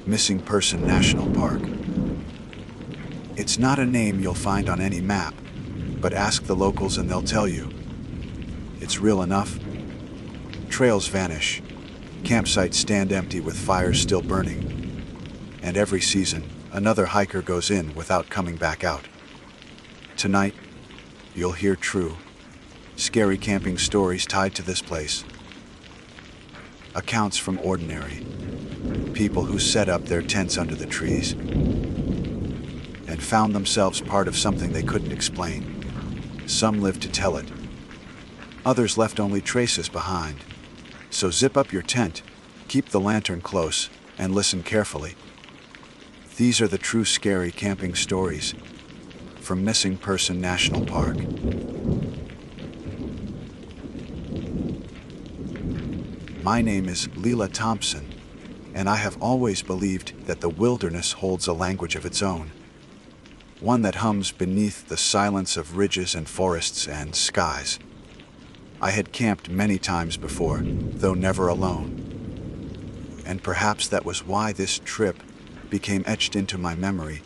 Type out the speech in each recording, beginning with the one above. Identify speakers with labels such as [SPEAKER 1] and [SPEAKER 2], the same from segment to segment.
[SPEAKER 1] Missing Person National Park. It's not a name you'll find on any map, but ask the locals and they'll tell you. It's real enough. Trails vanish, campsites stand empty with fires still burning, and every season, another hiker goes in without coming back out. Tonight, you'll hear true, scary camping stories tied to this place. Accounts from ordinary people who set up their tents under the trees and found themselves part of something they couldn't explain. Some lived to tell it. Others left only traces behind. So zip up your tent, keep the lantern close, and listen carefully. These are the true scary camping stories from Missing Person National Park. My name is Leela Thompson, and I have always believed that the wilderness holds a language of its own, one that hums beneath the silence of ridges and forests and skies. I had camped many times before, though never alone. And perhaps that was why this trip became etched into my memory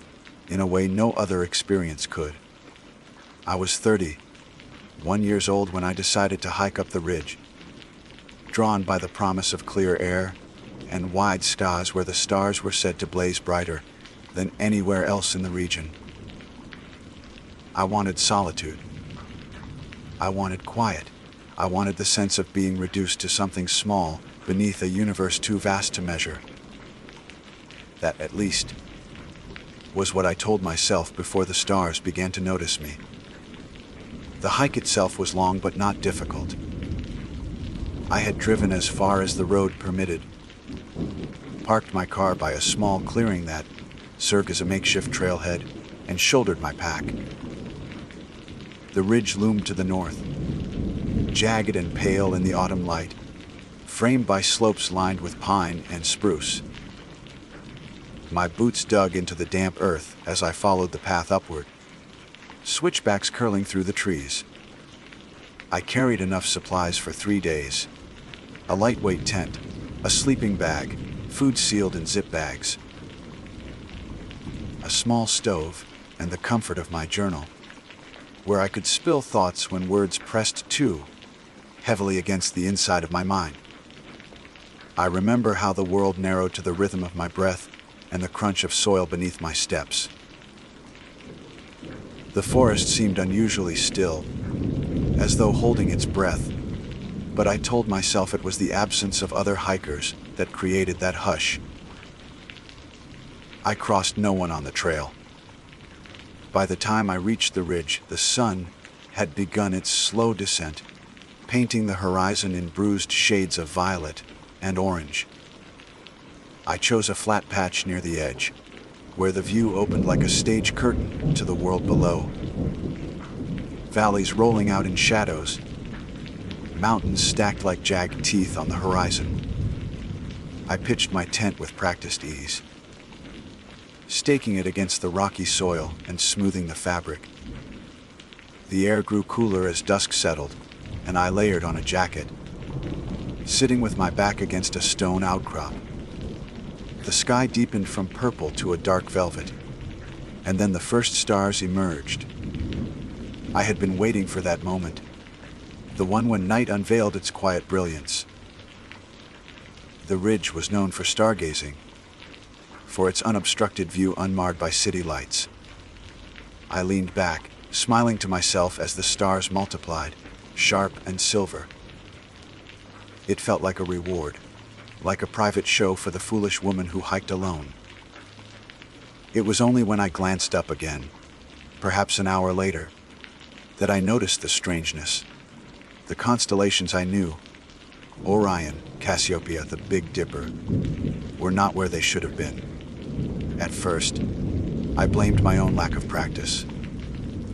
[SPEAKER 1] in a way no other experience could. I was 31 years old when I decided to hike up the ridge, drawn by the promise of clear air and wide skies where the stars were said to blaze brighter than anywhere else in the region. I wanted solitude. I wanted quiet. I wanted the sense of being reduced to something small beneath a universe too vast to measure. That, at least, was what I told myself before the stars began to notice me. The hike itself was long but not difficult. I had driven as far as the road permitted, parked my car by a small clearing that served as a makeshift trailhead, and shouldered my pack. The ridge loomed to the north, jagged and pale in the autumn light, framed by slopes lined with pine and spruce. My boots dug into the damp earth as I followed the path upward, switchbacks curling through the trees. I carried enough supplies for 3 days: a lightweight tent, a sleeping bag, food sealed in zip bags, a small stove, and the comfort of my journal, where I could spill thoughts when words pressed too heavily against the inside of my mind. I remember how the world narrowed to the rhythm of my breath and the crunch of soil beneath my steps. The forest seemed unusually still, as though holding its breath, but I told myself it was the absence of other hikers that created that hush. I crossed no one on the trail. By the time I reached the ridge, the sun had begun its slow descent, painting the horizon in bruised shades of violet and orange. I chose a flat patch near the edge, where the view opened like a stage curtain to the world below. Valleys rolling out in shadows, mountains stacked like jagged teeth on the horizon. I pitched my tent with practiced ease, staking it against the rocky soil and smoothing the fabric. The air grew cooler as dusk settled, and I layered on a jacket, sitting with my back against a stone outcrop. The sky deepened from purple to a dark velvet, and then the first stars emerged. I had been waiting for that moment, the one when night unveiled its quiet brilliance. The ridge was known for stargazing, for its unobstructed view unmarred by city lights. I leaned back, smiling to myself as the stars multiplied, sharp and silver. It felt like a reward, like a private show for the foolish woman who hiked alone. It was only when I glanced up again, perhaps an hour later, that I noticed the strangeness. The constellations I knew, Orion, Cassiopeia, the Big Dipper, were not where they should have been. At first, I blamed my own lack of practice.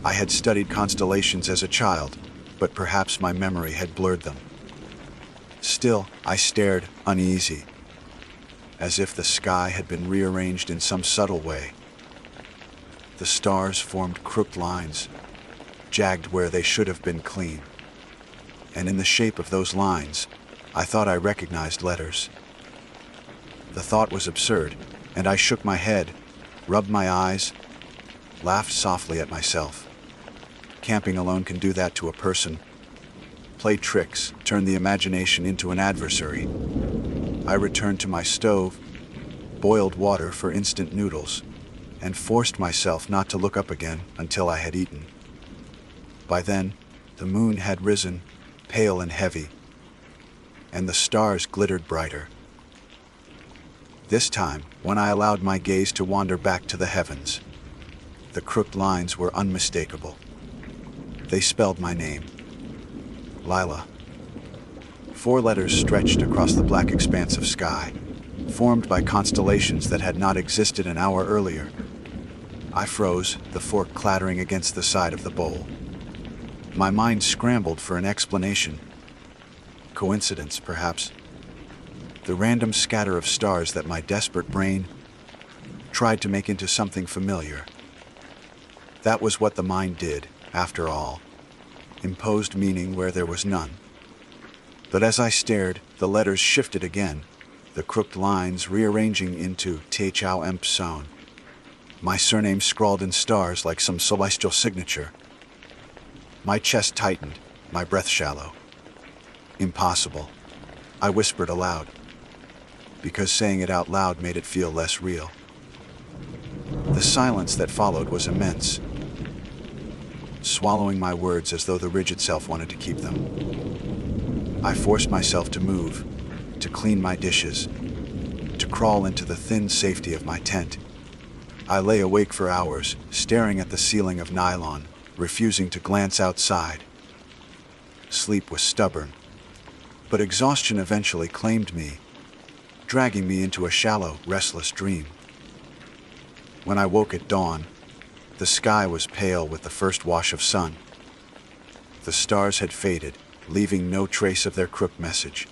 [SPEAKER 1] I had studied constellations as a child, but perhaps my memory had blurred them. Still, I stared, uneasy, as if the sky had been rearranged in some subtle way. The stars formed crooked lines, jagged where they should have been clean. And in the shape of those lines, I thought I recognized letters. The thought was absurd, And I shook my head, rubbed my eyes, laughed softly at myself. Camping alone can do that to a person. Play tricks, turn the imagination into an adversary. I returned to my stove, boiled water for instant noodles, and forced myself not to look up again until I had eaten. By then, the moon had risen, pale and heavy, and the stars glittered brighter. This time, when I allowed my gaze to wander back to the heavens, the crooked lines were unmistakable. They spelled my name, Lila. 4 letters stretched across the black expanse of sky, formed by constellations that had not existed an hour earlier. I froze, the fork clattering against the side of the bowl. My mind scrambled for an explanation. Coincidence, perhaps. The random scatter of stars that my desperate brain tried to make into something familiar. That was what the mind did, after all. Imposed meaning where there was none. But as I stared, the letters shifted again, the crooked lines rearranging into T-Chow Empson. My surname scrawled in stars like some celestial signature. My chest tightened, my breath shallow. Impossible, I whispered aloud, because saying it out loud made it feel less real. The silence that followed was immense, swallowing my words as though the ridge itself wanted to keep them. I forced myself to move, to clean my dishes, to crawl into the thin safety of my tent. I lay awake for hours, staring at the ceiling of nylon, refusing to glance outside. Sleep was stubborn, but exhaustion eventually claimed me, dragging me into a shallow, restless dream. When I woke at dawn, the sky was pale with the first wash of sun. The stars had faded, leaving no trace of their crooked message.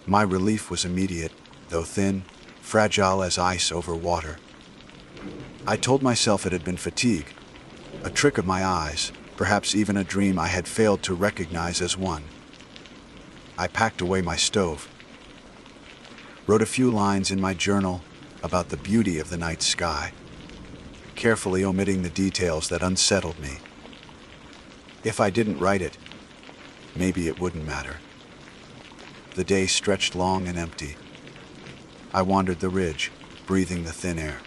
[SPEAKER 1] My relief was immediate, though thin, fragile as ice over water. I told myself it had been fatigue, a trick of my eyes, perhaps even a dream I had failed to recognize as one. I packed away my stove, wrote a few lines in my journal about the beauty of the night sky, carefully omitting the details that unsettled me. If I didn't write it, maybe it wouldn't matter. The day stretched long and empty. I wandered the ridge, breathing the thin air,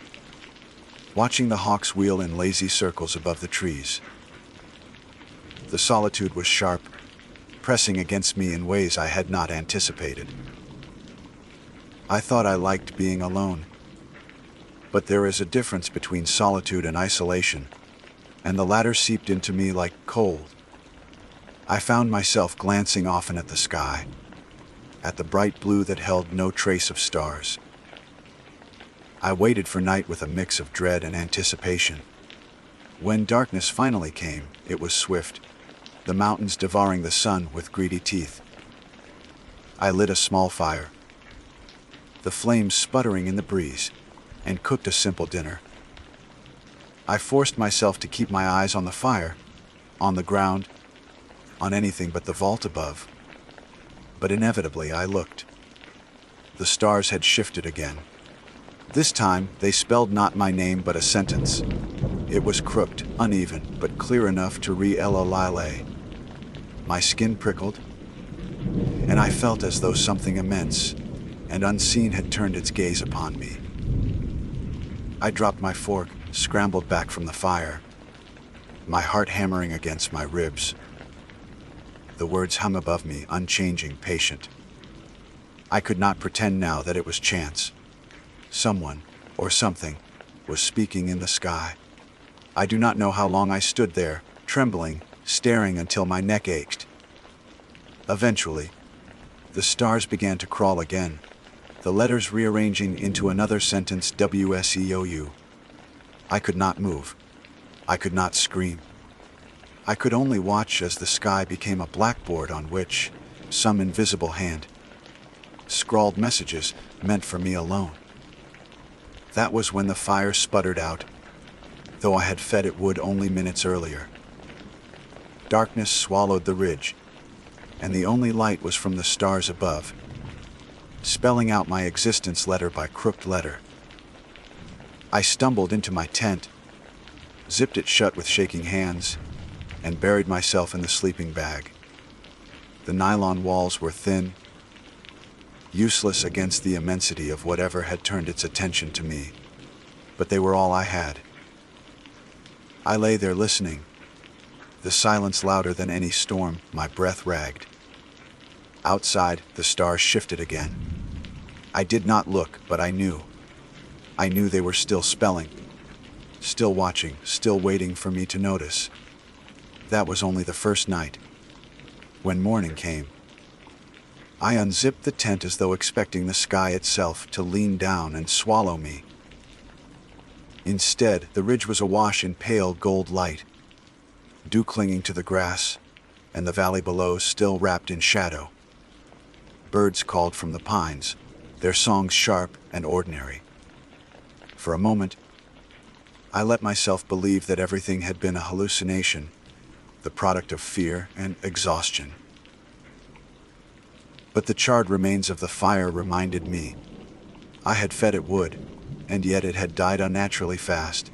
[SPEAKER 1] watching the hawks wheel in lazy circles above the trees. The solitude was sharp, pressing against me in ways I had not anticipated. I thought I liked being alone, but there is a difference between solitude and isolation, and the latter seeped into me like cold. I found myself glancing often at the sky, at the bright blue that held no trace of stars. I waited for night with a mix of dread and anticipation. When darkness finally came, it was swift, the mountains devouring the sun with greedy teeth. I lit a small fire, the flames sputtering in the breeze, and cooked a simple dinner. I forced myself to keep my eyes on the fire, on the ground, on anything but the vault above. But inevitably I looked. The stars had shifted again. This time, they spelled not my name but a sentence. It was crooked, uneven, but clear enough to read Ella. My skin prickled, and I felt as though something immense and unseen had turned its gaze upon me. I dropped my fork, scrambled back from the fire, my heart hammering against my ribs. The words hung above me, unchanging, patient. I could not pretend now that it was chance. Someone, or something, was speaking in the sky. I do not know how long I stood there, trembling, staring until my neck ached. Eventually, the stars began to crawl again, the letters rearranging into another sentence, WSEOU. I could not move. I could not scream. I could only watch as the sky became a blackboard on which some invisible hand scrawled messages meant for me alone. That was when the fire sputtered out, though I had fed it wood only minutes earlier. Darkness swallowed the ridge, and the only light was from the stars above, spelling out my existence letter by crooked letter. I stumbled into my tent, zipped it shut with shaking hands, and buried myself in the sleeping bag. The nylon walls were thin, useless against the immensity of whatever had turned its attention to me, but they were all I had. I lay there listening, the silence louder than any storm, my breath ragged. Outside, the stars shifted again. I did not look, but I knew. I knew they were still spelling, still watching, still waiting for me to notice. That was only the first night. When morning came, I unzipped the tent as though expecting the sky itself to lean down and swallow me. Instead, the ridge was awash in pale gold light, dew clinging to the grass, and the valley below still wrapped in shadow. Birds called from the pines, their songs sharp and ordinary. For a moment, I let myself believe that everything had been a hallucination, the product of fear and exhaustion. But the charred remains of the fire reminded me. I had fed it wood, and yet it had died unnaturally fast.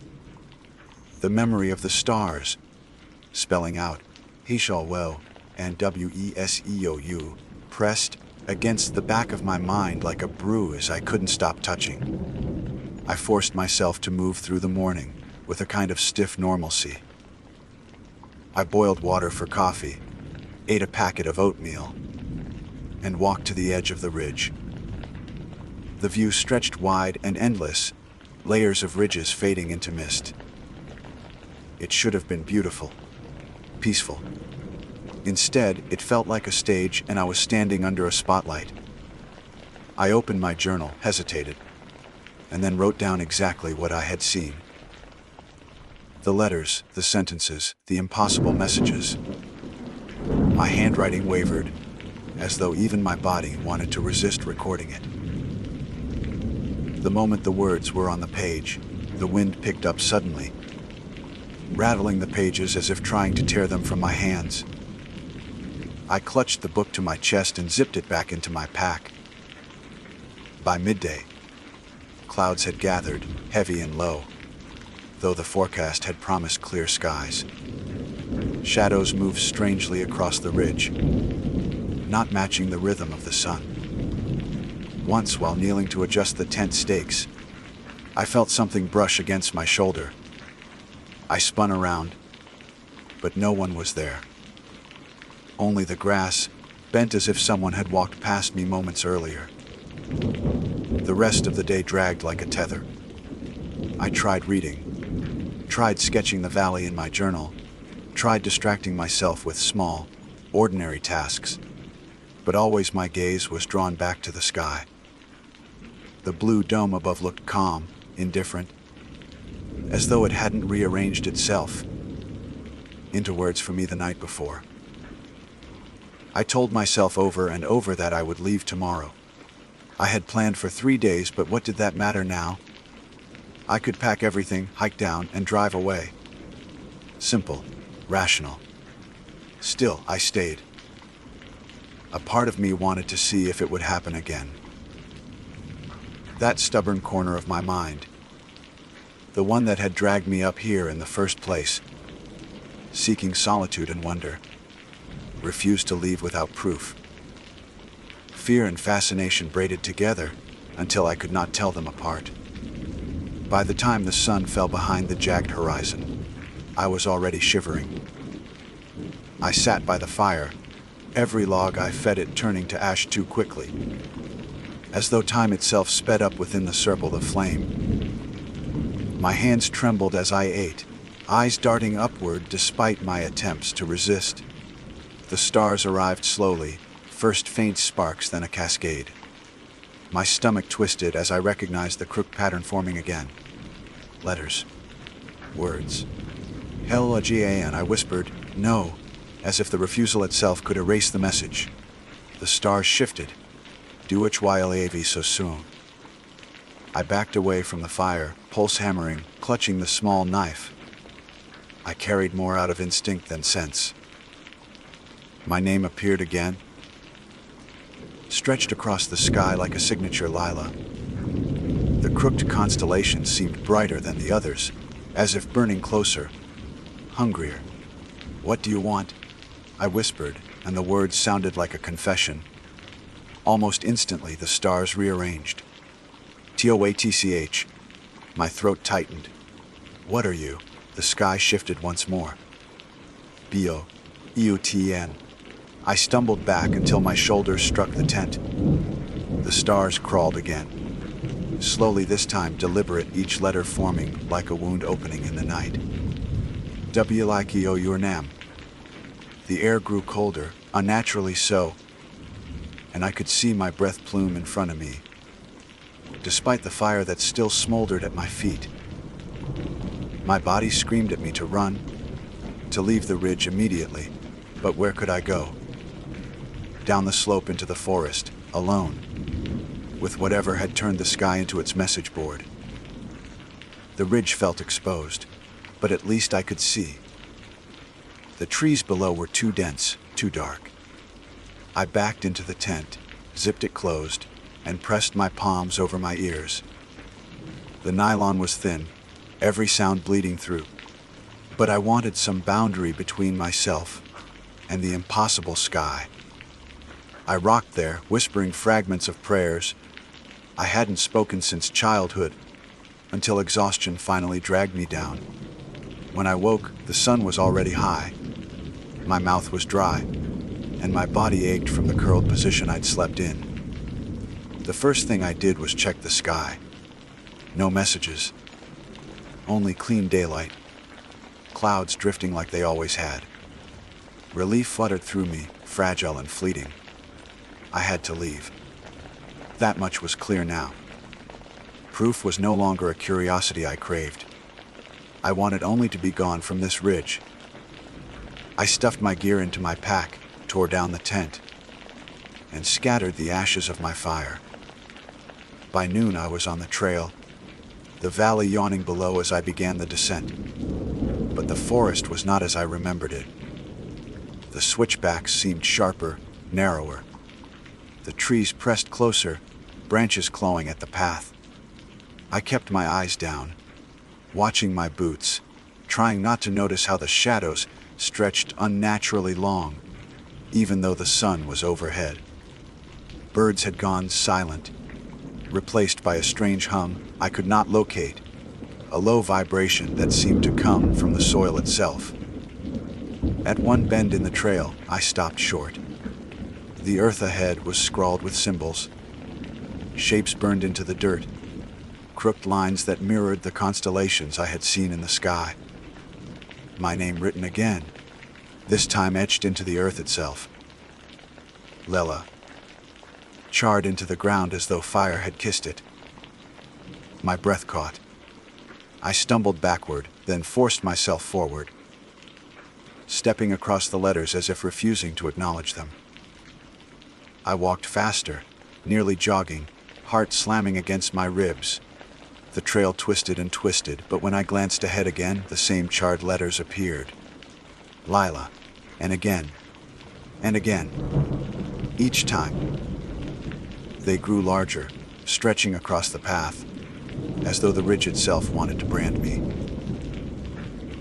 [SPEAKER 1] The memory of the stars, spelling out He-shall-wo and W-E-S-E-O-U, pressed against the back of my mind like a bruise I couldn't stop touching. I forced myself to move through the morning with a kind of stiff normalcy. I boiled water for coffee, ate a packet of oatmeal, and walked to the edge of the ridge. The view stretched wide and endless, layers of ridges fading into mist. It should have been beautiful, peaceful. Instead, it felt like a stage, and I was standing under a spotlight. I opened my journal, hesitated, and then wrote down exactly what I had seen. The letters, the sentences, the impossible messages. My handwriting wavered, as though even my body wanted to resist recording it. The moment the words were on the page, the wind picked up suddenly, rattling the pages as if trying to tear them from my hands. I clutched the book to my chest and zipped it back into my pack. By midday, clouds had gathered, heavy and low, though the forecast had promised clear skies. Shadows moved strangely across the ridge, not matching the rhythm of the sun. Once, while kneeling to adjust the tent stakes, I felt something brush against my shoulder. I spun around, but no one was there. Only the grass, bent as if someone had walked past me moments earlier. The rest of the day dragged like a tether. I tried reading, tried sketching the valley in my journal, tried distracting myself with small, ordinary tasks, but always my gaze was drawn back to the sky. The blue dome above looked calm, indifferent, as though it hadn't rearranged itself into words for me the night before. I told myself over and over that I would leave tomorrow. I had planned for 3 days, but what did that matter now? I could pack everything, hike down, and drive away. Simple, rational. Still, I stayed. A part of me wanted to see if it would happen again. That stubborn corner of my mind, the one that had dragged me up here in the first place, seeking solitude and wonder, refused to leave without proof. Fear and fascination braided together until I could not tell them apart. By the time the sun fell behind the jagged horizon, I was already shivering. I sat by the fire, every log I fed it turning to ash too quickly, as though time itself sped up within the circle of flame. My hands trembled as I ate, eyes darting upward despite my attempts to resist. The stars arrived slowly, first faint sparks, then a cascade. My stomach twisted as I recognized the crook pattern forming again. Letters. Words. Hell-a-G-A-N, I whispered, no, as if the refusal itself could erase the message. The stars shifted. Do-ich-while-a-v so soon. I backed away from the fire, pulse hammering, clutching the small knife. I carried more out of instinct than sense. My name appeared again, stretched across the sky like a signature lila. The crooked constellation seemed brighter than the others, as if burning closer, hungrier. "What do you want?" I whispered, and the words sounded like a confession. Almost instantly, the stars rearranged. TOATCH. My throat tightened. "What are you?" The sky shifted once more. BO. EUTN. I stumbled back until my shoulders struck the tent. The stars crawled again. Slowly this time, deliberate, each letter forming like a wound opening in the night. W like Eo your Nam. The air grew colder, unnaturally so, and I could see my breath plume in front of me, despite the fire that still smoldered at my feet. My body screamed at me to run, to leave the ridge immediately, but where could I go? Down the slope into the forest, alone, with whatever had turned the sky into its message board. The ridge felt exposed, but at least I could see. The trees below were too dense, too dark. I backed into the tent, zipped it closed, and pressed my palms over my ears. The nylon was thin, every sound bleeding through. But I wanted some boundary between myself and the impossible sky. I rocked there, whispering fragments of prayers I hadn't spoken since childhood, until exhaustion finally dragged me down. When I woke, the sun was already high. My mouth was dry, and my body ached from the curled position I'd slept in. The first thing I did was check the sky. No messages. Only clean daylight. Clouds drifting like they always had. Relief fluttered through me, fragile and fleeting. I had to leave. That much was clear now. Proof was no longer a curiosity I craved. I wanted only to be gone from this ridge. I stuffed my gear into my pack, tore down the tent, and scattered the ashes of my fire. By noon I was on the trail, the valley yawning below as I began the descent. But the forest was not as I remembered it. The switchbacks seemed sharper, narrower. The trees pressed closer, branches clawing at the path. I kept my eyes down, watching my boots, trying not to notice how the shadows stretched unnaturally long, even though the sun was overhead. Birds had gone silent, replaced by a strange hum I could not locate, a low vibration that seemed to come from the soil itself. At one bend in the trail, I stopped short. The earth ahead was scrawled with symbols, shapes burned into the dirt, crooked lines that mirrored the constellations I had seen in the sky. My name written again, this time etched into the earth itself. Lela. Charred into the ground as though fire had kissed it. My breath caught. I stumbled backward, then forced myself forward, stepping across the letters as if refusing to acknowledge them. I walked faster, nearly jogging, heart slamming against my ribs. The trail twisted and twisted, but when I glanced ahead again, the same charred letters appeared. Lila. And again. And again. Each time. They grew larger, stretching across the path, as though the ridge itself wanted to brand me.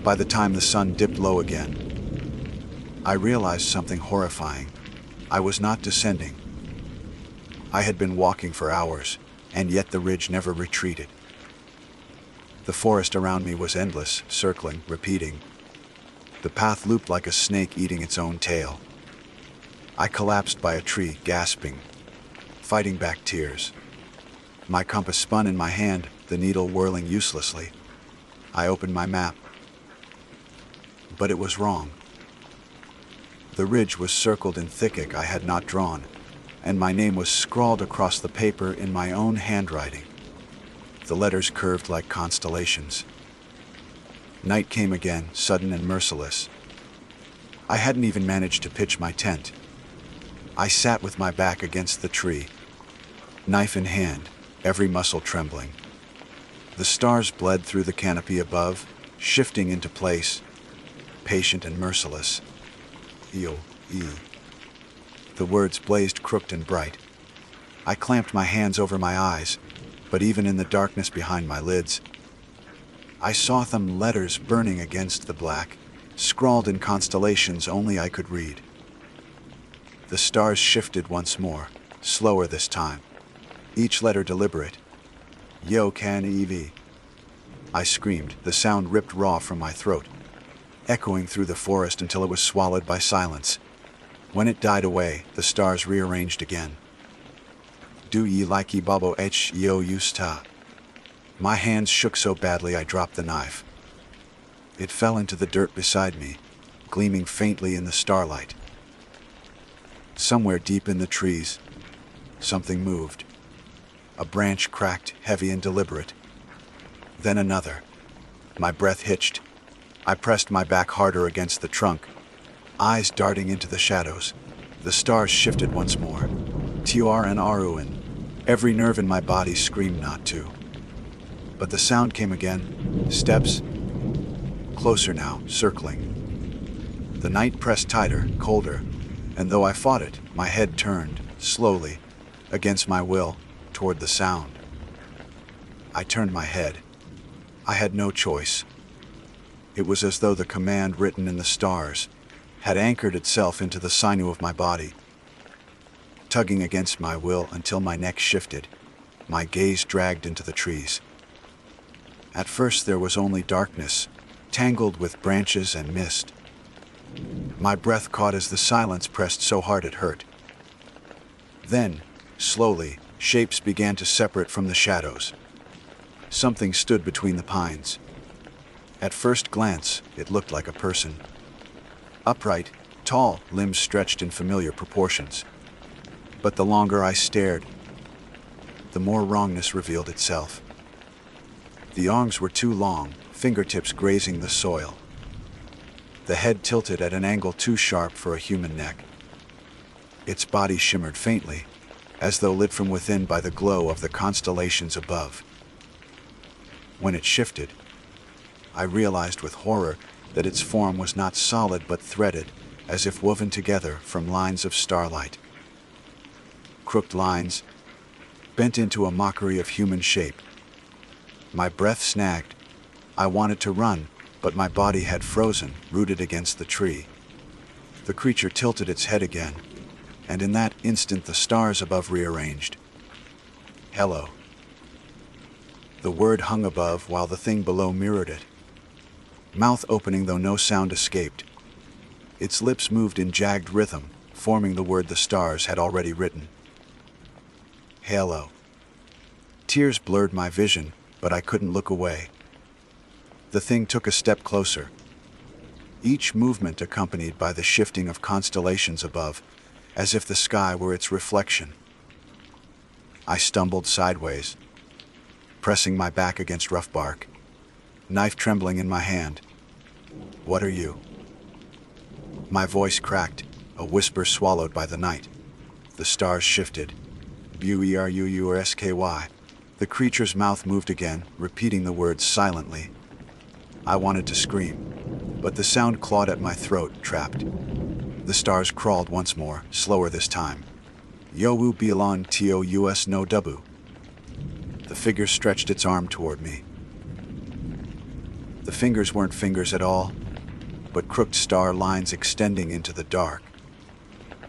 [SPEAKER 1] By the time the sun dipped low again, I realized something horrifying. I was not descending. I had been walking for hours, and yet the ridge never retreated. The forest around me was endless, circling, repeating. The path looped like a snake eating its own tail. I collapsed by a tree, gasping, fighting back tears. My compass spun in my hand, the needle whirling uselessly. I opened my map. But it was wrong. The ridge was circled in thick ink I had not drawn, and my name was scrawled across the paper in my own handwriting. The letters curved like constellations. Night came again, sudden and merciless. I hadn't even managed to pitch my tent. I sat with my back against the tree, knife in hand, every muscle trembling. The stars bled through the canopy above, shifting into place, patient and merciless. Eo, E. The words blazed crooked and bright. I clamped my hands over my eyes, But even in the darkness behind my lids, I saw them letters burning against the black, scrawled in constellations only I could read. The stars shifted once more, slower this time, each letter deliberate. Yo can ev. I screamed, the sound ripped raw from my throat, echoing through the forest until it was swallowed by silence. When it died away, the stars rearranged again. Do ye likey babo h yo yusta? My hands shook so badly I dropped the knife. It fell into the dirt beside me, gleaming faintly in the starlight. Somewhere deep in the trees, something moved. A branch cracked, heavy and deliberate. Then another. My breath hitched. I pressed my back harder against the trunk, eyes darting into the shadows. The stars shifted once more. Tur and Aruin. Every nerve in my body screamed not to. But the sound came again. Steps. Closer now, circling. The night pressed tighter, colder, and though I fought it, my head turned, slowly, against my will, toward the sound. I turned my head. I had no choice. It was as though the command written in the stars had anchored itself into the sinew of my body, tugging against my will until my neck shifted, my gaze dragged into the trees. At first there was only darkness, tangled with branches and mist. My breath caught as the silence pressed so hard it hurt. Then, slowly, shapes began to separate from the shadows. Something stood between the pines. At first glance, it looked like a person. Upright, tall, limbs stretched in familiar proportions. But the longer I stared, the more wrongness revealed itself. The arms were too long, fingertips grazing the soil. The head tilted at an angle too sharp for a human neck. Its body shimmered faintly, as though lit from within by the glow of the constellations above. When it shifted, I realized with horror that its form was not solid but threaded, as if woven together from lines of starlight. Crooked lines, bent into a mockery of human shape. My breath snagged. I wanted to run, but my body had frozen, rooted against the tree. The creature tilted its head again, and in that instant the stars above rearranged. Hello. The word hung above while the thing below mirrored it. Mouth opening though no sound escaped. Its lips moved in jagged rhythm, forming the word the stars had already written. Hello. Tears blurred my vision, but I couldn't look away. The thing took a step closer, each movement accompanied by the shifting of constellations above, as if the sky were its reflection. I stumbled sideways, pressing my back against rough bark, knife trembling in my hand. What are you? My voice cracked, a whisper swallowed by the night. The stars shifted. Buerusky. The creature's mouth moved again, repeating the words silently. I wanted to scream, but the sound clawed at my throat, trapped. The stars crawled once more, slower this time. Yowu bilan tous no dubu. The figure stretched its arm toward me. The fingers weren't fingers at all, but crooked star lines extending into the dark.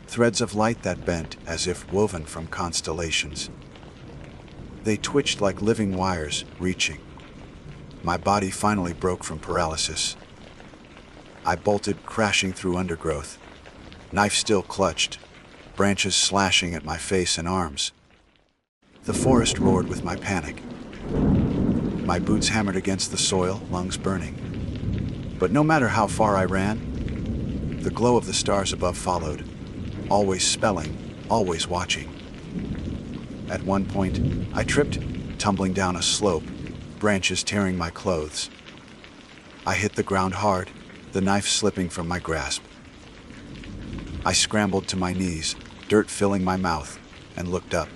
[SPEAKER 1] Threads of light that bent as if woven from constellations. They twitched like living wires, reaching. My body finally broke from paralysis. I bolted, crashing through undergrowth. Knife still clutched, branches slashing at my face and arms. The forest roared with my panic. My boots hammered against the soil, lungs burning. But no matter how far I ran, the glow of the stars above followed, always spelling, always watching. At one point, I tripped, tumbling down a slope, branches tearing my clothes. I hit the ground hard, the knife slipping from my grasp. I scrambled to my knees, dirt filling my mouth, and looked up.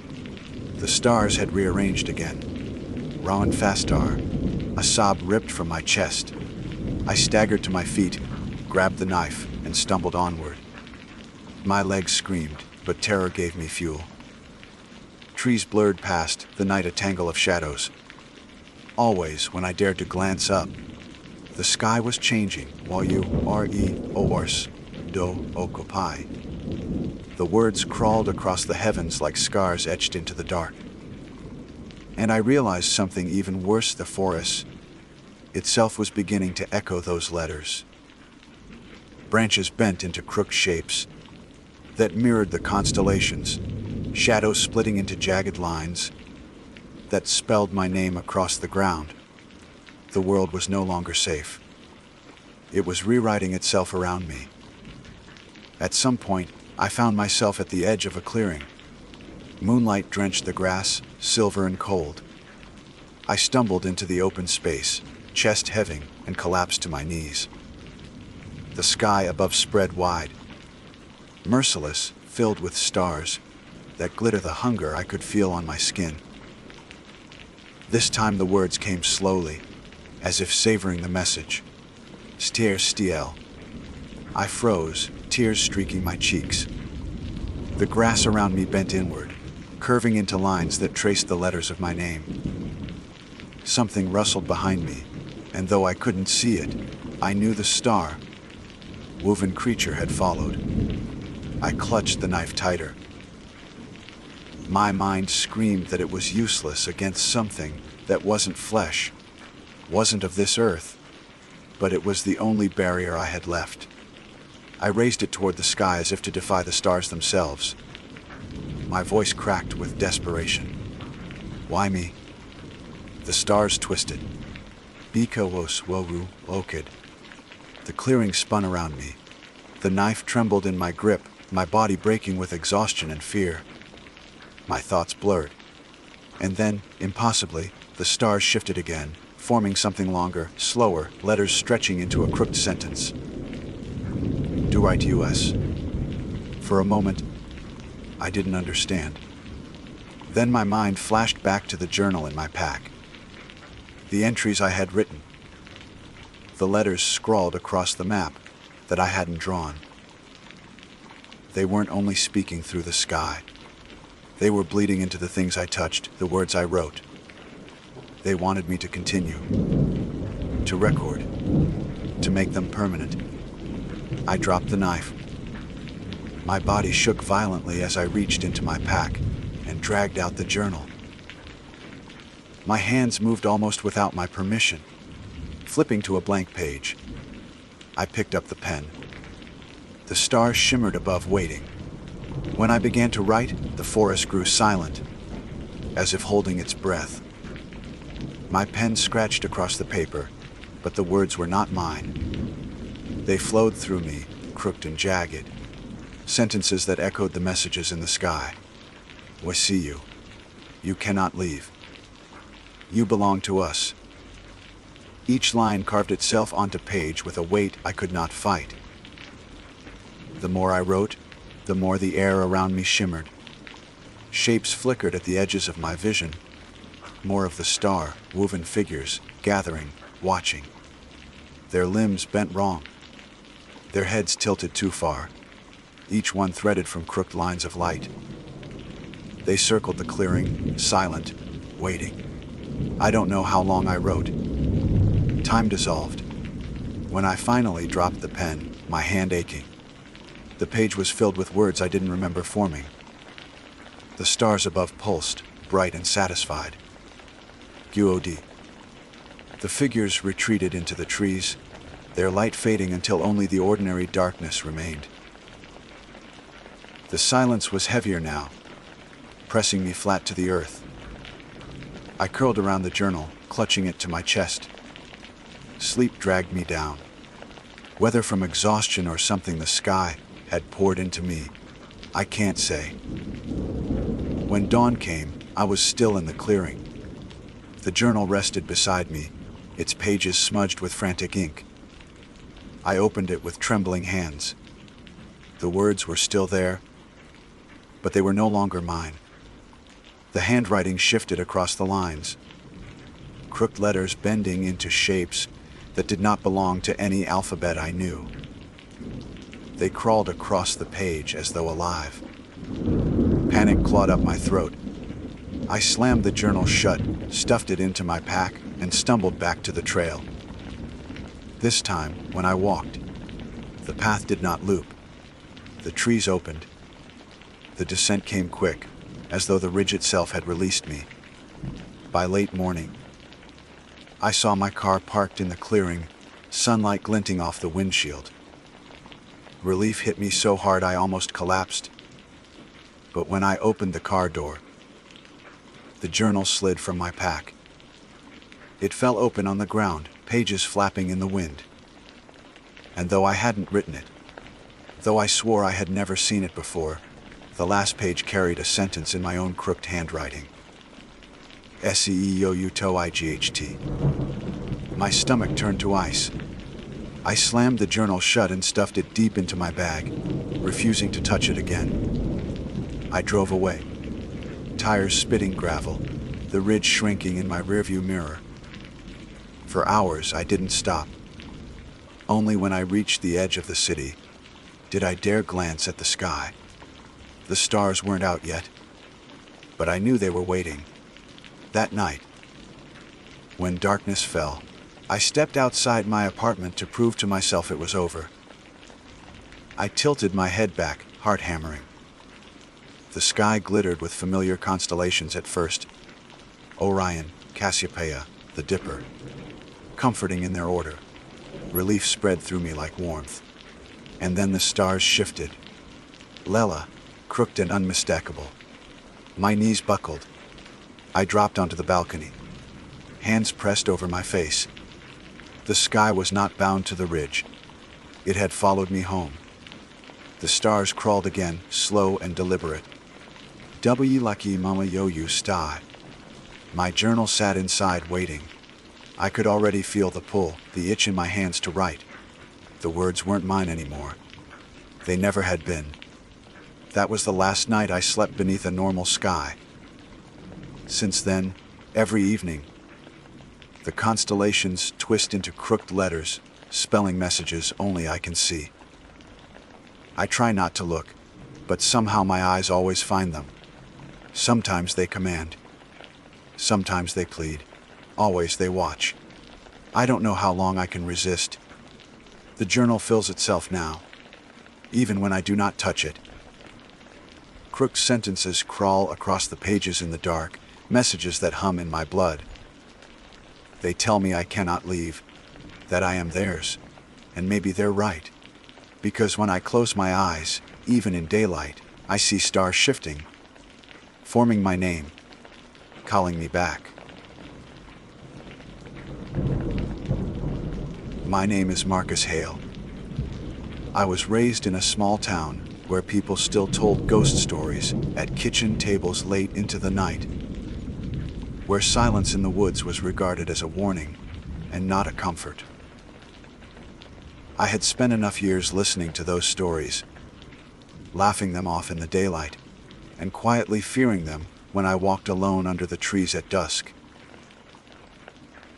[SPEAKER 1] The stars had rearranged again. Rawan Fastar. A sob ripped from my chest. I staggered to my feet, grabbed the knife, and stumbled onward. My legs screamed, but terror gave me fuel. Trees blurred past, the night a tangle of shadows. Always, when I dared to glance up, the sky was changing, while you ors do occupy. The words crawled across the heavens like scars etched into the dark. And I realized something even worse. The forest itself was beginning to echo those letters. Branches bent into crooked shapes that mirrored the constellations, shadows splitting into jagged lines that spelled my name across the ground. The world was no longer safe. It was rewriting itself around me. At some point, I found myself at the edge of a clearing. Moonlight drenched the grass, silver and cold. I stumbled into the open space, chest heaving, and collapsed to my knees. The sky above spread wide, merciless, filled with stars that glitter the hunger I could feel on my skin. This time the words came slowly, as if savoring the message. Stier stiel. I froze, tears streaking my cheeks. The grass around me bent inward, curving into lines that traced the letters of my name. Something rustled behind me, and though I couldn't see it, I knew the star, woven creature, had followed. I clutched the knife tighter. My mind screamed that it was useless against something that wasn't flesh, wasn't of this earth, but it was the only barrier I had left. I raised it toward the sky as if to defy the stars themselves. My voice cracked with desperation. Why me? The stars twisted. Bika wos woru okid. The clearing spun around me. The knife trembled in my grip, my body breaking with exhaustion and fear. My thoughts blurred. And then, impossibly, the stars shifted again, forming something longer, slower, letters stretching into a crooked sentence. Do right US. For a moment, I didn't understand. Then my mind flashed back to the journal in my pack. The entries I had written. The letters scrawled across the map that I hadn't drawn. They weren't only speaking through the sky. They were bleeding into the things I touched, the words I wrote. They wanted me to continue, to record, to make them permanent. I dropped the knife. My body shook violently as I reached into my pack and dragged out the journal. My hands moved almost without my permission. Flipping to a blank page, I picked up the pen. The stars shimmered above, waiting. When I began to write, the forest grew silent, as if holding its breath. My pen scratched across the paper, but the words were not mine. They flowed through me, crooked and jagged, sentences that echoed the messages in the sky. We see you. You cannot leave. You belong to us. Each line carved itself onto page with a weight I could not fight. The more I wrote, the more the air around me shimmered. Shapes flickered at the edges of my vision. More of the star, woven figures, gathering, watching. Their limbs bent wrong. Their heads tilted too far, each one threaded from crooked lines of light. They circled the clearing, silent, waiting. I don't know how long I wrote. Time dissolved. When I finally dropped the pen, my hand aching. The page was filled with words I didn't remember forming. The stars above pulsed, bright and satisfied. QOD. The figures retreated into the trees, their light fading until only the ordinary darkness remained. The silence was heavier now, pressing me flat to the earth. I curled around the journal, clutching it to my chest. Sleep dragged me down. Whether from exhaustion or something the sky had poured into me, I can't say. When dawn came, I was still in the clearing. The journal rested beside me, its pages smudged with frantic ink. I opened it with trembling hands. The words were still there, but they were no longer mine. The handwriting shifted across the lines, crooked letters bending into shapes that did not belong to any alphabet I knew. They crawled across the page as though alive. Panic clawed up my throat. I slammed the journal shut, stuffed it into my pack, and stumbled back to the trail. This time, when I walked, the path did not loop. The trees opened. The descent came quick, as though the ridge itself had released me. By late morning, I saw my car parked in the clearing, sunlight glinting off the windshield. Relief hit me so hard I almost collapsed. But when I opened the car door, the journal slid from my pack. It fell open on the ground, pages flapping in the wind. And though I hadn't written it, though I swore I had never seen it before, the last page carried a sentence in my own crooked handwriting. SEEOUTOIGHT. My stomach turned to ice. I slammed the journal shut and stuffed it deep into my bag, refusing to touch it again. I drove away, tires spitting gravel, the ridge shrinking in my rearview mirror. For hours I didn't stop. Only when I reached the edge of the city did I dare glance at the sky. The stars weren't out yet, but I knew they were waiting. That night, when darkness fell, I stepped outside my apartment to prove to myself it was over. I tilted my head back, heart hammering. The sky glittered with familiar constellations at first. Orion, Cassiopeia, the Dipper. Comforting in their order. Relief spread through me like warmth. And then the stars shifted. Lela, crooked and unmistakable. My knees buckled. I dropped onto the balcony, hands pressed over my face. The sky was not bound to the ridge. It had followed me home. The stars crawled again, slow and deliberate. W lucky mama yo you sty. My journal sat inside waiting. I could already feel the pull, the itch in my hands to write. The words weren't mine anymore. They never had been. That was the last night I slept beneath a normal sky. Since then, every evening, the constellations twist into crooked letters, spelling messages only I can see. I try not to look, but somehow my eyes always find them. Sometimes they command. Sometimes they plead. Always they watch. I don't know how long I can resist. The journal fills itself now, even when I do not touch it. Crooked sentences crawl across the pages in the dark, messages that hum in my blood. They tell me I cannot leave, that I am theirs, and maybe they're right. Because when I close my eyes, even in daylight, I see stars shifting, forming my name, calling me back. My name is Marcus Hale. I was raised in a small town where people still told ghost stories at kitchen tables late into the night, where silence in the woods was regarded as a warning and not a comfort. I had spent enough years listening to those stories, laughing them off in the daylight, and quietly fearing them when I walked alone under the trees at dusk.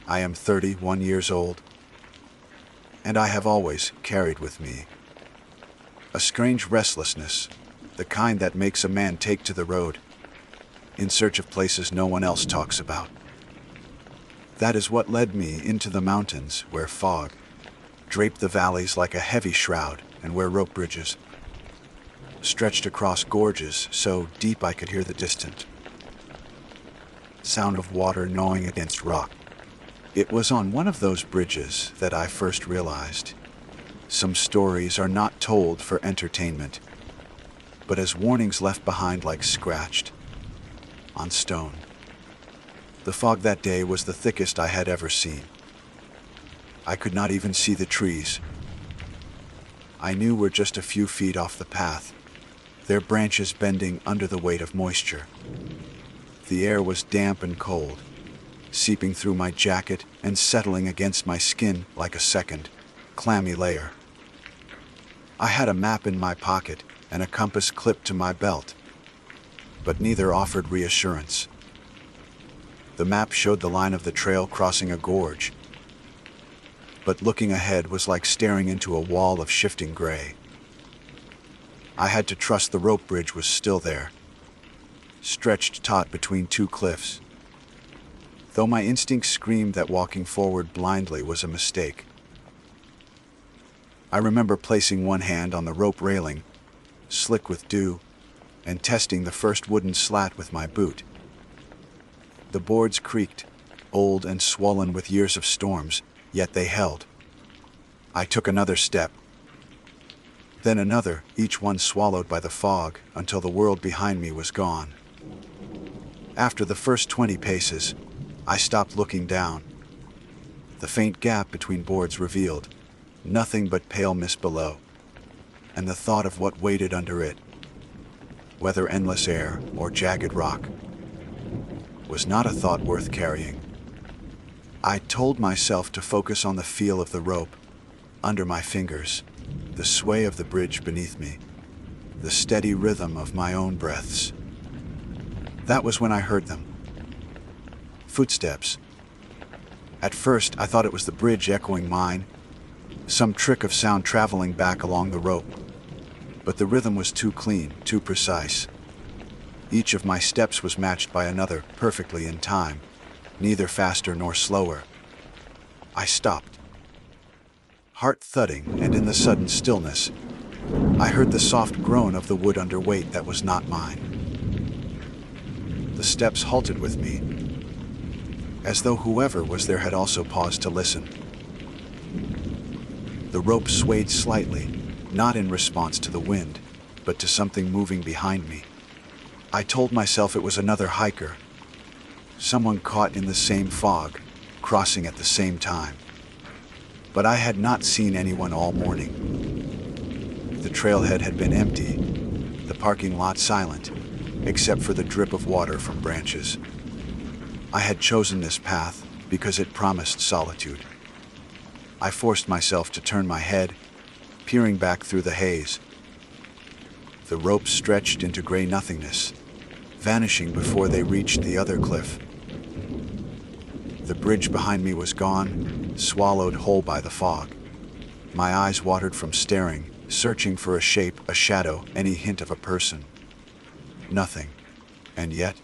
[SPEAKER 1] I am 31 years old, and I have always carried with me a strange restlessness, the kind that makes a man take to the road, in search of places no one else talks about. That is what led me into the mountains, where fog draped the valleys like a heavy shroud, and where rope bridges stretched across gorges so deep I could hear the distant sound of water gnawing against rock. It was on one of those bridges that I first realized some stories are not told for entertainment, but as warnings left behind like scratched on stone. The fog that day was the thickest I had ever seen. I could not even see the trees. I knew we're just a few feet off the path, their branches bending under the weight of moisture. The air was damp and cold, seeping through my jacket and settling against my skin like a second, clammy layer. I had a map in my pocket and a compass clipped to my belt, but neither offered reassurance. The map showed the line of the trail crossing a gorge, but looking ahead was like staring into a wall of shifting gray. I had to trust the rope bridge was still there, stretched taut between two cliffs. Though my instincts screamed that walking forward blindly was a mistake. I remember placing one hand on the rope railing, slick with dew, and testing the first wooden slat with my boot. The boards creaked, old and swollen with years of storms, yet they held. I took another step, then another, each one swallowed by the fog until the world behind me was gone. After the first 20 paces, I stopped looking down. The faint gap between boards revealed nothing but pale mist below, and the thought of what waited under it, whether endless air or jagged rock, was not a thought worth carrying. I told myself to focus on the feel of the rope under my fingers, the sway of the bridge beneath me, the steady rhythm of my own breaths. That was when I heard them. Footsteps. At first, I thought it was the bridge echoing mine, some trick of sound traveling back along the rope. But the rhythm was too clean, too precise. Each of my steps was matched by another, perfectly in time, neither faster nor slower. I stopped. Heart thudding, and in the sudden stillness, I heard the soft groan of the wood under weight that was not mine. The steps halted with me, as though whoever was there had also paused to listen. The rope swayed slightly, not in response to the wind, but to something moving behind me. I told myself it was another hiker, someone caught in the same fog, crossing at the same time. But I had not seen anyone all morning. The trailhead had been empty, the parking lot silent, except for the drip of water from branches. I had chosen this path because it promised solitude. I forced myself to turn my head, peering back through the haze. The rope stretched into gray nothingness, vanishing before they reached the other cliff. The bridge behind me was gone, swallowed whole by the fog. My eyes watered from staring, searching for a shape, a shadow, any hint of a person. Nothing. And yet,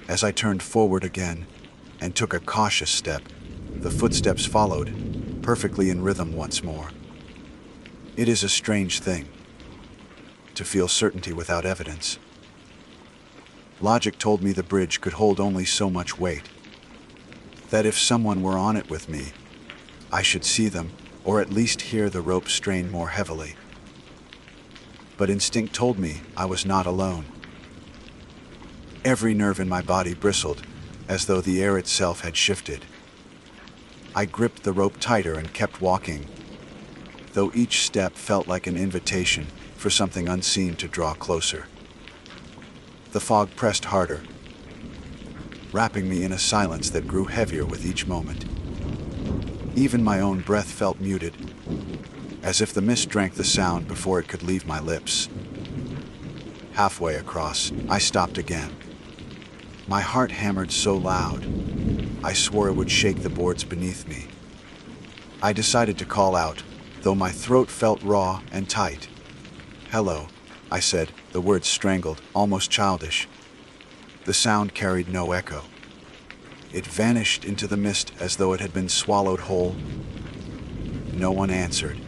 [SPEAKER 1] as I turned forward again and took a cautious step, the footsteps followed, perfectly in rhythm once more. It is a strange thing to feel certainty without evidence. Logic told me the bridge could hold only so much weight, that if someone were on it with me, I should see them, or at least hear the rope strain more heavily. But instinct told me I was not alone. Every nerve in my body bristled, as though the air itself had shifted. I gripped the rope tighter and kept walking, though each step felt like an invitation for something unseen to draw closer. The fog pressed harder, wrapping me in a silence that grew heavier with each moment. Even my own breath felt muted, as if the mist drank the sound before it could leave my lips. Halfway across, I stopped again. My heart hammered so loud, I swore it would shake the boards beneath me. I decided to call out, though my throat felt raw and tight. "Hello," I said, the words strangled, almost childish. The sound carried no echo. It vanished into the mist as though it had been swallowed whole. No one answered.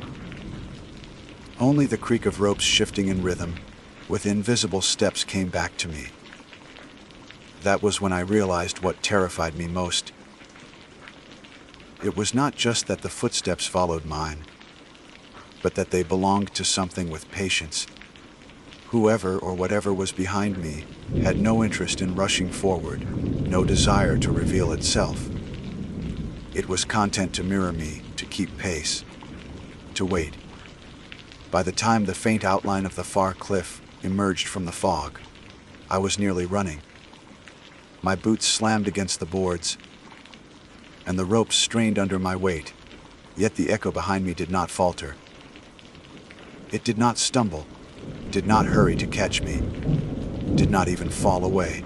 [SPEAKER 1] Only the creak of ropes shifting in rhythm, with invisible steps, came back to me. That was when I realized what terrified me most. It was not just that the footsteps followed mine, but that they belonged to something with patience. Whoever or whatever was behind me had no interest in rushing forward, no desire to reveal itself. It was content to mirror me, to keep pace, to wait. By the time the faint outline of the far cliff emerged from the fog, I was nearly running. My boots slammed against the boards, and the ropes strained under my weight, yet the echo behind me did not falter. It did not stumble, did not hurry to catch me, did not even fall away.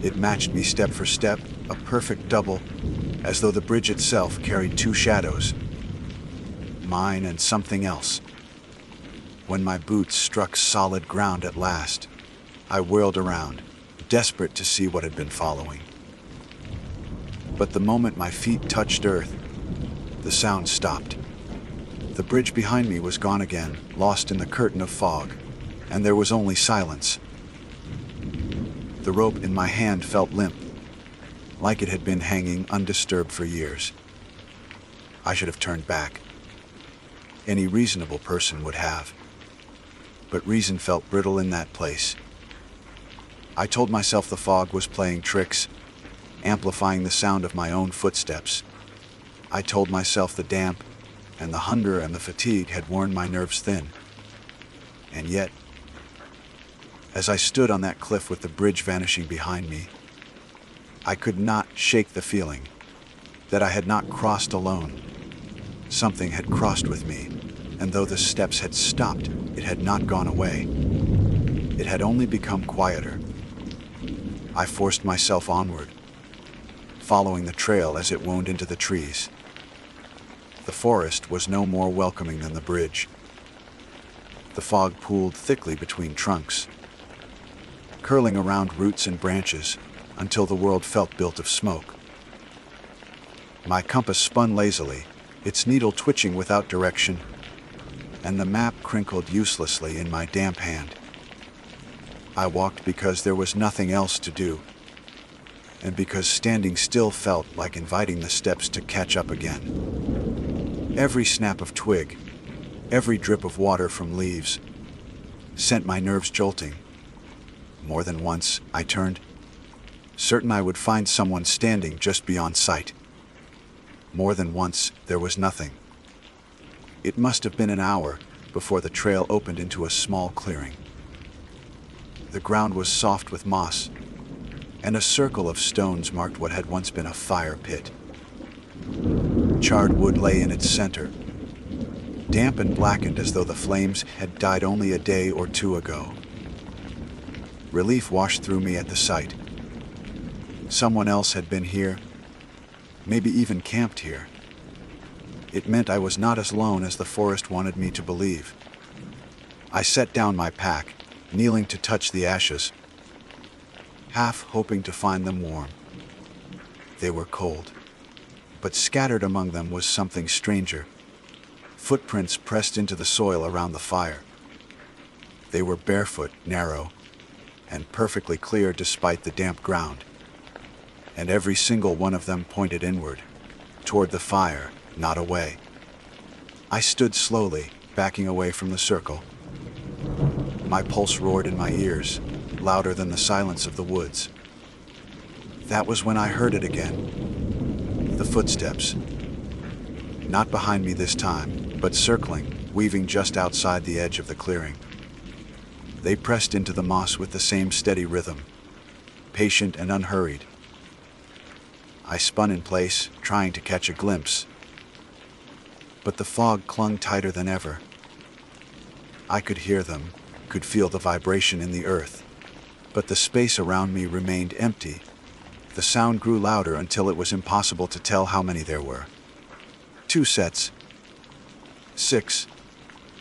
[SPEAKER 1] It matched me step for step, a perfect double, as though the bridge itself carried two shadows, mine and something else. When my boots struck solid ground at last, I whirled around, desperate to see what had been following. But the moment my feet touched earth, the sound stopped. The bridge behind me was gone again, lost in the curtain of fog, and there was only silence. The rope in my hand felt limp, like it had been hanging undisturbed for years. I should have turned back. Any reasonable person would have. But reason felt brittle in that place. I told myself the fog was playing tricks, amplifying the sound of my own footsteps. I told myself the damp and the hunger and the fatigue had worn my nerves thin. And yet, as I stood on that cliff with the bridge vanishing behind me, I could not shake the feeling that I had not crossed alone. Something had crossed with me, and though the steps had stopped, it had not gone away. It had only become quieter. I forced myself onward, following the trail as it wound into the trees. The forest was no more welcoming than the bridge. The fog pooled thickly between trunks, curling around roots and branches until the world felt built of smoke. My compass spun lazily, its needle twitching without direction, and the map crinkled uselessly in my damp hand. I walked because there was nothing else to do, and because standing still felt like inviting the steps to catch up again. Every snap of twig, every drip of water from leaves, sent my nerves jolting. More than once, I turned, certain I would find someone standing just beyond sight. More than once, there was nothing. It must have been an hour before the trail opened into a small clearing. The ground was soft with moss, and a circle of stones marked what had once been a fire pit. Charred wood lay in its center, damp and blackened as though the flames had died only a day or two ago. Relief washed through me at the sight. Someone else had been here, maybe even camped here. It meant I was not as lone as the forest wanted me to believe. I set down my pack, kneeling to touch the ashes, half hoping to find them warm. They were cold, but scattered among them was something stranger. Footprints pressed into the soil around the fire. They were barefoot, narrow, and perfectly clear despite the damp ground. And every single one of them pointed inward, toward the fire, not away. I stood slowly, backing away from the circle. My pulse roared in my ears, louder than the silence of the woods. That was when I heard it again. The footsteps. Not behind me this time, but circling, weaving just outside the edge of the clearing. They pressed into the moss with the same steady rhythm, patient and unhurried. I spun in place, trying to catch a glimpse. But the fog clung tighter than ever. I could hear them, could feel the vibration in the earth. But the space around me remained empty. The sound grew louder until it was impossible to tell how many there were. 2 sets. 6.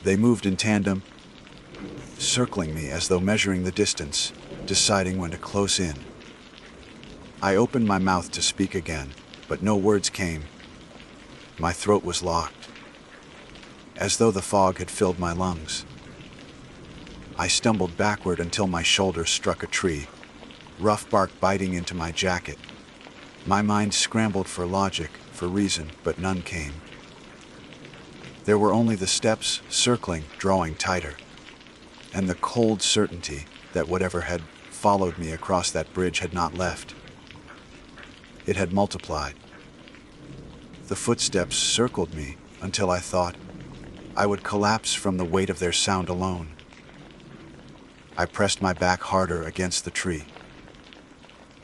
[SPEAKER 1] They moved in tandem, circling me as though measuring the distance, deciding when to close in. I opened my mouth to speak again, but no words came. My throat was locked, as though the fog had filled my lungs. I stumbled backward until my shoulder struck a tree, rough bark biting into my jacket. My mind scrambled for logic, for reason, but none came. There were only the steps, circling, drawing tighter, and the cold certainty that whatever had followed me across that bridge had not left. It had multiplied. The footsteps circled me until I thought I would collapse from the weight of their sound alone. I pressed my back harder against the tree,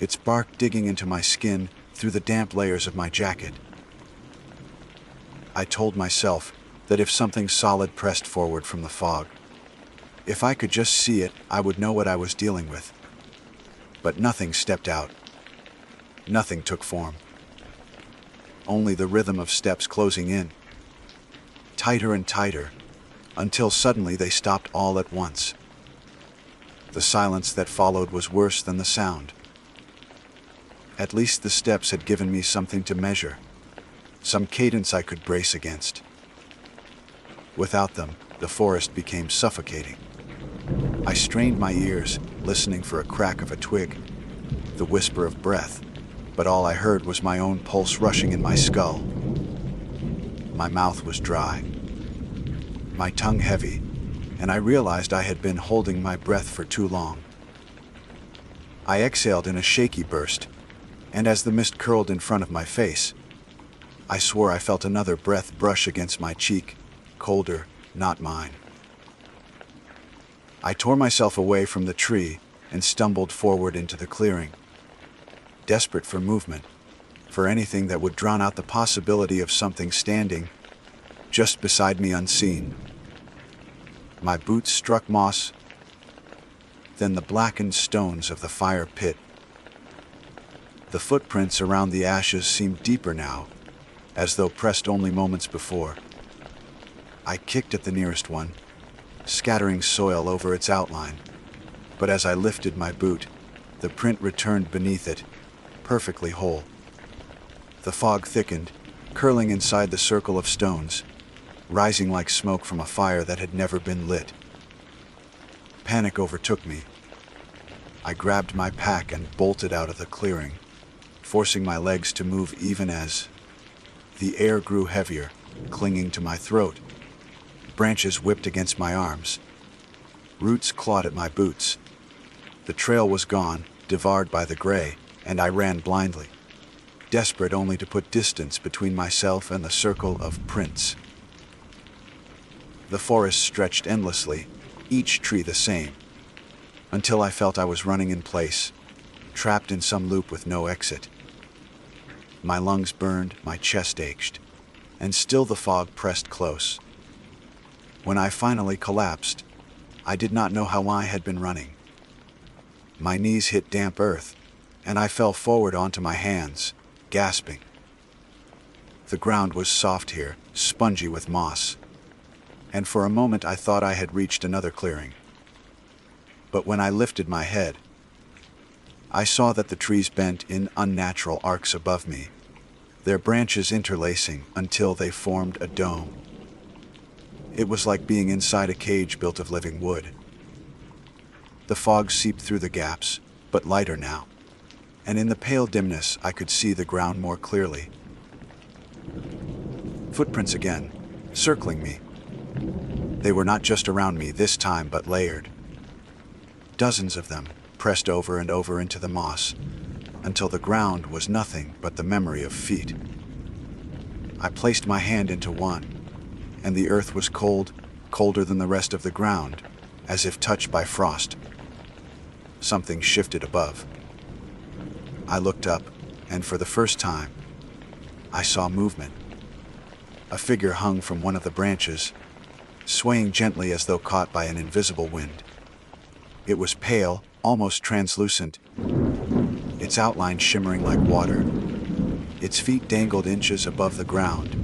[SPEAKER 1] its bark digging into my skin through the damp layers of my jacket. I told myself that if something solid pressed forward from the fog, if I could just see it, I would know what I was dealing with. But nothing stepped out. Nothing took form. Only the rhythm of steps closing in, tighter and tighter, until suddenly they stopped all at once. The silence that followed was worse than the sound. At least the steps had given me something to measure, some cadence I could brace against. Without them, the forest became suffocating. I strained my ears, listening for a crack of a twig, the whisper of breath, but all I heard was my own pulse rushing in my skull. My mouth was dry, my tongue heavy, and I realized I had been holding my breath for too long. I exhaled in a shaky burst, and as the mist curled in front of my face, I swore I felt another breath brush against my cheek, colder, not mine. I tore myself away from the tree and stumbled forward into the clearing, desperate for movement, for anything that would drown out the possibility of something standing just beside me unseen. My boots struck moss, then the blackened stones of the fire pit. The footprints around the ashes seemed deeper now, as though pressed only moments before. I kicked at the nearest one, scattering soil over its outline, but as I lifted my boot, the print returned beneath it, perfectly whole. The fog thickened, curling inside the circle of stones, rising like smoke from a fire that had never been lit. Panic overtook me. I grabbed my pack and bolted out of the clearing, forcing my legs to move even as the air grew heavier, clinging to my throat. Branches whipped against my arms. Roots clawed at my boots. The trail was gone, devoured by the gray, and I ran blindly, desperate only to put distance between myself and the circle of prints. The forest stretched endlessly, each tree the same, until I felt I was running in place, trapped in some loop with no exit. My lungs burned, my chest ached, and still the fog pressed close. When I finally collapsed, I did not know how I had been running. My knees hit damp earth, and I fell forward onto my hands, gasping. The ground was soft here, spongy with moss, and for a moment I thought I had reached another clearing. But when I lifted my head, I saw that the trees bent in unnatural arcs above me, their branches interlacing until they formed a dome. It was like being inside a cage built of living wood. The fog seeped through the gaps, but lighter now, and in the pale dimness I could see the ground more clearly. Footprints again, circling me. They were not just around me this time, but layered. Dozens of them, pressed over and over into the moss, until the ground was nothing but the memory of feet. I placed my hand into one, and the earth was cold, colder than the rest of the ground, as if touched by frost. Something shifted above. I looked up, and for the first time, I saw movement. A figure hung from one of the branches, swaying gently as though caught by an invisible wind. It was pale, almost translucent, its outline shimmering like water. Its feet dangled inches above the ground,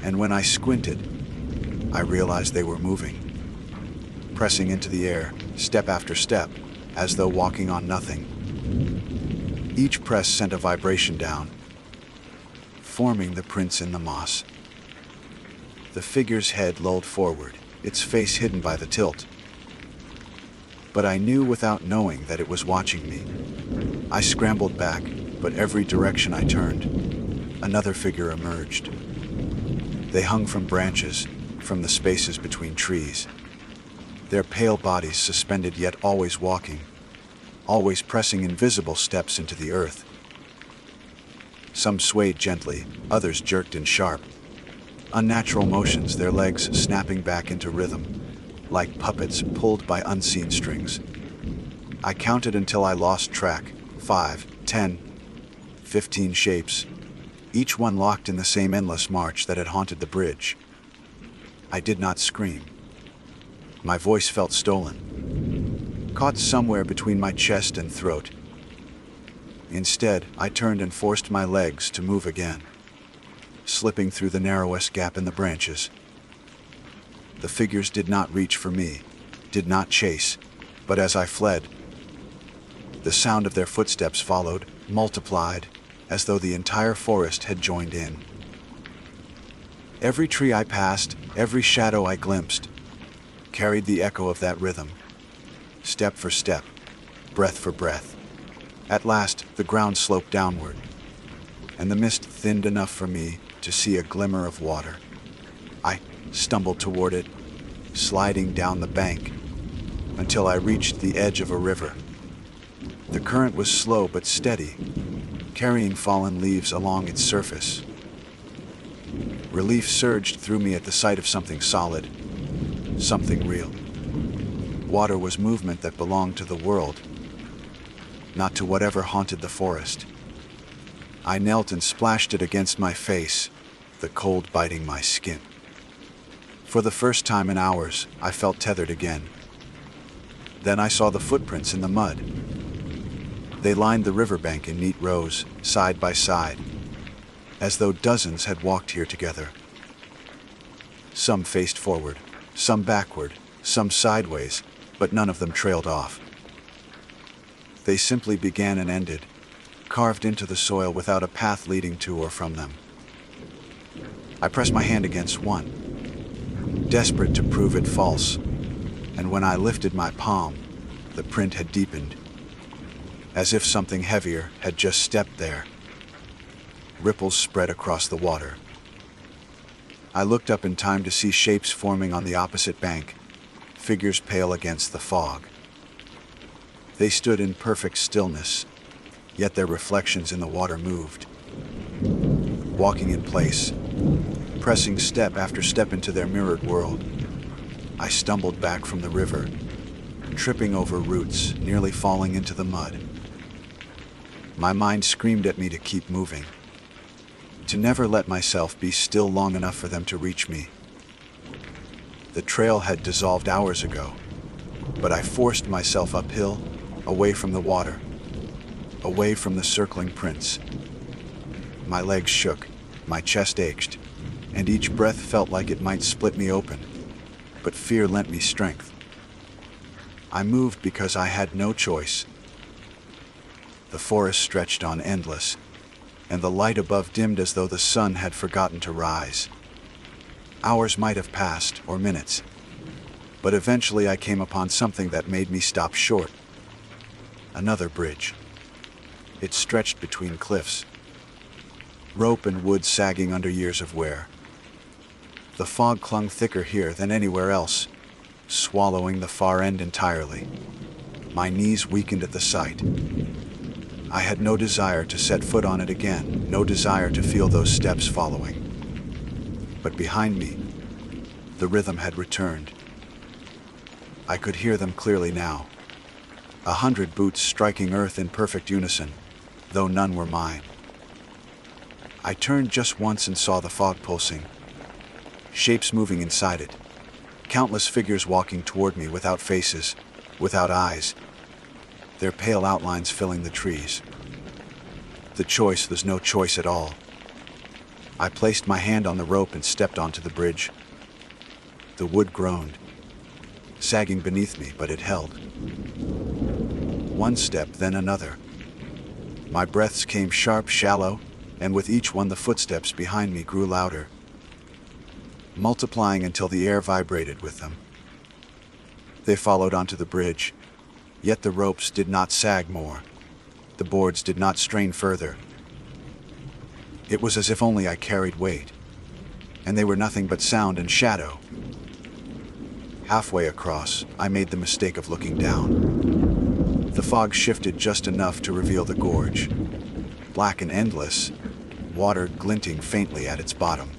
[SPEAKER 1] and when I squinted, I realized they were moving, pressing into the air, step after step, as though walking on nothing. Each press sent a vibration down, forming the prints in the moss. The figure's head lolled forward, its face hidden by the tilt. But I knew without knowing that it was watching me. I scrambled back, but every direction I turned, another figure emerged. They hung from branches, from the spaces between trees. Their pale bodies suspended yet always walking, always pressing invisible steps into the earth. Some swayed gently, others jerked in sharp, unnatural motions, their legs snapping back into rhythm, like puppets pulled by unseen strings. I counted until I lost track. 5, 10, 15 shapes, each one locked in the same endless march that had haunted the bridge. I did not scream. My voice felt stolen, caught somewhere between my chest and throat. Instead, I turned and forced my legs to move again, slipping through the narrowest gap in the branches. The figures did not reach for me, did not chase. But as I fled, the sound of their footsteps followed, multiplied, as though the entire forest had joined in. Every tree I passed, every shadow I glimpsed, carried the echo of that rhythm, step for step, breath for breath. At last, the ground sloped downward, and the mist thinned enough for me to see a glimmer of water. I stumbled toward it, sliding down the bank, until I reached the edge of a river. The current was slow but steady, carrying fallen leaves along its surface. Relief surged through me at the sight of something solid, something real. Water was movement that belonged to the world, not to whatever haunted the forest. I knelt and splashed it against my face, the cold biting my skin. For the first time in hours, I felt tethered again. Then I saw the footprints in the mud. They lined the riverbank in neat rows, side by side, as though dozens had walked here together. Some faced forward, some backward, some sideways, but none of them trailed off. They simply began and ended, carved into the soil without a path leading to or from them. I pressed my hand against one, desperate to prove it false, and when I lifted my palm, the print had deepened, as if something heavier had just stepped there. Ripples spread across the water. I looked up in time to see shapes forming on the opposite bank, figures pale against the fog. They stood in perfect stillness, yet their reflections in the water moved, walking in place, pressing step after step into their mirrored world. I stumbled back from the river, tripping over roots, nearly falling into the mud. My mind screamed at me to keep moving, to never let myself be still long enough for them to reach me. The trail had dissolved hours ago, but I forced myself uphill, away from the water, away from the circling prints. My legs shook, my chest ached, and each breath felt like it might split me open, but fear lent me strength. I moved because I had no choice. The forest stretched on endless, and the light above dimmed as though the sun had forgotten to rise. Hours might have passed, or minutes, but eventually I came upon something that made me stop short. Another bridge. It stretched between cliffs, rope and wood sagging under years of wear. The fog clung thicker here than anywhere else, swallowing the far end entirely. My knees weakened at the sight. I had no desire to set foot on it again, no desire to feel those steps following. But behind me, the rhythm had returned. I could hear them clearly now. 100 boots striking earth in perfect unison, though none were mine. I turned just once and saw the fog pulsing, shapes moving inside it, countless figures walking toward me without faces, without eyes, their pale outlines filling the trees. The choice was no choice at all. I placed my hand on the rope and stepped onto the bridge. The wood groaned, sagging beneath me, but it held. One step, then another. My breaths came sharp, shallow, and with each one the footsteps behind me grew louder, multiplying until the air vibrated with them. They followed onto the bridge, yet the ropes did not sag more. The boards did not strain further. It was as if only I carried weight, and they were nothing but sound and shadow. Halfway across, I made the mistake of looking down. The fog shifted just enough to reveal the gorge, black and endless, water glinting faintly at its bottom.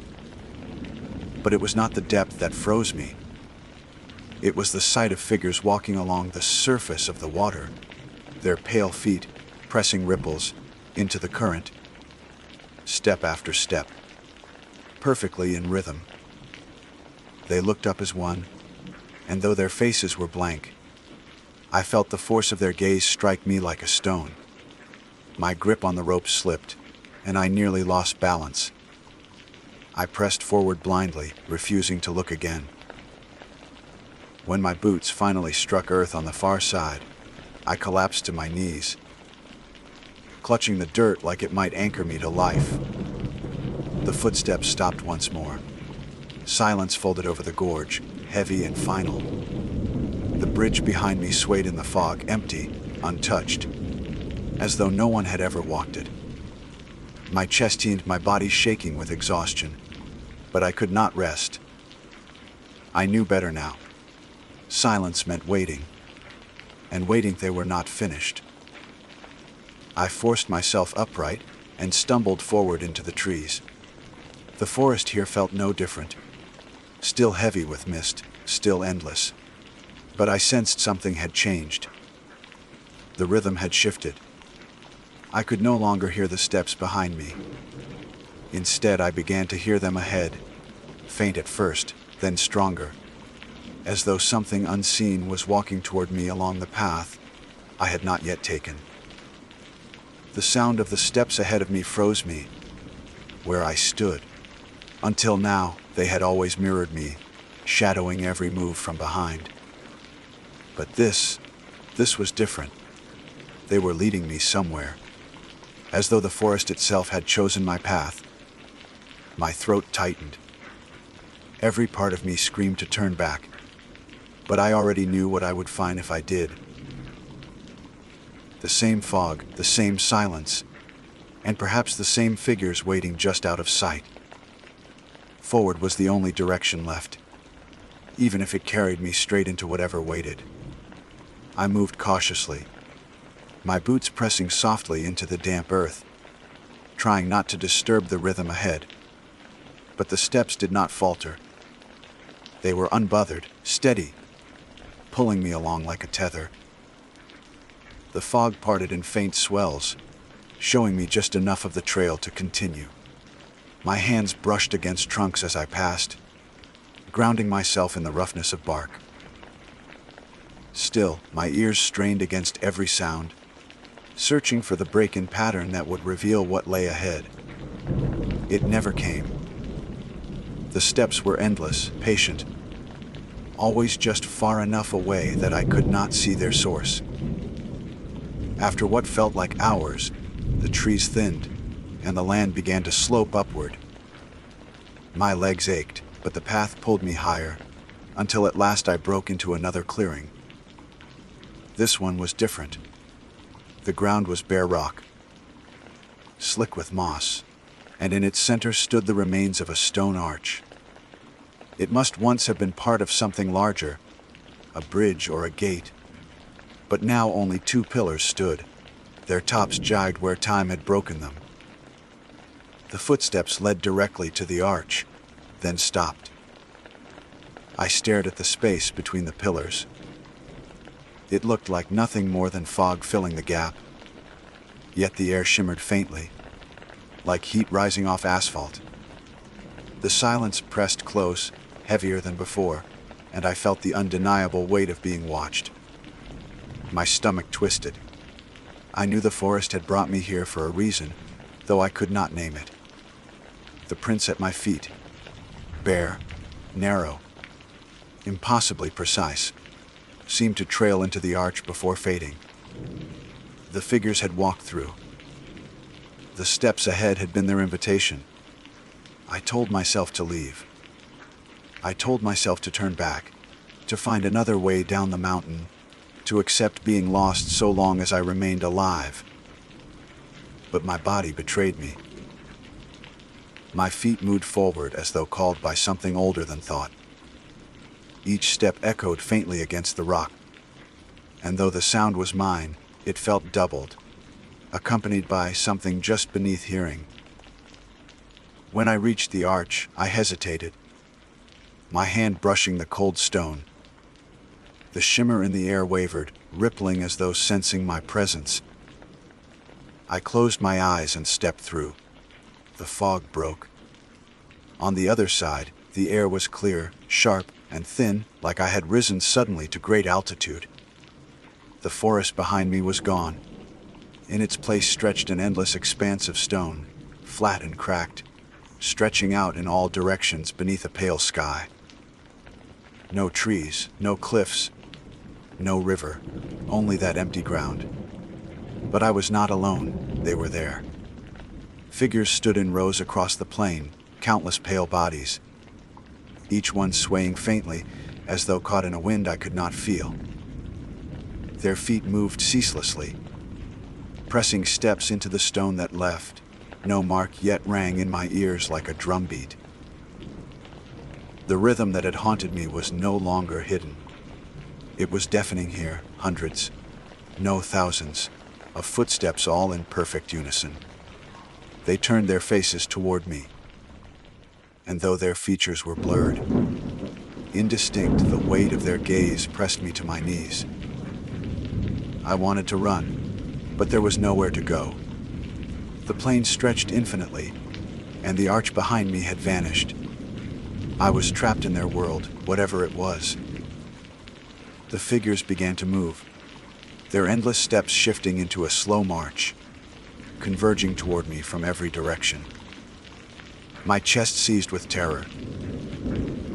[SPEAKER 1] But it was not the depth that froze me. It was the sight of figures walking along the surface of the water, their pale feet pressing ripples into the current, step after step, perfectly in rhythm. They looked up as one, and though their faces were blank, I felt the force of their gaze strike me like a stone. My grip on the rope slipped, and I nearly lost balance. I pressed forward blindly, refusing to look again. When my boots finally struck earth on the far side, I collapsed to my knees, clutching the dirt like it might anchor me to life. The footsteps stopped once more. Silence folded over the gorge, heavy and final. The bridge behind me swayed in the fog, empty, untouched, as though no one had ever walked it. My chest heaved, my body shaking with exhaustion, but I could not rest. I knew better now. Silence meant waiting, and waiting they were not finished. I forced myself upright and stumbled forward into the trees. The forest here felt no different, still heavy with mist, still endless. But I sensed something had changed. The rhythm had shifted. I could no longer hear the steps behind me. Instead, I began to hear them ahead, faint at first, then stronger, as though something unseen was walking toward me along the path I had not yet taken. The sound of the steps ahead of me froze me, where I stood. Until now, they had always mirrored me, shadowing every move from behind. But this was different. They were leading me somewhere, as though the forest itself had chosen my path. My throat tightened. Every part of me screamed to turn back, but I already knew what I would find if I did. The same fog, the same silence, and perhaps the same figures waiting just out of sight. Forward was the only direction left, even if it carried me straight into whatever waited. I moved cautiously, my boots pressing softly into the damp earth, trying not to disturb the rhythm ahead. But the steps did not falter. They were unbothered, steady, pulling me along like a tether. The fog parted in faint swells, showing me just enough of the trail to continue. My hands brushed against trunks as I passed, grounding myself in the roughness of bark. Still, my ears strained against every sound, searching for the break in pattern that would reveal what lay ahead. It never came. The steps were endless, patient, always just far enough away that I could not see their source. After what felt like hours, the trees thinned, and the land began to slope upward. My legs ached, but the path pulled me higher, until at last I broke into another clearing. This one was different. The ground was bare rock, slick with moss, and in its center stood the remains of a stone arch. It must once have been part of something larger, a bridge or a gate, but now only two pillars stood, their tops jagged where time had broken them. The footsteps led directly to the arch, then stopped. I stared at the space between the pillars. It looked like nothing more than fog filling the gap, yet the air shimmered faintly, like heat rising off asphalt. The silence pressed close, heavier than before, and I felt the undeniable weight of being watched. My stomach twisted. I knew the forest had brought me here for a reason, though I could not name it. The prints at my feet, bare, narrow, impossibly precise, seemed to trail into the arch before fading. The figures had walked through. The steps ahead had been their invitation. I told myself to leave. I told myself to turn back, to find another way down the mountain, to accept being lost so long as I remained alive. But my body betrayed me. My feet moved forward as though called by something older than thought. Each step echoed faintly against the rock, and though the sound was mine, it felt doubled, accompanied by something just beneath hearing. When I reached the arch, I hesitated, my hand brushing the cold stone. The shimmer in the air wavered, rippling as though sensing my presence. I closed my eyes and stepped through. The fog broke. On the other side, the air was clear, sharp, and thin, like I had risen suddenly to great altitude. The forest behind me was gone. In its place stretched an endless expanse of stone, flat and cracked, stretching out in all directions beneath a pale sky. No trees, no cliffs, no river, only that empty ground. But I was not alone. They were there. Figures stood in rows across the plain, countless pale bodies, each one swaying faintly, as though caught in a wind I could not feel. Their feet moved ceaselessly, pressing steps into the stone that left. No mark yet rang in my ears like a drumbeat. The rhythm that had haunted me was no longer hidden. It was deafening here, hundreds, no thousands, of footsteps all in perfect unison. They turned their faces toward me, and though their features were blurred, indistinct, the weight of their gaze pressed me to my knees. I wanted to run, but there was nowhere to go. The plain stretched infinitely, and the arch behind me had vanished. I was trapped in their world, whatever it was. The figures began to move, their endless steps shifting into a slow march, converging toward me from every direction. My chest seized with terror.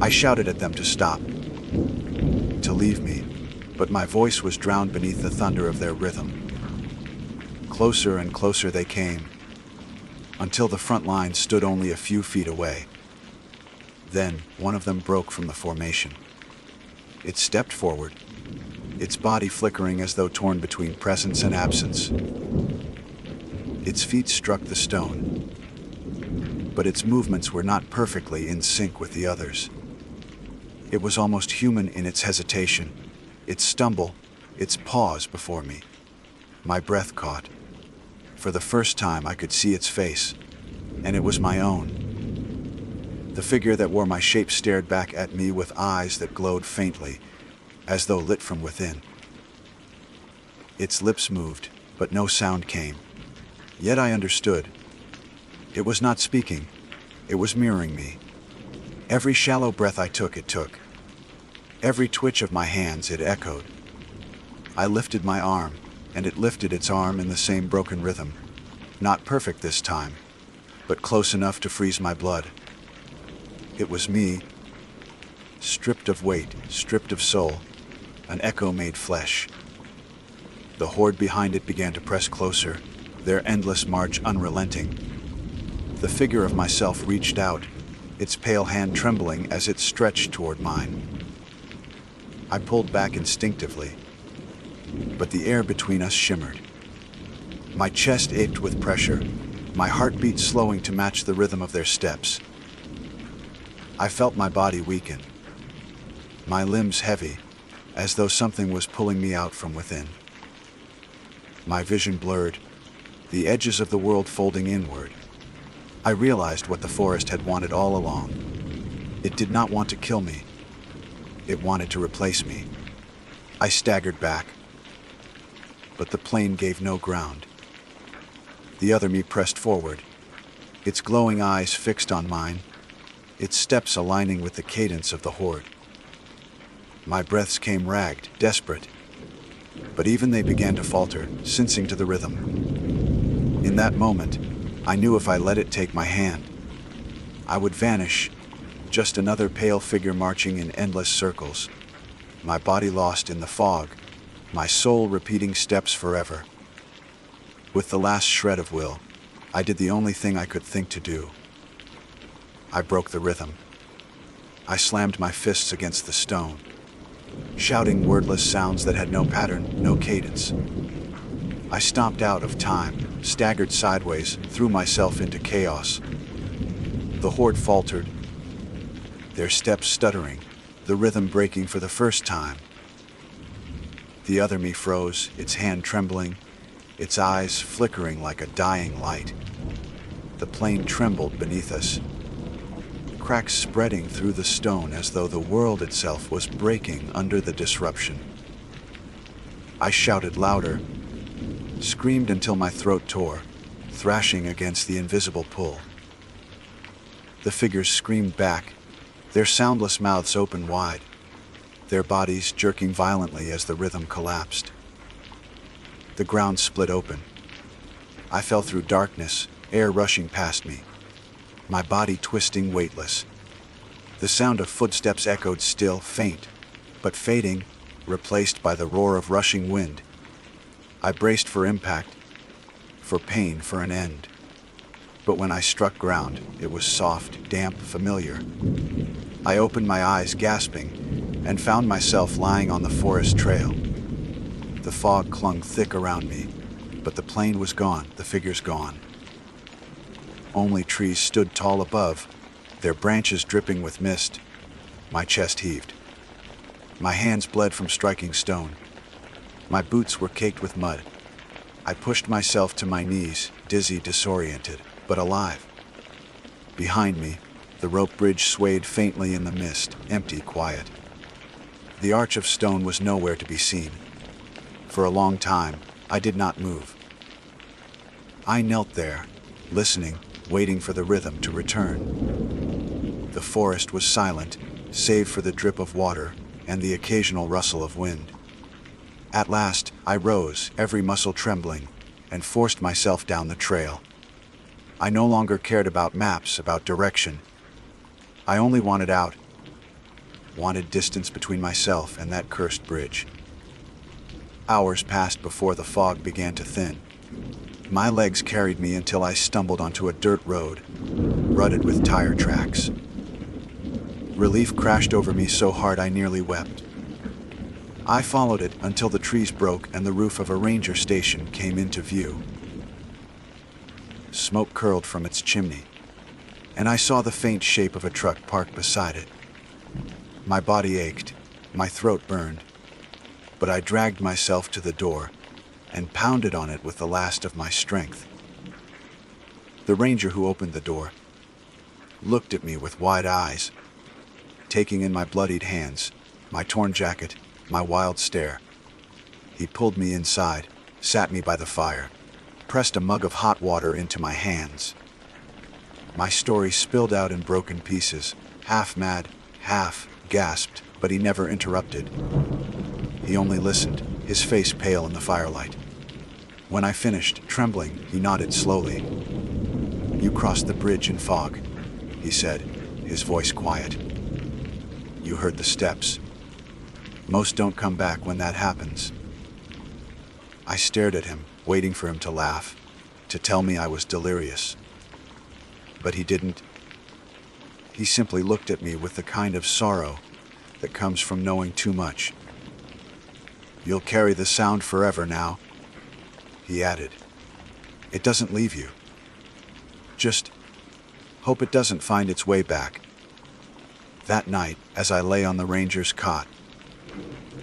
[SPEAKER 1] I shouted at them to stop, to leave me, but my voice was drowned beneath the thunder of their rhythm. Closer and closer they came, until the front line stood only a few feet away. Then one of them broke from the formation. It stepped forward, its body flickering as though torn between presence and absence. Its feet struck the stone, but its movements were not perfectly in sync with the others. It was almost human in its hesitation, its stumble, its pause before me. My breath caught. For the first time I could see its face, and it was my own. The figure that wore my shape stared back at me with eyes that glowed faintly, as though lit from within. Its lips moved, but no sound came. Yet I understood. It was not speaking. It was mirroring me. Every shallow breath I took, it took. Every twitch of my hands, it echoed. I lifted my arm, and it lifted its arm in the same broken rhythm. Not perfect this time, but close enough to freeze my blood. It was me, stripped of weight, stripped of soul, an echo made flesh. The horde behind it began to press closer, their endless march unrelenting. The figure of myself reached out, its pale hand trembling as it stretched toward mine. I pulled back instinctively, but the air between us shimmered. My chest ached with pressure, my heartbeat slowing to match the rhythm of their steps. I felt my body weaken, my limbs heavy, as though something was pulling me out from within. My vision blurred, the edges of the world folding inward. I realized what the forest had wanted all along. It did not want to kill me. It wanted to replace me. I staggered back, but the plain gave no ground. The other me pressed forward, its glowing eyes fixed on mine, its steps aligning with the cadence of the horde. My breaths came ragged, desperate, but even they began to falter, sensing to the rhythm. In that moment, I knew if I let it take my hand, I would vanish, just another pale figure marching in endless circles, my body lost in the fog, my soul repeating steps forever. With the last shred of will, I did the only thing I could think to do. I broke the rhythm. I slammed my fists against the stone, shouting wordless sounds that had no pattern, no cadence. I stomped out of time, staggered sideways, threw myself into chaos. The horde faltered, their steps stuttering, the rhythm breaking for the first time. The other me froze, its hand trembling, its eyes flickering like a dying light. The plain trembled beneath us, cracks spreading through the stone as though the world itself was breaking under the disruption. I shouted louder, screamed until my throat tore, thrashing against the invisible pull. The figures screamed back, their soundless mouths open wide, their bodies jerking violently as the rhythm collapsed. The ground split open. I fell through darkness, air rushing past me, my body twisting weightless. The sound of footsteps echoed still, faint, but fading, replaced by the roar of rushing wind. I braced for impact, for pain, for an end. But when I struck ground, it was soft, damp, familiar. I opened my eyes, gasping, and found myself lying on the forest trail. The fog clung thick around me, but the plane was gone, the figures gone. Only trees stood tall above, their branches dripping with mist. My chest heaved. My hands bled from striking stone. My boots were caked with mud. I pushed myself to my knees, dizzy, disoriented, but alive. Behind me, the rope bridge swayed faintly in the mist, empty, quiet. The arch of stone was nowhere to be seen. For a long time, I did not move. I knelt there, listening, waiting for the rhythm to return. The forest was silent, save for the drip of water and the occasional rustle of wind. At last, I rose, every muscle trembling, and forced myself down the trail. I no longer cared about maps, about direction. I only wanted out, wanted distance between myself and that cursed bridge. Hours passed before the fog began to thin. My legs carried me until I stumbled onto a dirt road, rutted with tire tracks. Relief crashed over me so hard I nearly wept. I followed it until the trees broke and the roof of a ranger station came into view. Smoke curled from its chimney, and I saw the faint shape of a truck parked beside it. My body ached, my throat burned, but I dragged myself to the door and pounded on it with the last of my strength. The ranger who opened the door looked at me with wide eyes, taking in my bloodied hands, my torn jacket, my wild stare. He pulled me inside, sat me by the fire, pressed a mug of hot water into my hands. My story spilled out in broken pieces, half mad, half gasped, but he never interrupted. He only listened, his face pale in the firelight. When I finished, trembling, he nodded slowly. "You crossed the bridge in fog," he said, his voice quiet. "You heard the steps. Most don't come back when that happens." I stared at him, waiting for him to laugh, to tell me I was delirious. But he didn't. He simply looked at me with the kind of sorrow that comes from knowing too much. "You'll carry the sound forever now," he added. "It doesn't leave you. Just hope it doesn't find its way back." That night, as I lay on the ranger's cot,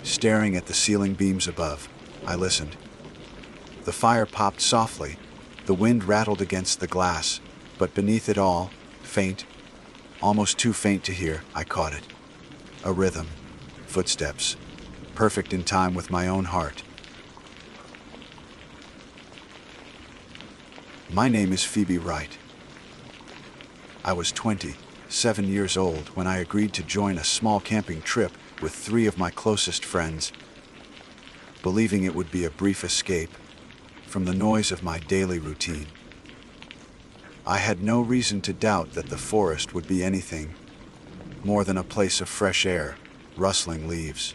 [SPEAKER 1] staring at the ceiling beams above, I listened. The fire popped softly, the wind rattled against the glass, but beneath it all, faint, almost too faint to hear, I caught it. A rhythm, footsteps, perfect in time with my own heart. My name is Phoebe Wright. I was 27 years old when I agreed to join a small camping trip with 3 of my closest friends, believing it would be a brief escape from the noise of my daily routine. I had no reason to doubt that the forest would be anything more than a place of fresh air, rustling leaves,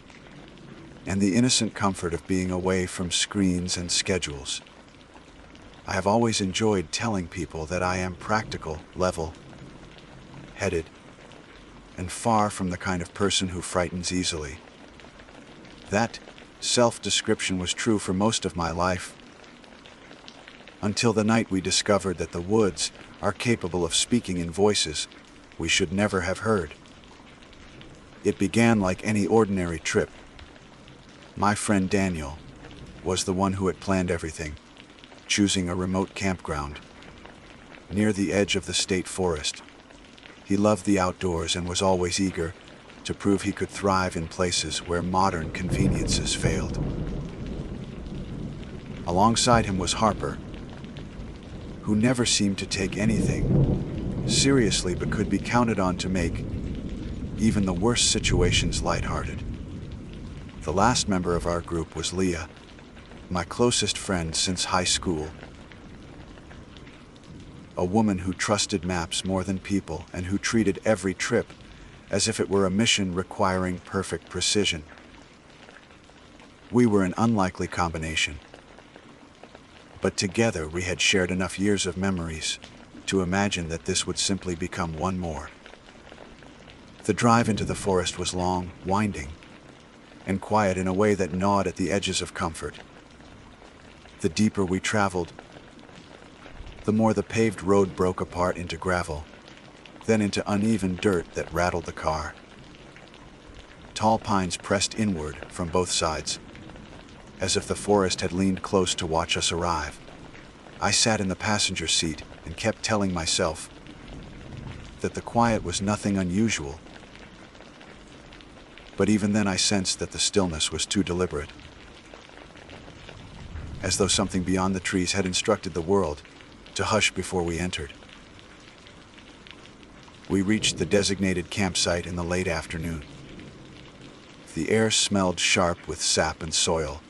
[SPEAKER 1] and the innocent comfort of being away from screens and schedules. I have always enjoyed telling people that I am practical, level-headed, and far from the kind of person who frightens easily. That self-description was true for most of my life, until the night we discovered that the woods are capable of speaking in voices we should never have heard. It began like any ordinary trip. My friend Daniel was the one who had planned everything, choosing a remote campground near the edge of the state forest. He loved the outdoors and was always eager to prove he could thrive in places where modern conveniences failed. Alongside him was Harper, who never seemed to take anything seriously but could be counted on to make even the worst situations lighthearted. The last member of our group was Leah, my closest friend since high school. A woman who trusted maps more than people and who treated every trip as if it were a mission requiring perfect precision. We were an unlikely combination, but together we had shared enough years of memories to imagine that this would simply become one more. The drive into the forest was long, winding, and quiet in a way that gnawed at the edges of comfort. The deeper we traveled, the more the paved road broke apart into gravel, then into uneven dirt that rattled the car. Tall pines pressed inward from both sides, as if the forest had leaned close to watch us arrive. I sat in the passenger seat and kept telling myself that the quiet was nothing unusual. But even then I sensed that the stillness was too deliberate, as though something beyond the trees had instructed the world to hush before we entered. We reached the designated campsite in the late afternoon. The air smelled sharp with sap and soil,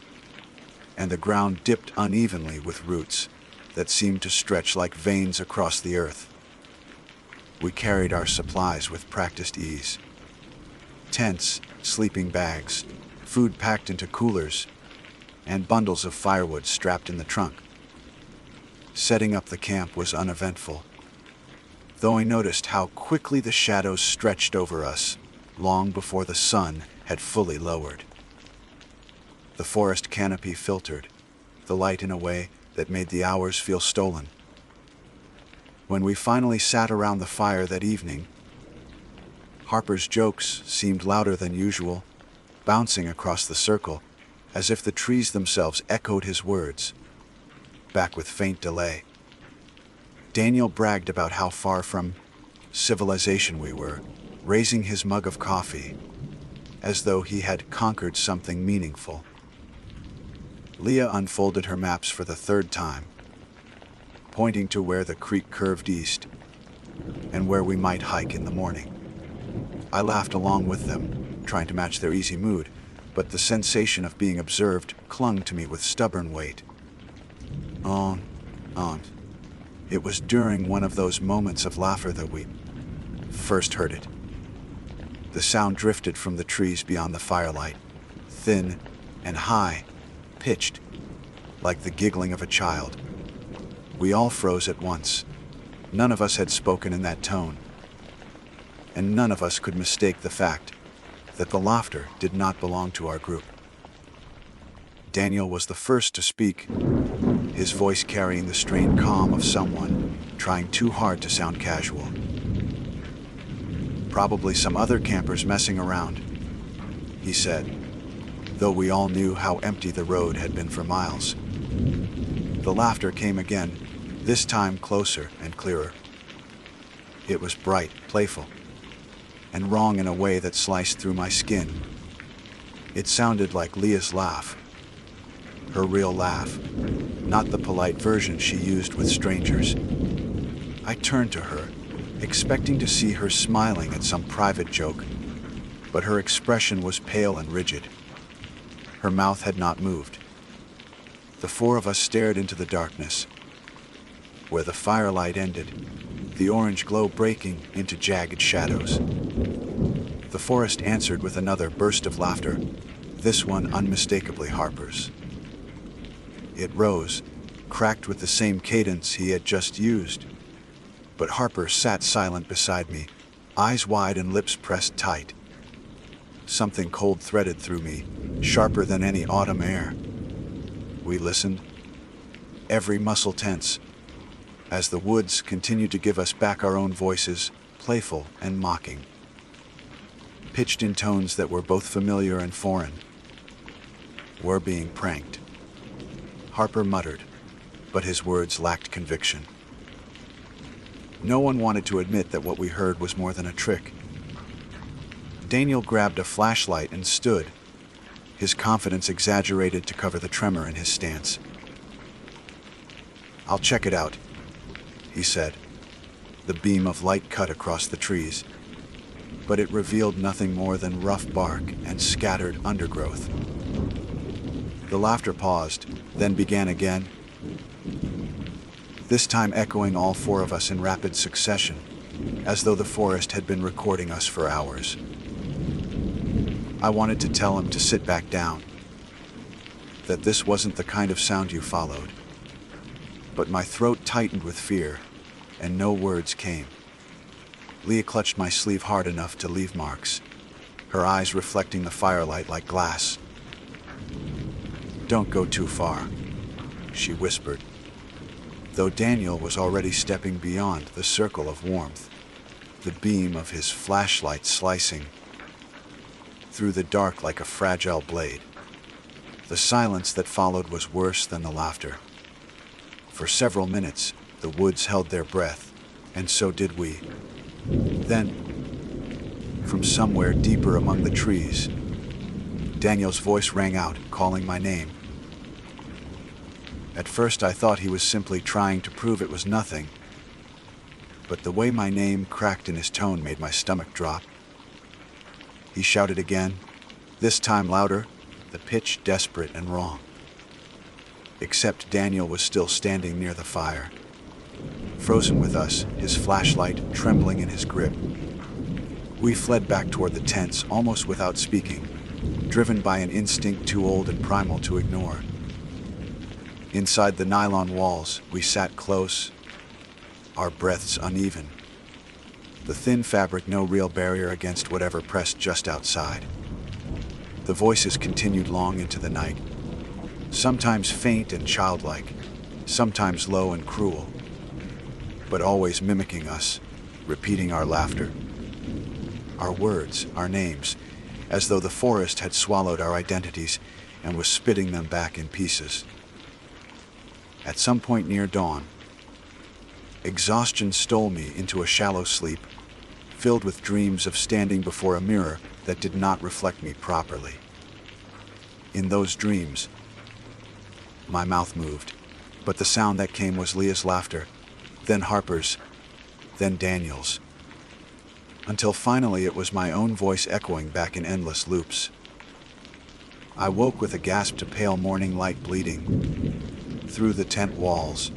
[SPEAKER 1] and the ground dipped unevenly with roots that seemed to stretch like veins across the earth. We carried our supplies with practiced ease. Tents, sleeping bags, food packed into coolers, and bundles of firewood strapped in the trunk. Setting up the camp was uneventful, though I noticed how quickly the shadows stretched over us long before the sun had fully lowered. The forest canopy filtered the light in a way that made the hours feel stolen. When we finally sat around the fire that evening, Harper's jokes seemed louder than usual, bouncing across the circle as if the trees themselves echoed his words, back with faint delay. Daniel bragged about how far from civilization we were, raising his mug of coffee, as though he had conquered something meaningful. Leah unfolded her maps for the third time, pointing to where the creek curved east and where we might hike in the morning. I laughed along with them, trying to match their easy mood, but the sensation of being observed clung to me with stubborn weight. On. It was during one of those moments of laughter that we first heard it. The sound drifted from the trees beyond the firelight, thin and high-pitched, like the giggling of a child. We all froze at once. None of us had spoken in that tone, and none of us could mistake the fact that the laughter did not belong to our group. Daniel was the first to speak, his voice carrying the strained calm of someone trying too hard to sound casual. Probably some other campers messing around, he said, though we all knew how empty the road had been for miles. The laughter came again, this time closer and clearer. It was bright, playful, and wrong in a way that sliced through my skin. It sounded like Leah's laugh, her real laugh, not the polite version she used with strangers. I turned to her, expecting to see her smiling at some private joke, but her expression was pale and rigid. Her mouth had not moved. The four of us stared into the darkness, where the firelight ended, the orange glow breaking into jagged shadows. The forest answered with another burst of laughter, this one unmistakably Harper's. It rose, cracked with the same cadence he had just used, but Harper sat silent beside me, eyes wide and lips pressed tight. Something cold threaded through me, sharper than any autumn air. We listened, every muscle tense, as the woods continued to give us back our own voices, playful and mocking, pitched in tones that were both familiar and foreign. We're being pranked, Harper muttered, but his words lacked conviction. No one wanted to admit that what we heard was more than a trick. Daniel grabbed a flashlight and stood, his confidence exaggerated to cover the tremor in his stance. "I'll check it out," he said. The beam of light cut across the trees, but it revealed nothing more than rough bark and scattered undergrowth. The laughter paused, then began again, this time echoing all four of us in rapid succession. as though the forest had been recording us for hours. I wanted to tell him to sit back down, that this wasn't the kind of sound you followed. But my throat tightened with fear, and no words came. Leah clutched my sleeve hard enough to leave marks, her eyes reflecting the firelight like glass. "Don't go too far," she whispered, though Daniel was already stepping beyond the circle of warmth, the beam of his flashlight slicing through the dark like a fragile blade. The silence that followed was worse than the laughter. For several minutes, the woods held their breath, and so did we. Then, from somewhere deeper among the trees, Daniel's voice rang out, calling my name. At first I thought he was simply trying to prove it was nothing, but the way my name cracked in his tone made my stomach drop. He shouted again, this time louder, the pitch desperate and wrong. Except Daniel was still standing near the fire, frozen with us, his flashlight trembling in his grip. We fled back toward the tents almost without speaking, driven by an instinct too old and primal to ignore. Inside the nylon walls, we sat close, our breaths uneven, the thin fabric no real barrier against whatever pressed just outside. The voices continued long into the night, sometimes faint and childlike, sometimes low and cruel, but always mimicking us, repeating our laughter, our words, our names, as though the forest had swallowed our identities and was spitting them back in pieces. At some point near dawn, exhaustion stole me into a shallow sleep, filled with dreams of standing before a mirror that did not reflect me properly. In those dreams, my mouth moved, but the sound that came was Leah's laughter, then Harper's, then Daniel's, until finally it was my own voice echoing back in endless loops. I woke with a gasp to pale morning light bleeding through the tent walls,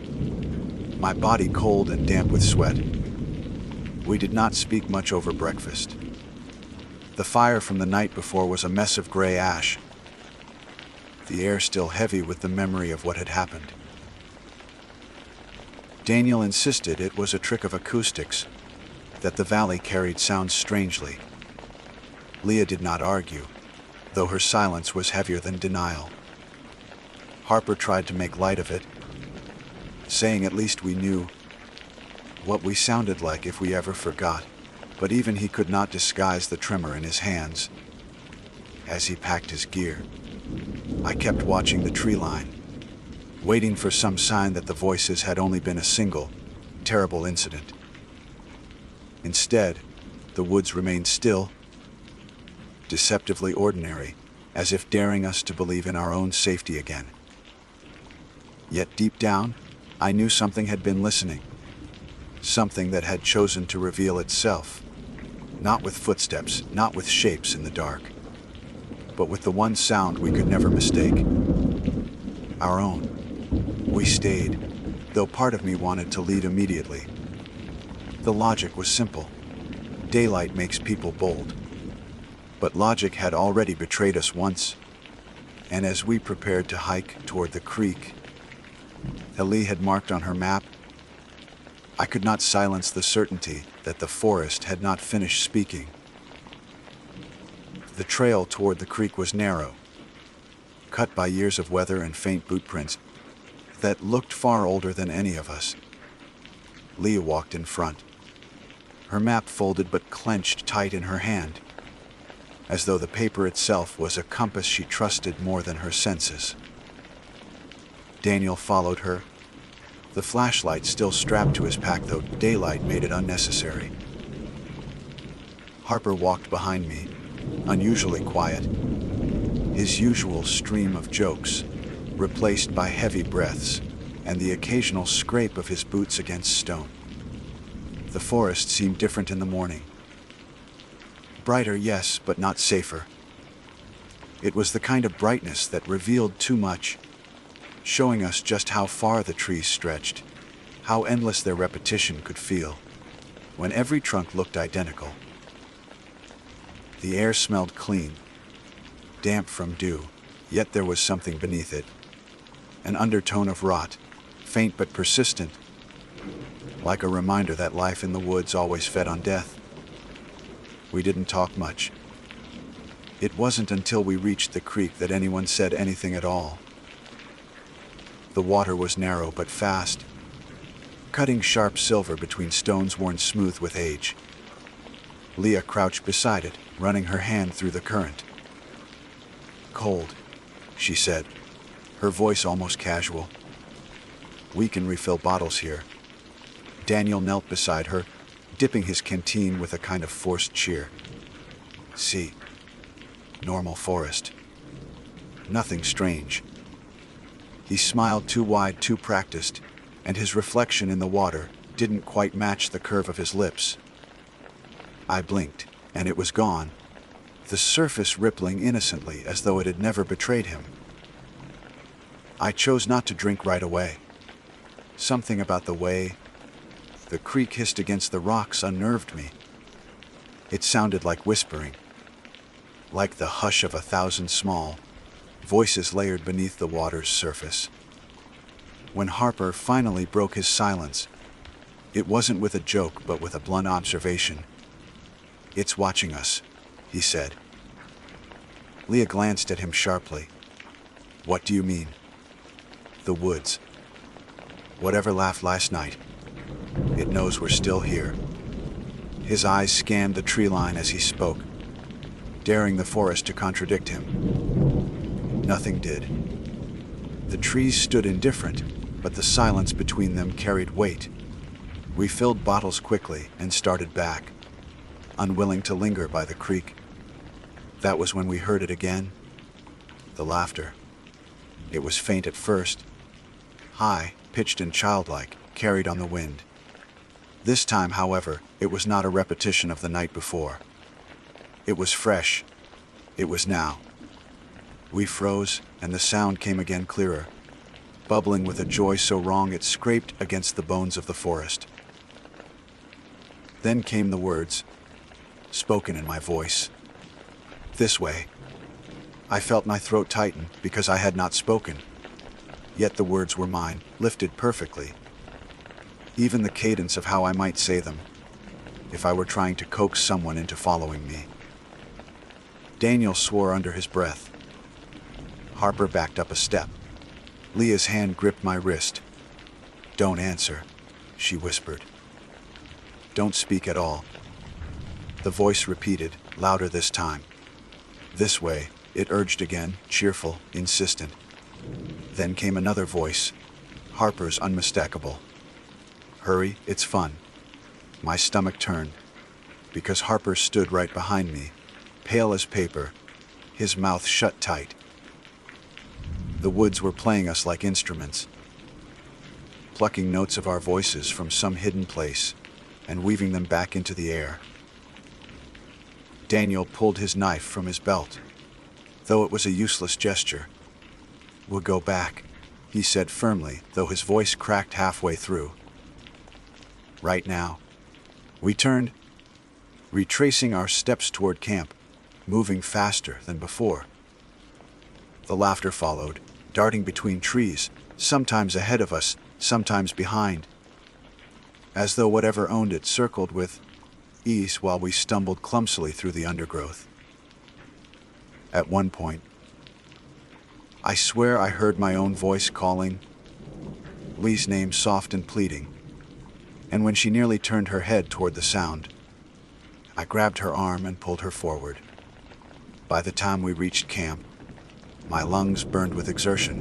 [SPEAKER 1] my body cold and damp with sweat. We did not speak much over breakfast. The fire from the night before was a mess of gray ash, the air still heavy with the memory of what had happened. Daniel insisted it was a trick of acoustics, that the valley carried sounds strangely. Leah did not argue, though her silence was heavier than denial. Harper tried to make light of it, saying at least we knew what we sounded like if we ever forgot, but even he could not disguise the tremor in his hands as he packed his gear. I kept watching the tree line, waiting for some sign that the voices had only been a single, terrible incident. Instead, the woods remained still, deceptively ordinary, as if daring us to believe in our own safety again. Yet deep down, I knew something had been listening, something that had chosen to reveal itself, not with footsteps, not with shapes in the dark, but with the one sound we could never mistake, our own. We stayed, though part of me wanted to lead immediately. The logic was simple. Daylight makes people bold. But logic had already betrayed us once, and as we prepared to hike toward the creek Ellie had marked on her map, I could not silence the certainty that the forest had not finished speaking. The trail toward the creek was narrow, cut by years of weather and faint boot prints that looked far older than any of us. Leah walked in front, her map folded but clenched tight in her hand, as though the paper itself was a compass she trusted more than her senses. Daniel followed her, the flashlight still strapped to his pack, though daylight made it unnecessary. Harper walked behind me, unusually quiet, his usual stream of jokes replaced by heavy breaths and the occasional scrape of his boots against stone. The forest seemed different in the morning. Brighter, yes, but not safer. It was the kind of brightness that revealed too much, showing us just how far the trees stretched, how endless their repetition could feel. when every trunk looked identical. The air smelled clean, damp from dew, yet there was something beneath it, an undertone of rot, faint but persistent, like a reminder that life in the woods always fed on death. We didn't talk much. It wasn't until we reached the creek that anyone said anything at all. The water was narrow but fast, cutting sharp silver between stones worn smooth with age. Leah crouched beside it, running her hand through the current. "Cold," she said, her voice almost casual. "We can refill bottles here." Daniel knelt beside her, dipping his canteen with a kind of forced cheer. "See, normal forest. Nothing strange." He smiled too wide, too practiced, and his reflection in the water didn't quite match the curve of his lips. I blinked, and it was gone, the surface rippling innocently as though it had never betrayed him. I chose not to drink right away. Something about the way the creek hissed against the rocks unnerved me. It sounded like whispering, like the hush of 1,000 small voices layered beneath the water's surface. When Harper finally broke his silence, it wasn't with a joke but with a blunt observation. "It's watching us," he said. Leah glanced at him sharply. "What do you mean?" "The woods. Whatever laughed last night, it knows we're still here." His eyes scanned the tree line as he spoke, daring the forest to contradict him. Nothing did. The trees stood indifferent, but the silence between them carried weight. We filled bottles quickly and started back, unwilling to linger by the creek. That was when we heard it again. The laughter. It was faint at first, high, pitched and childlike, carried on the wind. This time, however, it was not a repetition of the night before. It was fresh. It was now. We froze, and the sound came again clearer, bubbling with a joy so wrong it scraped against the bones of the forest. Then came the words, spoken in my voice. "This way." I felt my throat tighten because I had not spoken. Yet the words were mine, lifted perfectly. Even the cadence of how I might say them, if I were trying to coax someone into following me. Daniel swore under his breath. Harper backed up a step. Leah's hand gripped my wrist. "Don't answer," she whispered. "Don't speak at all." The voice repeated, louder this time. "This way," it urged again, cheerful, insistent. Then came another voice, Harper's unmistakable. "Hurry, it's fun." My stomach turned, because Harper stood right behind me, pale as paper, his mouth shut tight. The woods were playing us like instruments, plucking notes of our voices from some hidden place and weaving them back into the air. Daniel pulled his knife from his belt, though it was a useless gesture. "We'll go back," he said firmly, though his voice cracked halfway through. "Right now." We turned, retracing our steps toward camp, moving faster than before. The laughter followed, darting between trees, sometimes ahead of us, sometimes behind, as though whatever owned it circled with ease while we stumbled clumsily through the undergrowth. At one point, I swear I heard my own voice calling Lee's name, soft and pleading, and when she nearly turned her head toward the sound, I grabbed her arm and pulled her forward. By the time we reached camp, my lungs burned with exertion.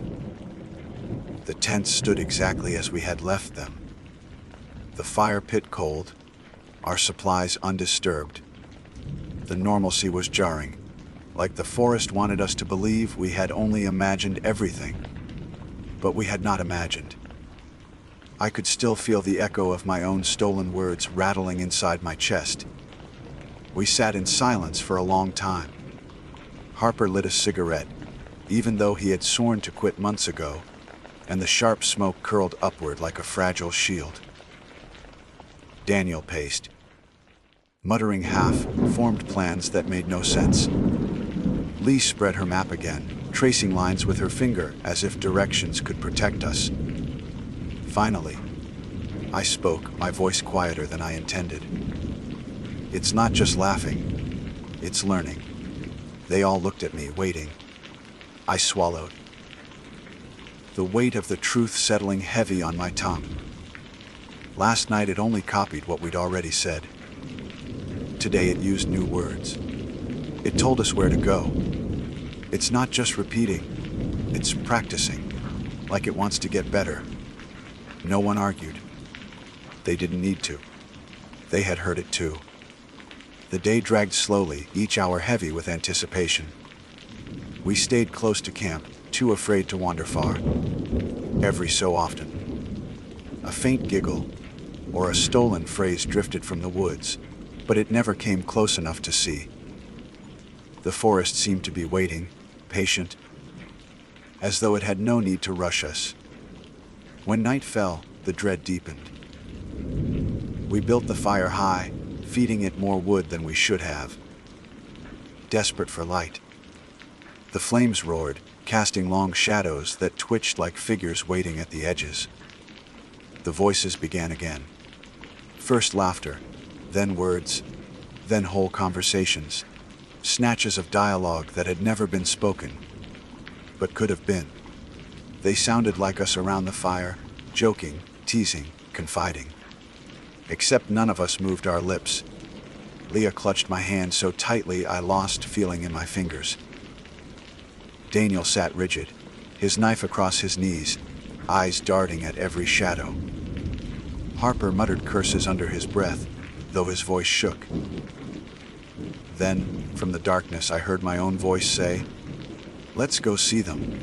[SPEAKER 1] The tents stood exactly as we had left them. The fire pit cold, our supplies undisturbed. The normalcy was jarring, like the forest wanted us to believe we had only imagined everything, but we had not imagined. I could still feel the echo of my own stolen words rattling inside my chest. We sat in silence for a long time. Harper lit a cigarette, even though he had sworn to quit months ago, and the sharp smoke curled upward like a fragile shield. Daniel paced, muttering half-formed plans that made no sense. Lee spread her map again, tracing lines with her finger as if directions could protect us. Finally, I spoke, my voice quieter than I intended. It's not just laughing, it's learning. They all looked at me, waiting. I swallowed, the weight of the truth settling heavy on my tongue. Last night it only copied what we'd already said. Today it used new words. It told us where to go. It's not just repeating, it's practicing, like it wants to get better. No one argued. They didn't need to. They had heard it too. The day dragged slowly, each hour heavy with anticipation. We stayed close to camp, too afraid to wander far. Every so often, a faint giggle or a stolen phrase drifted from the woods, but it never came close enough to see. The forest seemed to be waiting, patient, as though it had no need to rush us. When night fell, the dread deepened. We built the fire high, feeding it more wood than we should have. Desperate for light, the flames roared, casting long shadows that twitched like figures waiting at the edges. The voices began again. First laughter, then words, then whole conversations, snatches of dialogue that had never been spoken, but could have been. They sounded like us around the fire, joking, teasing, confiding. Except none of us moved our lips. Leah clutched my hand so tightly I lost feeling in my fingers. Daniel sat rigid, his knife across his knees, eyes darting at every shadow. Harper muttered curses under his breath, though his voice shook. Then, from the darkness, I heard my own voice say, "Let's go see them."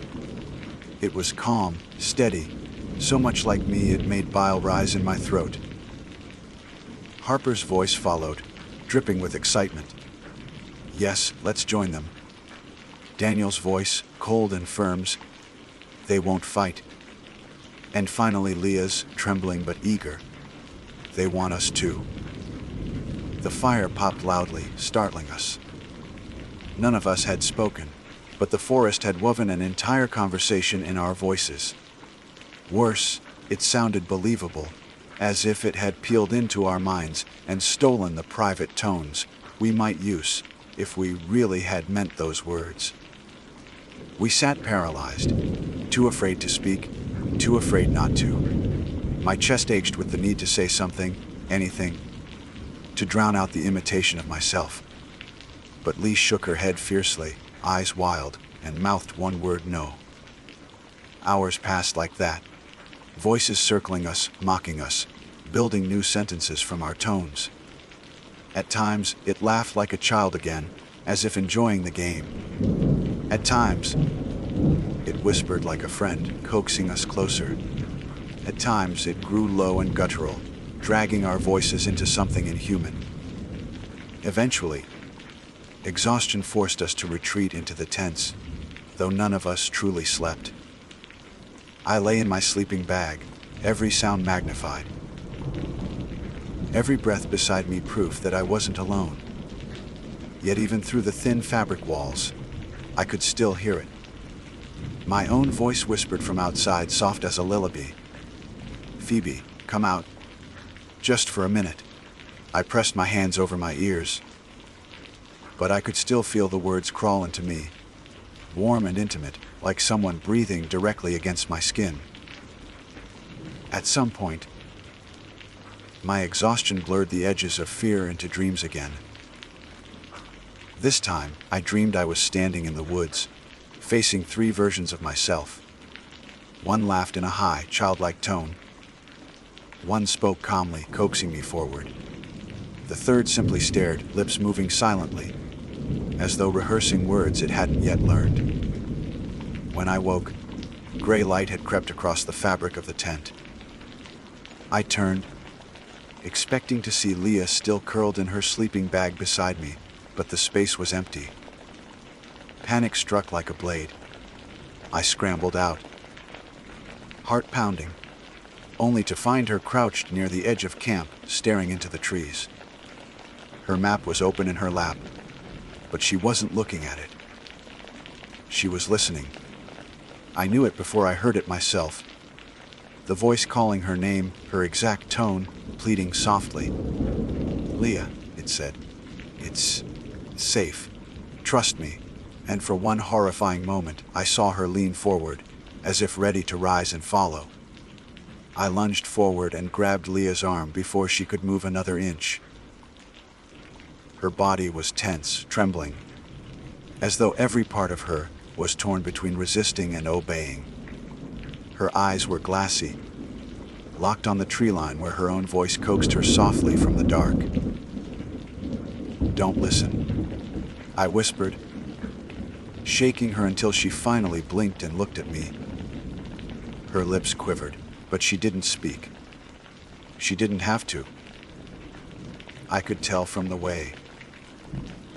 [SPEAKER 1] It was calm, steady, so much like me it made bile rise in my throat. Harper's voice followed, dripping with excitement. "Yes, let's join them." Daniel's voice, cold and firm, "They won't fight." And finally Leah's, trembling but eager, "They want us too." The fire popped loudly, startling us. None of us had spoken, but the forest had woven an entire conversation in our voices. Worse, it sounded believable, as if it had peeled into our minds and stolen the private tones we might use if we really had meant those words. We sat paralyzed, too afraid to speak, too afraid not to. My chest ached with the need to say something, anything, to drown out the imitation of myself. But Lee shook her head fiercely, eyes wild, and mouthed one word, "No." Hours passed like that, voices circling us, mocking us, building new sentences from our tones. At times, it laughed like a child again, as if enjoying the game. At times, it whispered like a friend, coaxing us closer. At times, it grew low and guttural, dragging our voices into something inhuman. Eventually, exhaustion forced us to retreat into the tents, though none of us truly slept. I lay in my sleeping bag, every sound magnified. Every breath beside me proof that I wasn't alone. Yet even through the thin fabric walls, I could still hear it. My own voice whispered from outside, soft as a lullaby. "Phoebe, come out. Just for a minute." I pressed my hands over my ears, but I could still feel the words crawl into me, warm and intimate, like someone breathing directly against my skin. At some point, my exhaustion blurred the edges of fear into dreams again. This time, I dreamed I was standing in the woods, facing three versions of myself. One laughed in a high, childlike tone. One spoke calmly, coaxing me forward. The third simply stared, lips moving silently, as though rehearsing words it hadn't yet learned. When I woke, gray light had crept across the fabric of the tent. I turned, expecting to see Leah still curled in her sleeping bag beside me, but the space was empty. Panic struck like a blade. I scrambled out, heart pounding, only to find her crouched near the edge of camp, staring into the trees. Her map was open in her lap, but she wasn't looking at it. She was listening. I knew it before I heard it myself. The voice calling her name, her exact tone, pleading softly. "Leah," it said. "It's safe. Trust me." And for one horrifying moment, I saw her lean forward, as if ready to rise and follow. I lunged forward and grabbed Leah's arm before she could move another inch. Her body was tense, trembling, as though every part of her was torn between resisting and obeying. Her eyes were glassy, locked on the tree line where her own voice coaxed her softly from the dark. "Don't listen," I whispered, shaking her until she finally blinked and looked at me. Her lips quivered, but she didn't speak. She didn't have to. I could tell from the way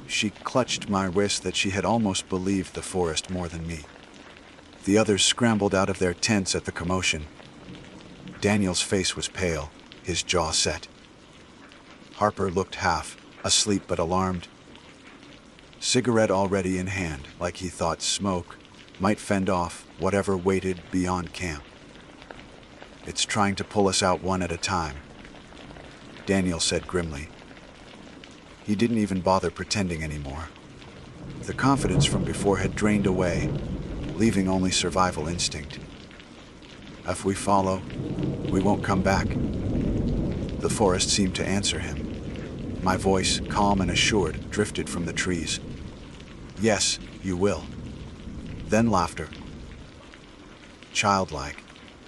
[SPEAKER 1] she clutched my wrist that she had almost believed the forest more than me. The others scrambled out of their tents at the commotion. Daniel's face was pale, his jaw set. Harper looked half asleep but alarmed, cigarette already in hand, like he thought smoke might fend off whatever waited beyond camp. "It's trying to pull us out one at a time," Daniel said grimly. He didn't even bother pretending anymore. The confidence from before had drained away, leaving only survival instinct. "If we follow, we won't come back." The forest seemed to answer him. My voice, calm and assured, drifted from the trees. "Yes, you will." Then laughter, childlike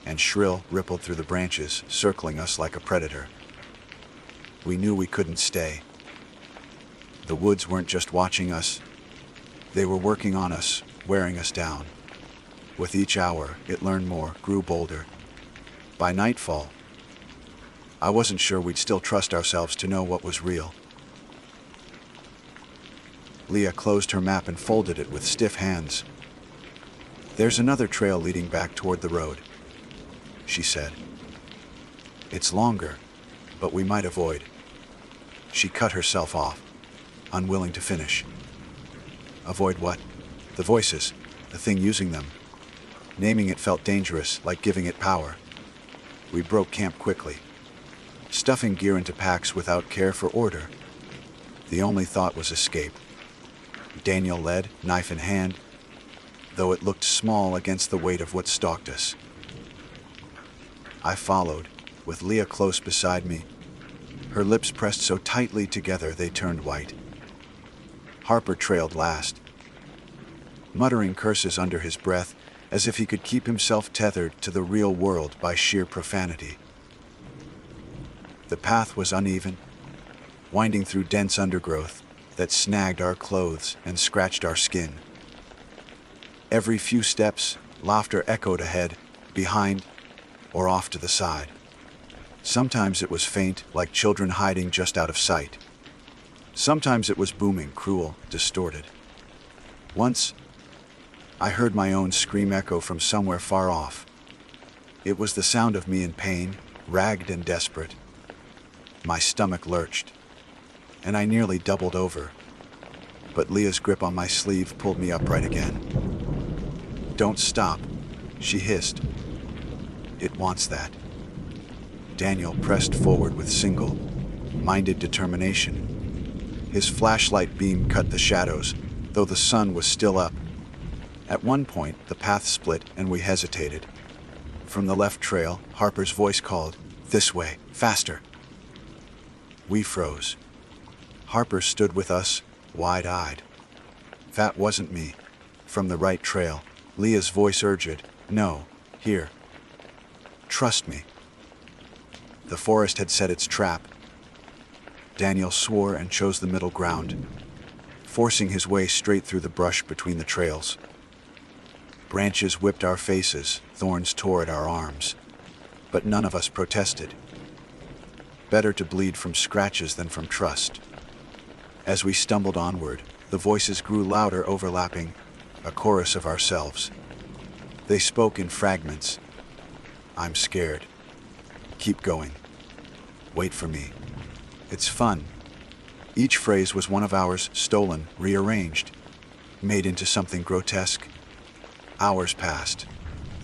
[SPEAKER 1] and shrill, rippled through the branches, circling us like a predator. We knew we couldn't stay. The woods weren't just watching us. They were working on us, wearing us down. With each hour, it learned more, grew bolder. By nightfall, I wasn't sure we'd still trust ourselves to know what was real. Leah closed her map and folded it with stiff hands. "There's another trail leading back toward the road," she said. "It's longer, but we might avoid." She cut herself off, unwilling to finish. Avoid what? The voices, the thing using them. Naming it felt dangerous, like giving it power. We broke camp quickly, stuffing gear into packs without care for order. The only thought was escape. Daniel led, knife in hand, though it looked small against the weight of what stalked us. I followed, with Leah close beside me, her lips pressed so tightly together they turned white. Harper trailed last, muttering curses under his breath, as if he could keep himself tethered to the real world by sheer profanity. The path was uneven, winding through dense undergrowth that snagged our clothes and scratched our skin. Every few steps, laughter echoed ahead, behind, or off to the side. Sometimes it was faint, like children hiding just out of sight. Sometimes it was booming, cruel, distorted. Once, I heard my own scream echo from somewhere far off. It was the sound of me in pain, ragged and desperate. My stomach lurched, and I nearly doubled over. But Leah's grip on my sleeve pulled me upright again. "Don't stop," she hissed. "It wants that." Daniel pressed forward with single-minded determination. His flashlight beam cut the shadows, though the sun was still up. At one point, the path split and we hesitated. From the left trail, Harper's voice called, "This way, faster." We froze. Harper stood with us, wide-eyed. That wasn't me. From the right trail, Leah's voice urged, "No, here. Trust me." The forest had set its trap. Daniel swore and chose the middle ground, forcing his way straight through the brush between the trails. Branches whipped our faces, thorns tore at our arms, but none of us protested. Better to bleed from scratches than from trust. As we stumbled onward, the voices grew louder, overlapping, a chorus of ourselves. They spoke in fragments. "I'm scared. Keep going. Wait for me. It's fun. Each phrase was one of ours, stolen, rearranged, made into something grotesque. Hours passed.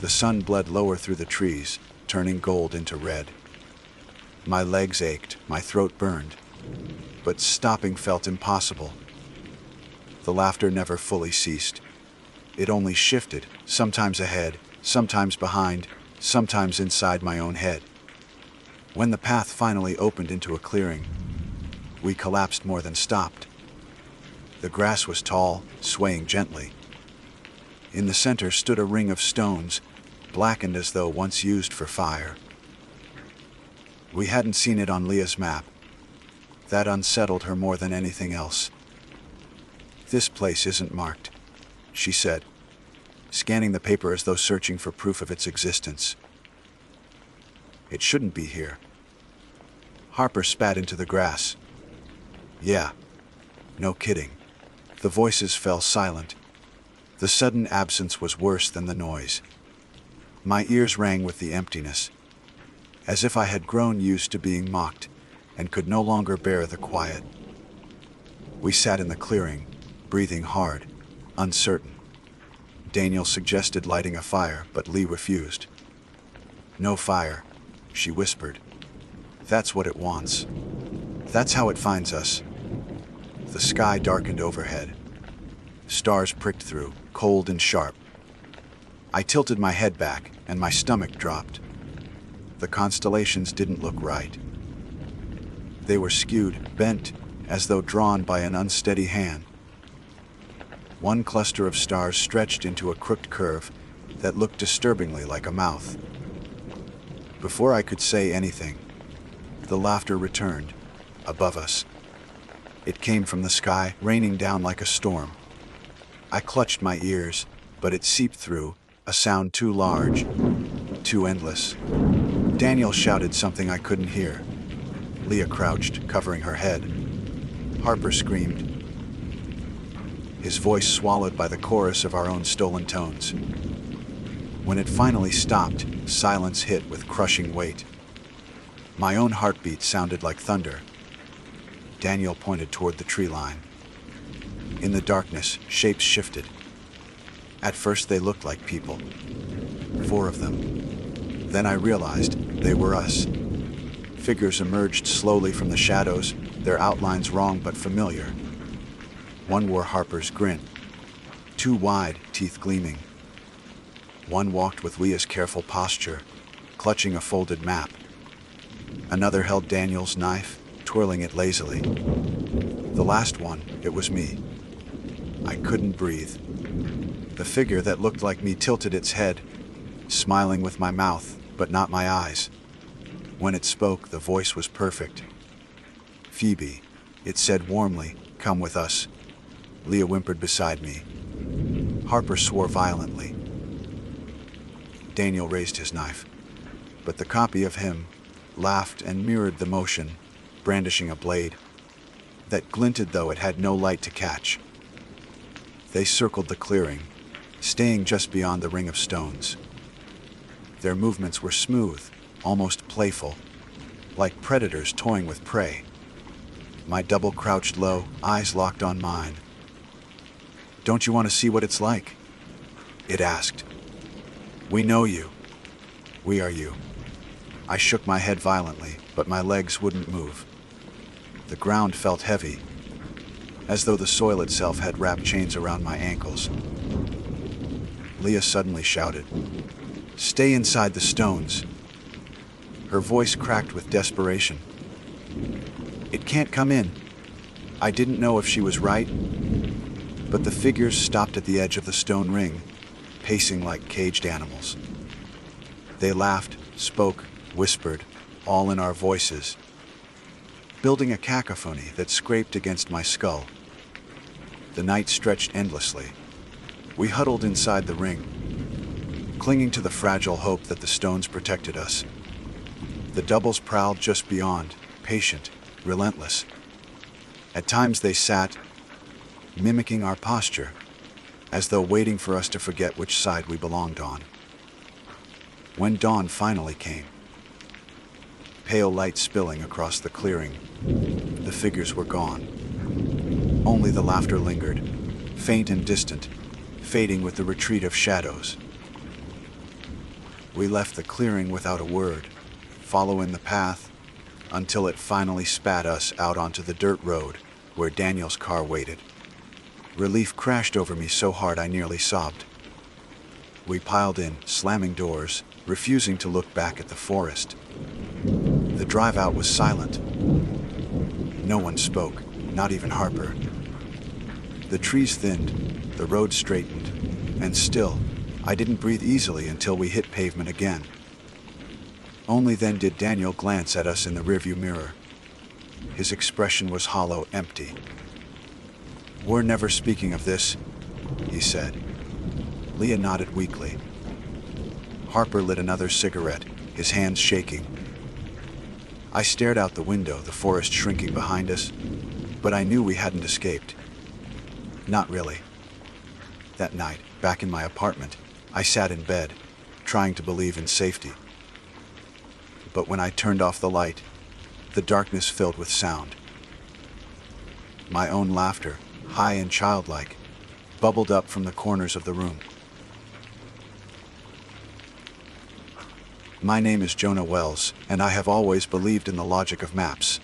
[SPEAKER 1] The sun bled lower through the trees, turning gold into red. My legs ached, my throat burned, but stopping felt impossible. The laughter never fully ceased. It only shifted, sometimes ahead, sometimes behind, sometimes inside my own head. When the path finally opened into a clearing, we collapsed more than stopped. The grass was tall, swaying gently. In the center stood a ring of stones, blackened as though once used for fire. We hadn't seen it on Leah's map. That unsettled her more than anything else. "This place isn't marked," she said, scanning the paper as though searching for proof of its existence. "It shouldn't be here." Harper spat into the grass. "Yeah, no kidding." The voices fell silent. The sudden absence was worse than the noise. My ears rang with the emptiness, as if I had grown used to being mocked and could no longer bear the quiet. We sat in the clearing, breathing hard, uncertain. Daniel suggested lighting a fire, but Lee refused. "No fire," she whispered. "That's what it wants. That's how it finds us." The sky darkened overhead. Stars pricked through, cold and sharp. I tilted my head back, and my stomach dropped. The constellations didn't look right. They were skewed, bent, as though drawn by an unsteady hand. One cluster of stars stretched into a crooked curve that looked disturbingly like a mouth. Before I could say anything, the laughter returned, above us. It came from the sky, raining down like a storm. I clutched my ears, but it seeped through, a sound too large, too endless. Daniel shouted something I couldn't hear. Leah crouched, covering her head. Harper screamed, his voice swallowed by the chorus of our own stolen tones. When it finally stopped, silence hit with crushing weight. My own heartbeat sounded like thunder. Daniel pointed toward the tree line. In the darkness, shapes shifted. At first they looked like people. 4 of them. Then I realized they were us. Figures emerged slowly from the shadows, their outlines wrong but familiar. One wore Harper's grin, too wide, teeth gleaming. One walked with Leah's careful posture, clutching a folded map. Another held Daniel's knife, twirling it lazily. The last one, it was me. I couldn't breathe. The figure that looked like me tilted its head, smiling with my mouth, but not my eyes. When it spoke, the voice was perfect. "Phoebe," it said warmly, "come with us." Leah whimpered beside me. Harper swore violently. Daniel raised his knife, but the copy of him laughed and mirrored the motion, brandishing a blade that glinted though it had no light to catch. They circled the clearing, staying just beyond the ring of stones. Their movements were smooth, almost playful, like predators toying with prey. My double crouched low, eyes locked on mine. "Don't you want to see what it's like?" it asked. "We know you. We are you." I shook my head violently, but my legs wouldn't move. The ground felt heavy, as though the soil itself had wrapped chains around my ankles. Leah suddenly shouted, "Stay inside the stones." Her voice cracked with desperation. "It can't come in." I didn't know if she was right, but the figures stopped at the edge of the stone ring, pacing like caged animals. They laughed, spoke, whispered, all in our voices, building a cacophony that scraped against my skull. The night stretched endlessly. We huddled inside the ring, clinging to the fragile hope that the stones protected us. The doubles prowled just beyond, patient, relentless. At times they sat, mimicking our posture, as though waiting for us to forget which side we belonged on. When dawn finally came, pale light spilling across the clearing, the figures were gone. Only the laughter lingered, faint and distant, fading with the retreat of shadows. We left the clearing without a word, following the path until it finally spat us out onto the dirt road where Daniel's car waited. Relief crashed over me so hard I nearly sobbed. We piled in, slamming doors, refusing to look back at the forest. The drive out was silent. No one spoke, not even Harper. The trees thinned, the road straightened, and still, I didn't breathe easily until we hit pavement again. Only then did Daniel glance at us in the rearview mirror. His expression was hollow, empty. "We're never speaking of this," he said. Leah nodded weakly. Harper lit another cigarette, his hands shaking. I stared out the window, the forest shrinking behind us, but I knew we hadn't escaped. Not really. That night, back in my apartment, I sat in bed, trying to believe in safety. But when I turned off the light, the darkness filled with sound. My own laughter, high and childlike, bubbled up from the corners of the room. My name is Jonah Wells, and I have always believed in the logic of maps.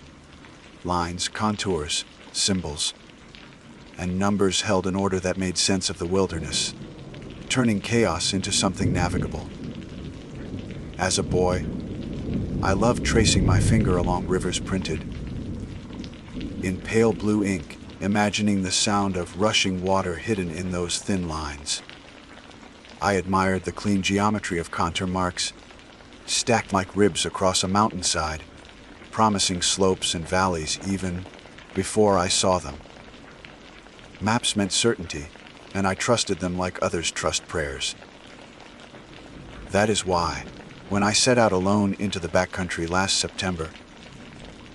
[SPEAKER 1] Lines, contours, symbols, and numbers held in order that made sense of the wilderness, turning chaos into something navigable. As a boy, I loved tracing my finger along rivers printed in pale blue ink, imagining the sound of rushing water hidden in those thin lines. I admired the clean geometry of contour marks, stacked like ribs across a mountainside, promising slopes and valleys even before I saw them. Maps meant certainty, and I trusted them like others trust prayers. That is why, when I set out alone into the backcountry last September,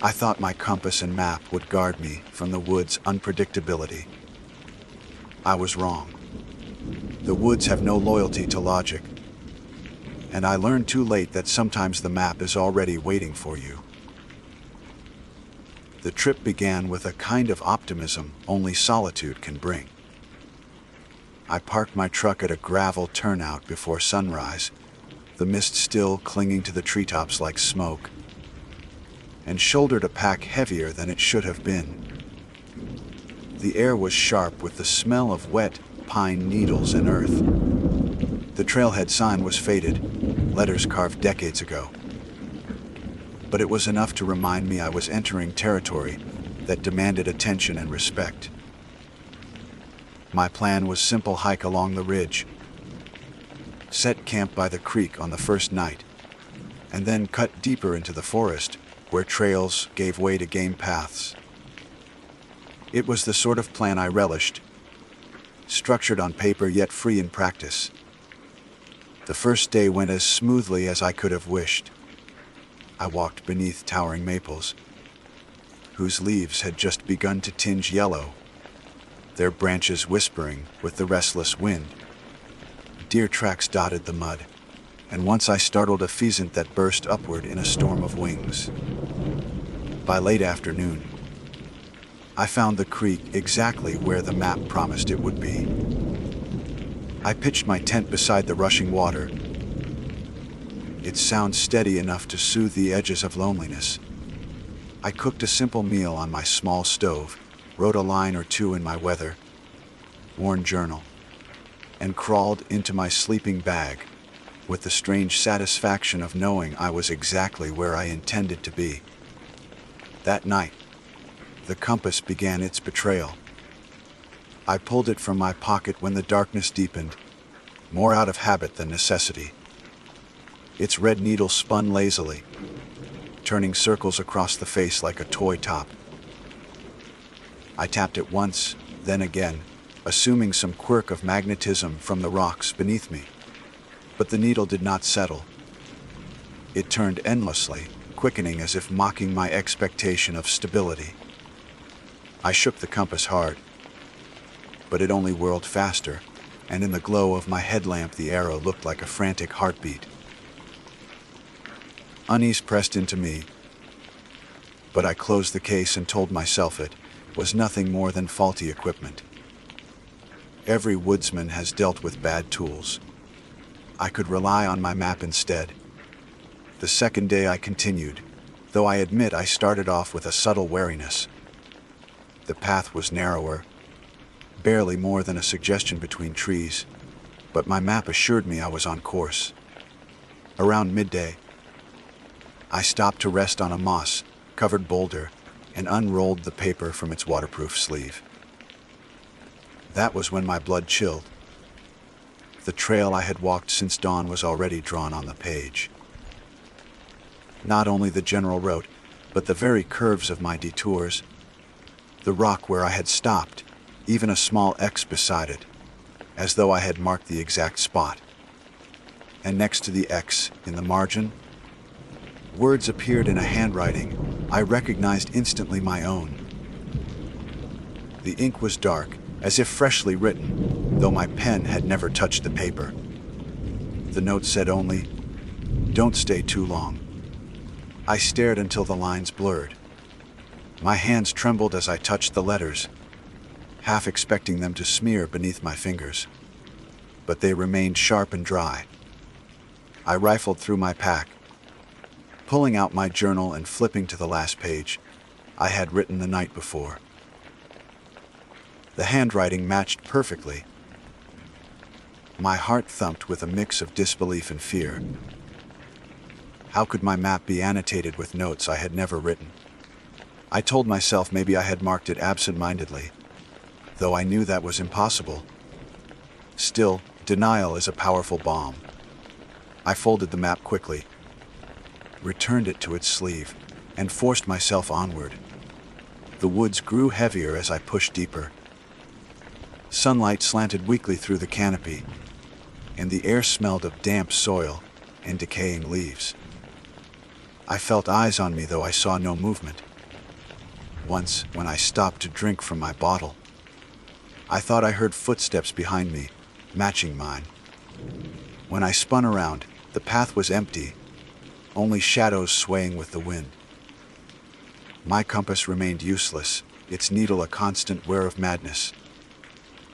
[SPEAKER 1] I thought my compass and map would guard me from the woods' unpredictability. I was wrong. The woods have no loyalty to logic, and I learned too late that sometimes the map is already waiting for you. The trip began with a kind of optimism only solitude can bring. I parked my truck at a gravel turnout before sunrise, the mist still clinging to the treetops like smoke, and shouldered a pack heavier than it should have been. The air was sharp with the smell of wet pine needles and earth. The trailhead sign was faded, letters carved decades ago. But it was enough to remind me I was entering territory that demanded attention and respect. My plan was simple: hike along the ridge, set camp by the creek on the first night, and then cut deeper into the forest where trails gave way to game paths. It was the sort of plan I relished, structured on paper yet free in practice. The first day went as smoothly as I could have wished. I walked beneath towering maples, whose leaves had just begun to tinge yellow, their branches whispering with the restless wind. Deer tracks dotted the mud, and once I startled a pheasant that burst upward in a storm of wings. By late afternoon, I found the creek exactly where the map promised it would be. I pitched my tent beside the rushing water, its sound steady enough to soothe the edges of loneliness. I cooked a simple meal on my small stove, wrote a line or two in my weather-worn journal, and crawled into my sleeping bag with the strange satisfaction of knowing I was exactly where I intended to be. That night, the compass began its betrayal. I pulled it from my pocket when the darkness deepened, more out of habit than necessity. Its red needle spun lazily, turning circles across the face like a toy top. I tapped it once, then again, assuming some quirk of magnetism from the rocks beneath me. But the needle did not settle. It turned endlessly, quickening as if mocking my expectation of stability. I shook the compass hard, but it only whirled faster, and in the glow of my headlamp the arrow looked like a frantic heartbeat. Unease pressed into me, but I closed the case and told myself it was nothing more than faulty equipment. Every woodsman has dealt with bad tools. I could rely on my map instead. The second day I continued, though I admit I started off with a subtle wariness. The path was narrower, barely more than a suggestion between trees, but my map assured me I was on course. Around midday, I stopped to rest on a moss-covered boulder and unrolled the paper from its waterproof sleeve. That was when my blood chilled. The trail I had walked since dawn was already drawn on the page. Not only the general route, but the very curves of my detours, the rock where I had stopped, even a small X beside it, as though I had marked the exact spot. And next to the X, in the margin, words appeared in a handwriting I recognized instantly my own. The ink was dark, as if freshly written, though my pen had never touched the paper. The note said only, "Don't stay too long." I stared until the lines blurred. My hands trembled as I touched the letters, half expecting them to smear beneath my fingers. But they remained sharp and dry. I rifled through my pack, pulling out my journal and flipping to the last page I had written the night before. The handwriting matched perfectly. My heart thumped with a mix of disbelief and fear. How could my map be annotated with notes I had never written? I told myself maybe I had marked it absent-mindedly, though I knew that was impossible. Still, denial is a powerful bomb. I folded the map quickly, returned it to its sleeve, and forced myself onward. The woods grew heavier as I pushed deeper. Sunlight slanted weakly through the canopy, and the air smelled of damp soil and decaying leaves. I felt eyes on me, though I saw no movement. Once, when I stopped to drink from my bottle, I thought I heard footsteps behind me, matching mine. When I spun around, the path was empty, only shadows swaying with the wind. My compass remained useless, its needle a constant wear of madness.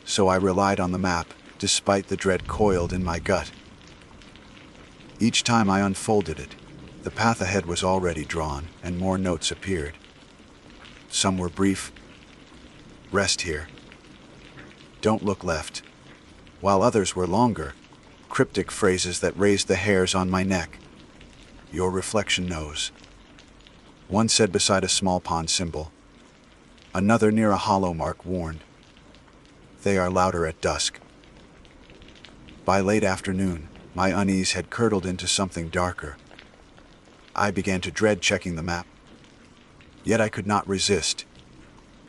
[SPEAKER 1] So I relied on the map, despite the dread coiled in my gut. Each time I unfolded it, the path ahead was already drawn, and more notes appeared. Some were brief. "Rest here. Don't look left," while others were longer, cryptic phrases that raised the hairs on my neck. "Your reflection knows." One said beside a small pond symbol. Another near a hollow mark warned, "They are louder at dusk." By late afternoon, my unease had curdled into something darker. I began to dread checking the map. Yet I could not resist.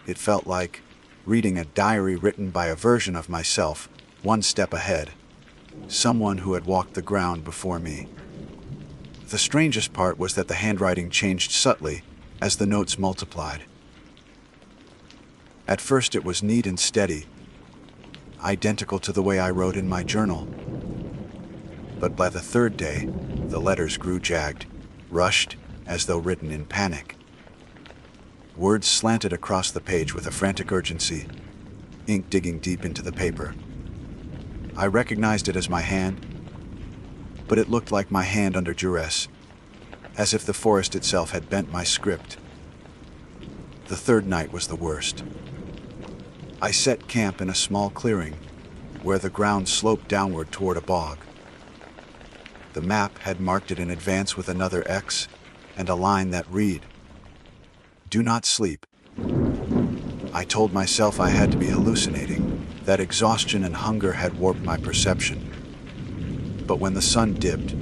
[SPEAKER 1] It felt like reading a diary written by a version of myself, one step ahead, someone who had walked the ground before me. The strangest part was that the handwriting changed subtly as the notes multiplied. At first it was neat and steady, identical to the way I wrote in my journal. But by the third day, the letters grew jagged, rushed, as though written in panic. Words slanted across the page with a frantic urgency, ink digging deep into the paper. I recognized it as my hand, but it looked like my hand under duress, as if the forest itself had bent my script. The third night was the worst. I set camp in a small clearing, where the ground sloped downward toward a bog. The map had marked it in advance with another X and a line that read, "Do not sleep." I told myself I had to be hallucinating, that exhaustion and hunger had warped my perception. But when the sun dipped,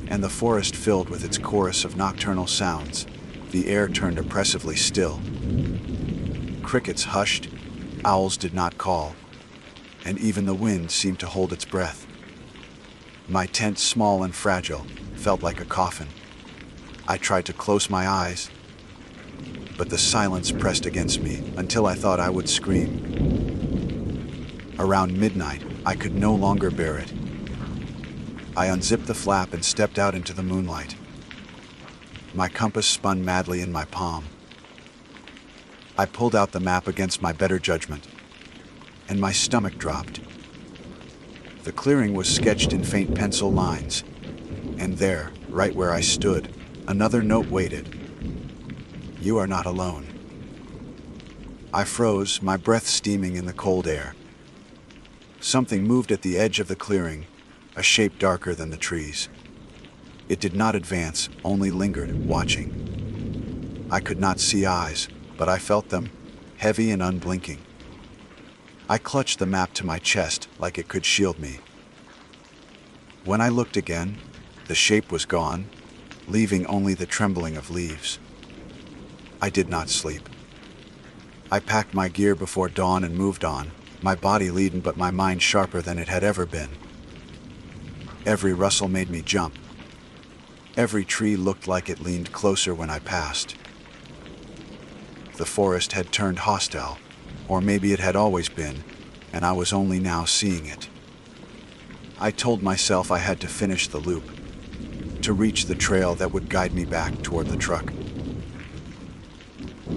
[SPEAKER 1] and the forest filled with its chorus of nocturnal sounds, the air turned oppressively still. Crickets hushed, owls did not call, and even the wind seemed to hold its breath. My tent, small and fragile, felt like a coffin. I tried to close my eyes, but the silence pressed against me until I thought I would scream. Around midnight, I could no longer bear it. I unzipped the flap and stepped out into the moonlight. My compass spun madly in my palm. I pulled out the map against my better judgment, and my stomach dropped. The clearing was sketched in faint pencil lines, and there, right where I stood, another note waited. You are not alone. I froze, my breath steaming in the cold air. Something moved at the edge of the clearing, a shape darker than the trees. It did not advance, only lingered, watching. I could not see eyes, but I felt them, heavy and unblinking. I clutched the map to my chest like it could shield me. When I looked again, the shape was gone, leaving only the trembling of leaves. I did not sleep. I packed my gear before dawn and moved on, my body leaden but my mind sharper than it had ever been. Every rustle made me jump. Every tree looked like it leaned closer when I passed. The forest had turned hostile, or maybe it had always been, and I was only now seeing it. I told myself I had to finish the loop, to reach the trail that would guide me back toward the truck.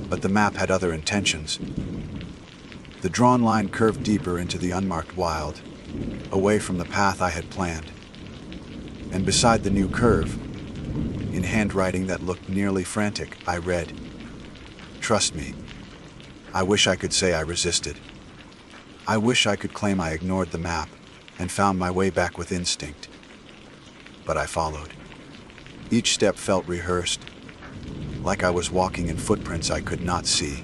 [SPEAKER 1] But the map had other intentions. The drawn line curved deeper into the unmarked wild, away from the path I had planned. And beside the new curve, in handwriting that looked nearly frantic, I read, "Trust me." I wish I could say I resisted. I wish I could claim I ignored the map and found my way back with instinct. But I followed. Each step felt rehearsed, like I was walking in footprints I could not see.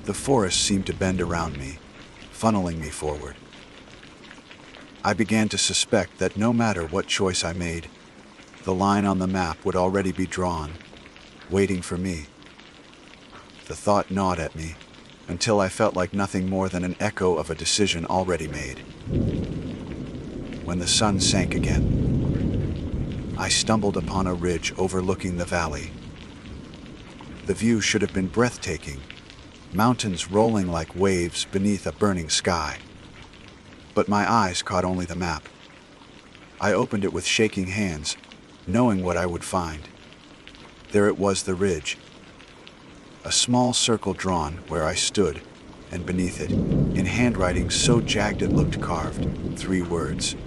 [SPEAKER 1] The forest seemed to bend around me, funneling me forward. I began to suspect that no matter what choice I made, the line on the map would already be drawn, waiting for me. The thought gnawed at me, until I felt like nothing more than an echo of a decision already made. When the sun sank again, I stumbled upon a ridge overlooking the valley. The view should have been breathtaking, mountains rolling like waves beneath a burning sky. But my eyes caught only the map. I opened it with shaking hands, knowing what I would find. There it was, the ridge. A small circle drawn where I stood, and beneath it, in handwriting so jagged it looked carved, 3 words.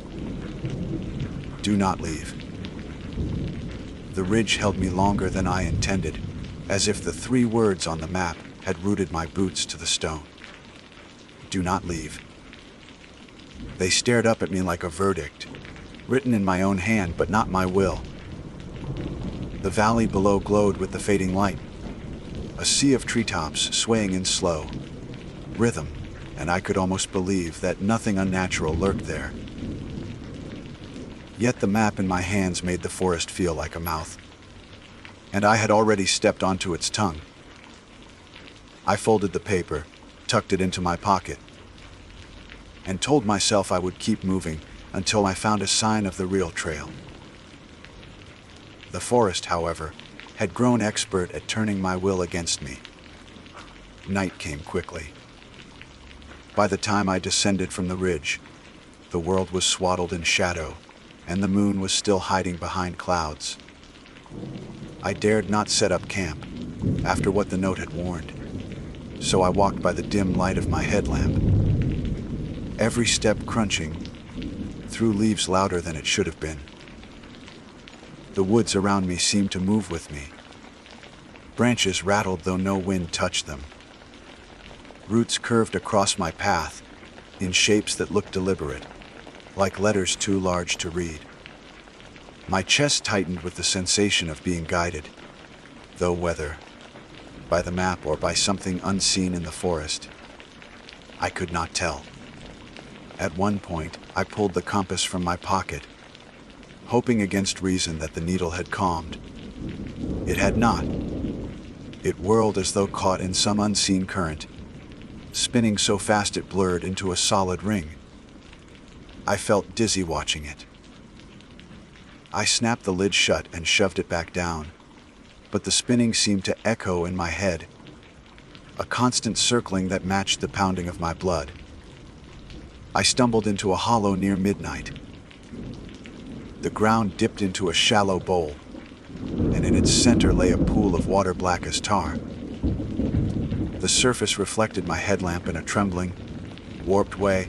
[SPEAKER 1] Do not leave. The ridge held me longer than I intended, as if the 3 words on the map had rooted my boots to the stone. Do not leave. They stared up at me like a verdict, written in my own hand but not my will. The valley below glowed with the fading light, a sea of treetops swaying in slow rhythm, and I could almost believe that nothing unnatural lurked there. Yet the map in my hands made the forest feel like a mouth, and I had already stepped onto its tongue. I folded the paper, tucked it into my pocket, and told myself I would keep moving until I found a sign of the real trail. The forest, however, had grown expert at turning my will against me. Night came quickly. By the time I descended from the ridge, the world was swaddled in shadow, and the moon was still hiding behind clouds. I dared not set up camp, after what the note had warned, so I walked by the dim light of my headlamp, every step crunching through leaves louder than it should have been. The woods around me seemed to move with me. Branches rattled though no wind touched them. Roots curved across my path in shapes that looked deliberate, like letters too large to read. My chest tightened with the sensation of being guided, though whether by the map or by something unseen in the forest, I could not tell. At one point, I pulled the compass from my pocket, hoping against reason that the needle had calmed. It had not. It whirled as though caught in some unseen current, spinning so fast it blurred into a solid ring. I felt dizzy watching it. I snapped the lid shut and shoved it back down, but the spinning seemed to echo in my head, a constant circling that matched the pounding of my blood. I stumbled into a hollow near midnight. The ground dipped into a shallow bowl, and in its center lay a pool of water black as tar. The surface reflected my headlamp in a trembling, warped way,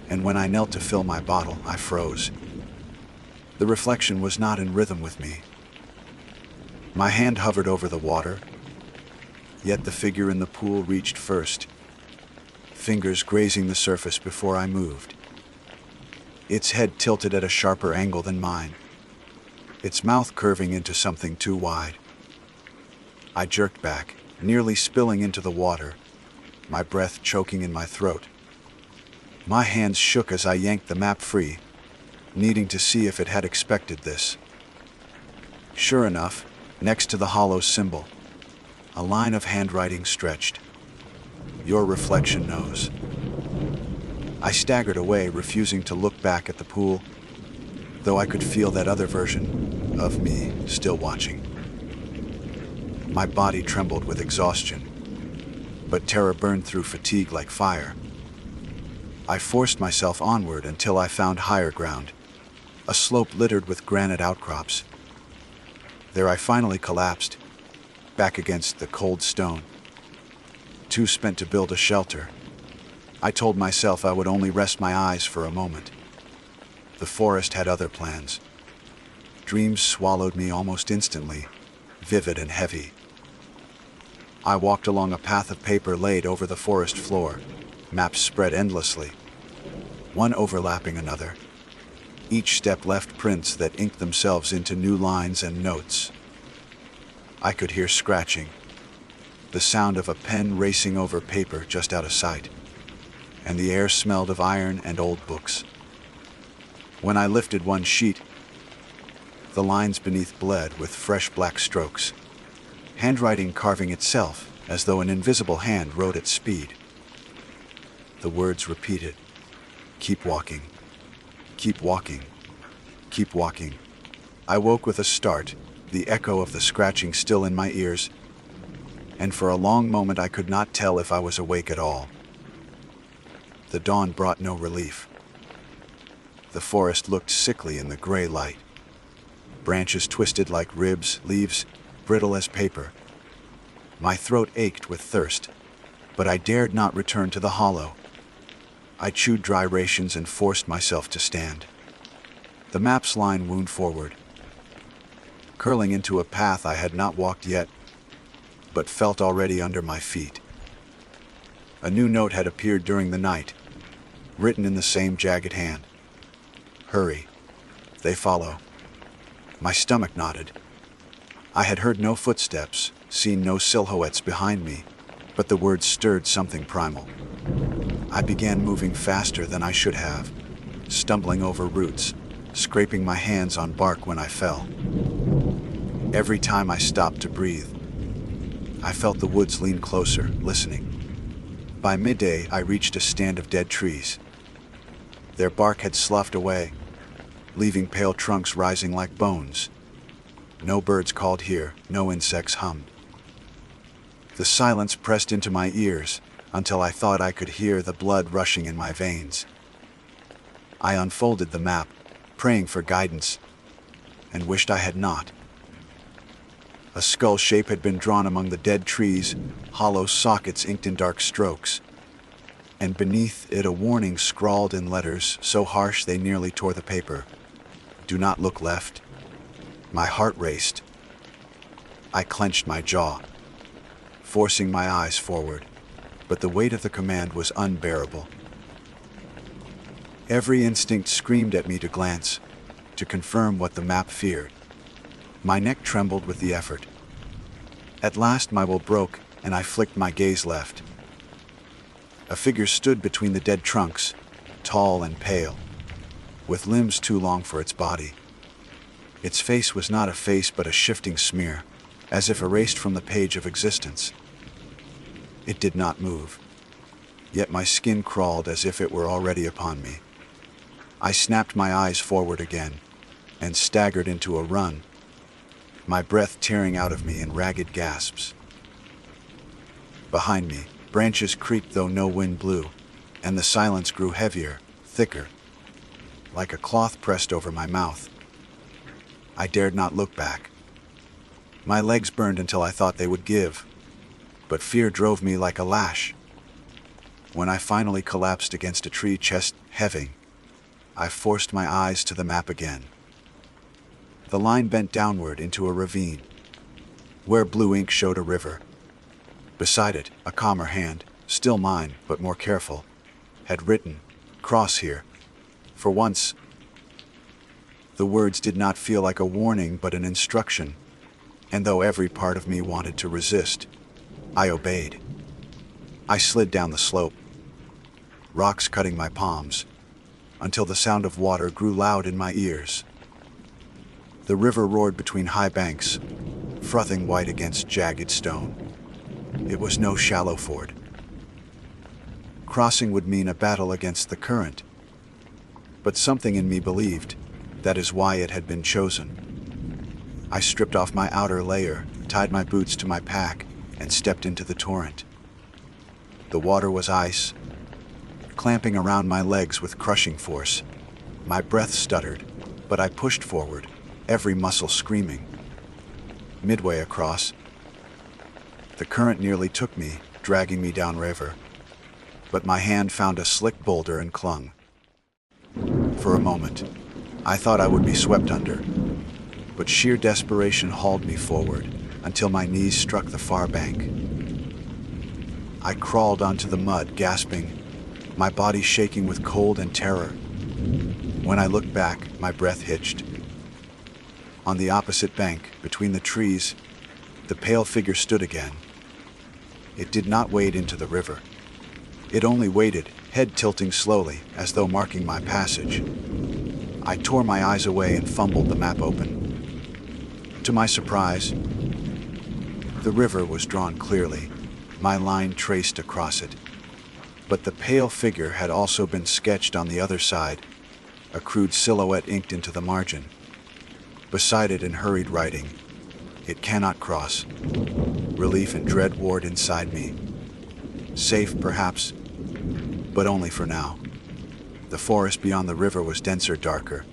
[SPEAKER 1] and when I knelt to fill my bottle, I froze. The reflection was not in rhythm with me. My hand hovered over the water, yet the figure in the pool reached first, fingers grazing the surface before I moved. Its head tilted at a sharper angle than mine, its mouth curving into something too wide. I jerked back, nearly spilling into the water, my breath choking in my throat. My hands shook as I yanked the map free, needing to see if it had expected this. Sure enough, next to the hollow symbol, a line of handwriting stretched. "Your reflection knows." I staggered away, refusing to look back at the pool, though I could feel that other version of me still watching. My body trembled with exhaustion, but terror burned through fatigue like fire. I forced myself onward until I found higher ground, a slope littered with granite outcrops. There I finally collapsed, back against the cold stone. Too spent to build a shelter, I told myself I would only rest my eyes for a moment. The forest had other plans. Dreams swallowed me almost instantly, vivid and heavy. I walked along a path of paper laid over the forest floor, maps spread endlessly, one overlapping another. Each step left prints that inked themselves into new lines and notes. I could hear scratching, the sound of a pen racing over paper just out of sight, and the air smelled of iron and old books. When I lifted one sheet, the lines beneath bled with fresh black strokes, handwriting carving itself as though an invisible hand wrote at speed. The words repeated, "Keep walking, keep walking, keep walking." I woke with a start, the echo of the scratching still in my ears, and for a long moment I could not tell if I was awake at all. The dawn brought no relief. The forest looked sickly in the gray light. Branches twisted like ribs, leaves brittle as paper. My throat ached with thirst, but I dared not return to the hollow. I chewed dry rations and forced myself to stand. The map's line wound forward, curling into a path I had not walked yet, but felt already under my feet. A new note had appeared during the night, written in the same jagged hand. "Hurry, they follow." My stomach knotted. I had heard no footsteps, seen no silhouettes behind me, but the words stirred something primal. I began moving faster than I should have, stumbling over roots, scraping my hands on bark when I fell. Every time I stopped to breathe, I felt the woods lean closer, listening. By midday, I reached a stand of dead trees. Their bark had sloughed away, leaving pale trunks rising like bones. No birds called here, no insects hummed. The silence pressed into my ears until I thought I could hear the blood rushing in my veins. I unfolded the map, praying for guidance, and wished I had not. A skull shape had been drawn among the dead trees, hollow sockets inked in dark strokes, and beneath it a warning scrawled in letters so harsh they nearly tore the paper. "Do not look left." My heart raced. I clenched my jaw, forcing my eyes forward, but the weight of the command was unbearable. Every instinct screamed at me to glance, to confirm what the map feared. My neck trembled with the effort. At last my will broke, and I flicked my gaze left. A figure stood between the dead trunks, tall and pale, with limbs too long for its body. Its face was not a face but a shifting smear, as if erased from the page of existence. It did not move, yet my skin crawled as if it were already upon me. I snapped my eyes forward again, and staggered into a run, my breath tearing out of me in ragged gasps. Behind me, branches creaked though no wind blew, and the silence grew heavier, thicker, like a cloth pressed over my mouth. I dared not look back. My legs burned until I thought they would give, but fear drove me like a lash. When I finally collapsed against a tree, chest heaving, I forced my eyes to the map again. The line bent downward into a ravine, where blue ink showed a river. Beside it, a calmer hand, still mine but more careful, had written, "Cross here." For once, the words did not feel like a warning but an instruction, and though every part of me wanted to resist, I obeyed. I slid down the slope, rocks cutting my palms, until the sound of water grew loud in my ears. The river roared between high banks, frothing white against jagged stone. It was no shallow ford. Crossing would mean a battle against the current, but something in me believed that is why it had been chosen. I stripped off my outer layer, tied my boots to my pack, and stepped into the torrent. The water was ice, clamping around my legs with crushing force. My breath stuttered, but I pushed forward, every muscle screaming. Midway across, the current nearly took me, dragging me downriver, but my hand found a slick boulder and clung. For a moment, I thought I would be swept under, but sheer desperation hauled me forward until my knees struck the far bank. I crawled onto the mud, gasping, my body shaking with cold and terror. When I looked back, my breath hitched. On the opposite bank, between the trees, the pale figure stood again. It did not wade into the river. It only waited, head tilting slowly, as though marking my passage. I tore my eyes away and fumbled the map open. To my surprise, the river was drawn clearly, my line traced across it. But the pale figure had also been sketched on the other side, a crude silhouette inked into the margin. Beside it in hurried writing, "It cannot cross." Relief and dread warred inside me. Safe, perhaps, but only for now. The forest beyond the river was denser, darker.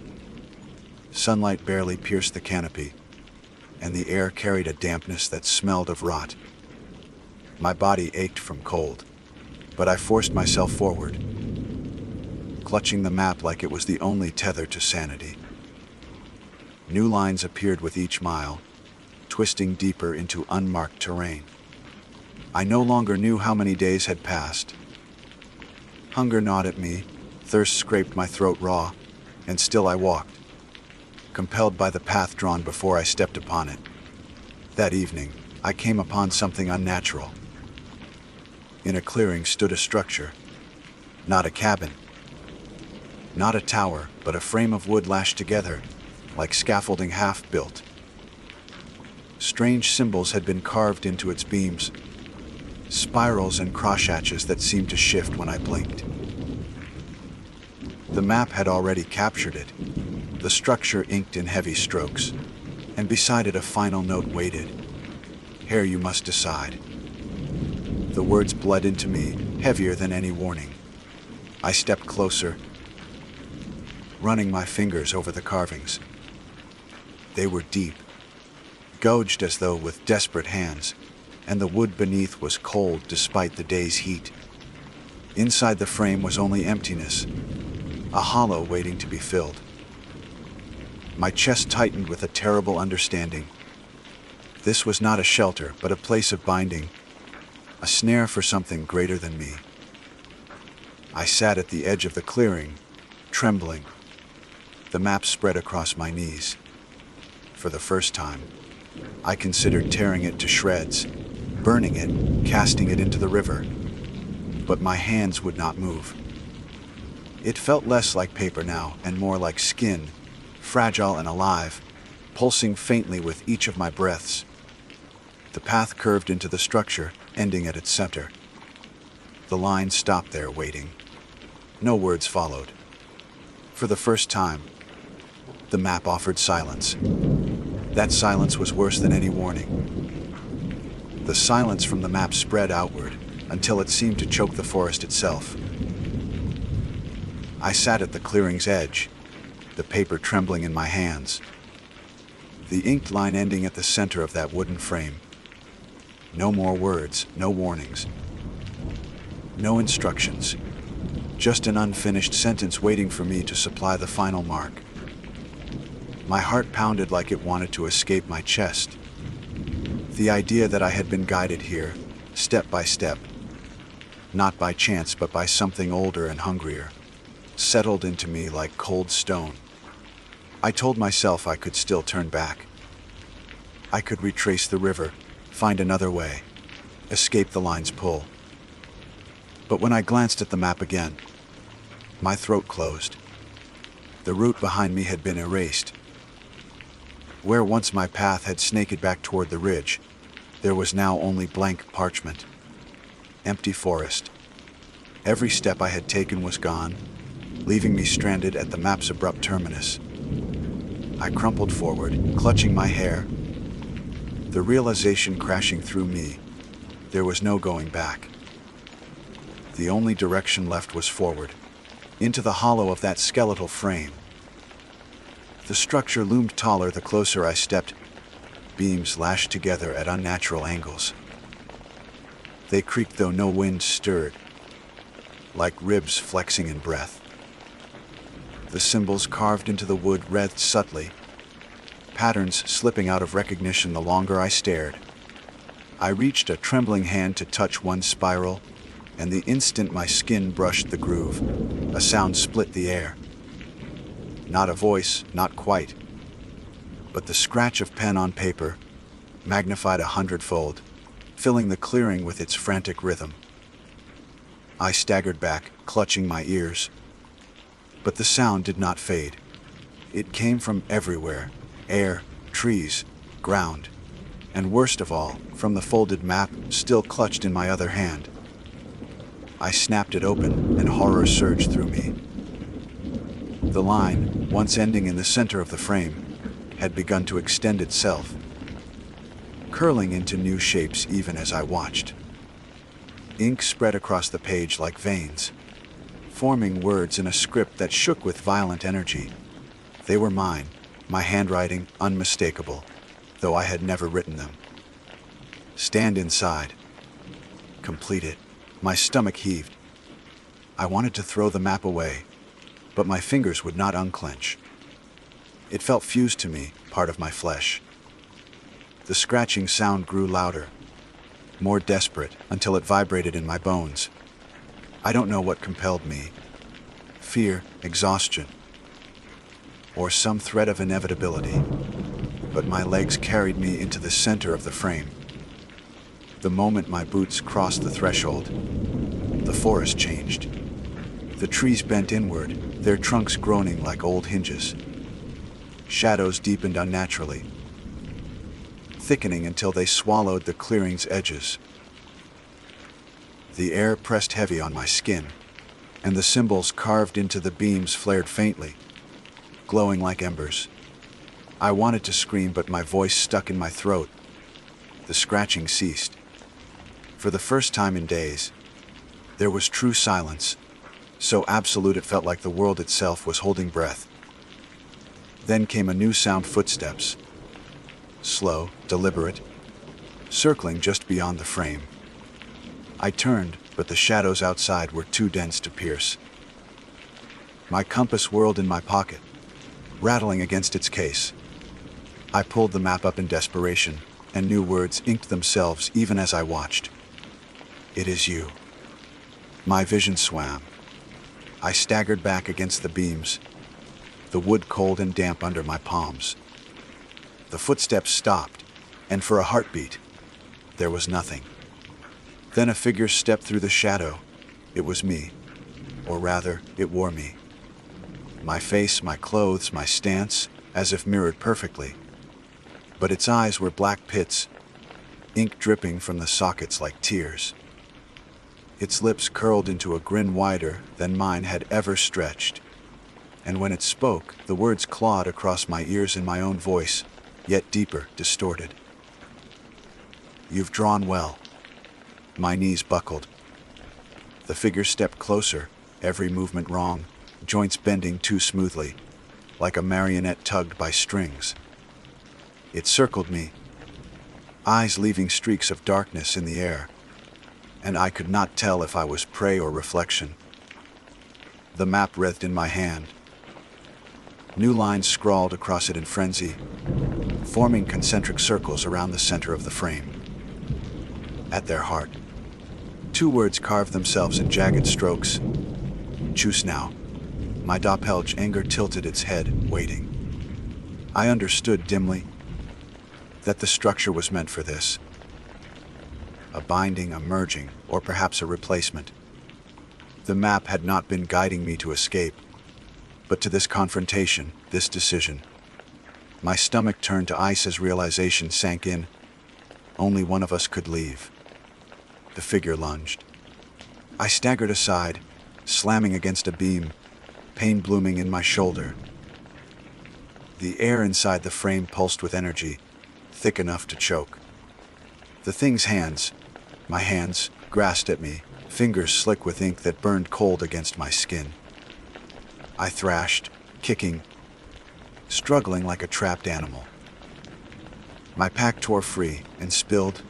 [SPEAKER 1] Sunlight barely pierced the canopy, and the air carried a dampness that smelled of rot. My body ached from cold, but I forced myself forward, clutching the map like it was the only tether to sanity. New lines appeared with each mile, twisting deeper into unmarked terrain. I no longer knew how many days had passed. Hunger gnawed at me, thirst scraped my throat raw, and still I walked, compelled by the path drawn before I stepped upon it. That evening, I came upon something unnatural. In a clearing stood a structure, not a cabin, not a tower, but a frame of wood lashed together, like scaffolding half-built. Strange symbols had been carved into its beams, spirals and crosshatches that seemed to shift when I blinked. The map had already captured it, the structure inked in heavy strokes, and beside it a final note waited. "Here you must decide." The words bled into me, heavier than any warning. I stepped closer, running my fingers over the carvings. They were deep, gouged as though with desperate hands, and the wood beneath was cold despite the day's heat. Inside the frame was only emptiness, a hollow waiting to be filled. My chest tightened with a terrible understanding. This was not a shelter, but a place of binding, a snare for something greater than me. I sat at the edge of the clearing, trembling, the map spread across my knees. For the first time, I considered tearing it to shreds, burning it, casting it into the river. But my hands would not move. It felt less like paper now and more like skin, fragile and alive, pulsing faintly with each of my breaths. The path curved into the structure, ending at its center. The line stopped there, waiting. No words followed. For the first time, the map offered silence. That silence was worse than any warning. The silence from the map spread outward until it seemed to choke the forest itself. I sat at the clearing's edge, the paper trembling in my hands, the inked line ending at the center of that wooden frame. No more words, no warnings, no instructions. Just an unfinished sentence waiting for me to supply the final mark. My heart pounded like it wanted to escape my chest. The idea that I had been guided here, step by step, not by chance but by something older and hungrier, settled into me like cold stone. I told myself I could still turn back. I could retrace the river, find another way, escape the line's pull. But when I glanced at the map again, my throat closed. The route behind me had been erased. Where once my path had snaked back toward the ridge, there was now only blank parchment. Empty forest. Every step I had taken was gone, leaving me stranded at the map's abrupt terminus. I crumpled forward, clutching my hair, the realization crashing through me. There was no going back. The only direction left was forward, into the hollow of that skeletal frame. The structure loomed taller the closer I stepped, beams lashed together at unnatural angles. They creaked though no wind stirred, like ribs flexing in breath. The symbols carved into the wood read subtly, patterns slipping out of recognition the longer I stared. I reached a trembling hand to touch one spiral, and the instant my skin brushed the groove, a sound split the air. Not a voice, not quite, but the scratch of pen on paper, magnified 100-fold, filling the clearing with its frantic rhythm. I staggered back, clutching my ears, but the sound did not fade. It came from everywhere: air, trees, ground, and worst of all, from the folded map still clutched in my other hand. I snapped it open, and horror surged through me. The line, once ending in the center of the frame, had begun to extend itself, curling into new shapes even as I watched. Ink spread across the page like veins, forming words in a script that shook with violent energy. They were mine, my handwriting unmistakable, though I had never written them. Stand inside. Complete it. My stomach heaved. I wanted to throw the map away, but my fingers would not unclench. It felt fused to me, part of my flesh. The scratching sound grew louder, more desperate, until it vibrated in my bones. I don't know what compelled me. Fear, exhaustion, or some threat of inevitability. But my legs carried me into the center of the frame. The moment my boots crossed the threshold, the forest changed. The trees bent inward, their trunks groaning like old hinges. Shadows deepened unnaturally, thickening until they swallowed the clearing's edges. The air pressed heavy on my skin, and the symbols carved into the beams flared faintly, glowing like embers. I wanted to scream, but my voice stuck in my throat. The scratching ceased. For the first time in days, there was true silence, so absolute it felt like the world itself was holding breath. Then came a new sound: footsteps. Slow, deliberate, circling just beyond the frame. I turned, but the shadows outside were too dense to pierce. My compass whirled in my pocket, rattling against its case. I pulled the map up in desperation, and new words inked themselves even as I watched. It is you. My vision swam. I staggered back against the beams, the wood cold and damp under my palms. The footsteps stopped, and for a heartbeat, there was nothing. Then a figure stepped through the shadow. It was me, or rather, it wore me. My face, my clothes, my stance, as if mirrored perfectly. But its eyes were black pits, ink dripping from the sockets like tears. Its lips curled into a grin wider than mine had ever stretched. And when it spoke, the words clawed across my ears in my own voice, yet deeper, distorted. You've drawn well. My knees buckled. The figure stepped closer, every movement wrong, joints bending too smoothly, like a marionette tugged by strings. It circled me, eyes leaving streaks of darkness in the air, and I could not tell if I was prey or reflection. The map writhed in my hand. New lines scrawled across it in frenzy, forming concentric circles around the center of the frame. At their heart, two words carved themselves in jagged strokes. Choose now. My doppelganger tilted its head, waiting. I understood dimly that the structure was meant for this. A binding, a merging, or perhaps a replacement. The map had not been guiding me to escape, but to this confrontation, this decision. My stomach turned to ice as realization sank in. Only one of us could leave. The figure lunged. I staggered aside, slamming against a beam, pain blooming in my shoulder. The air inside the frame pulsed with energy, thick enough to choke. The thing's hands, my hands, grasped at me, fingers slick with ink that burned cold against my skin. I thrashed, kicking, struggling like a trapped animal. My pack tore free and spilled,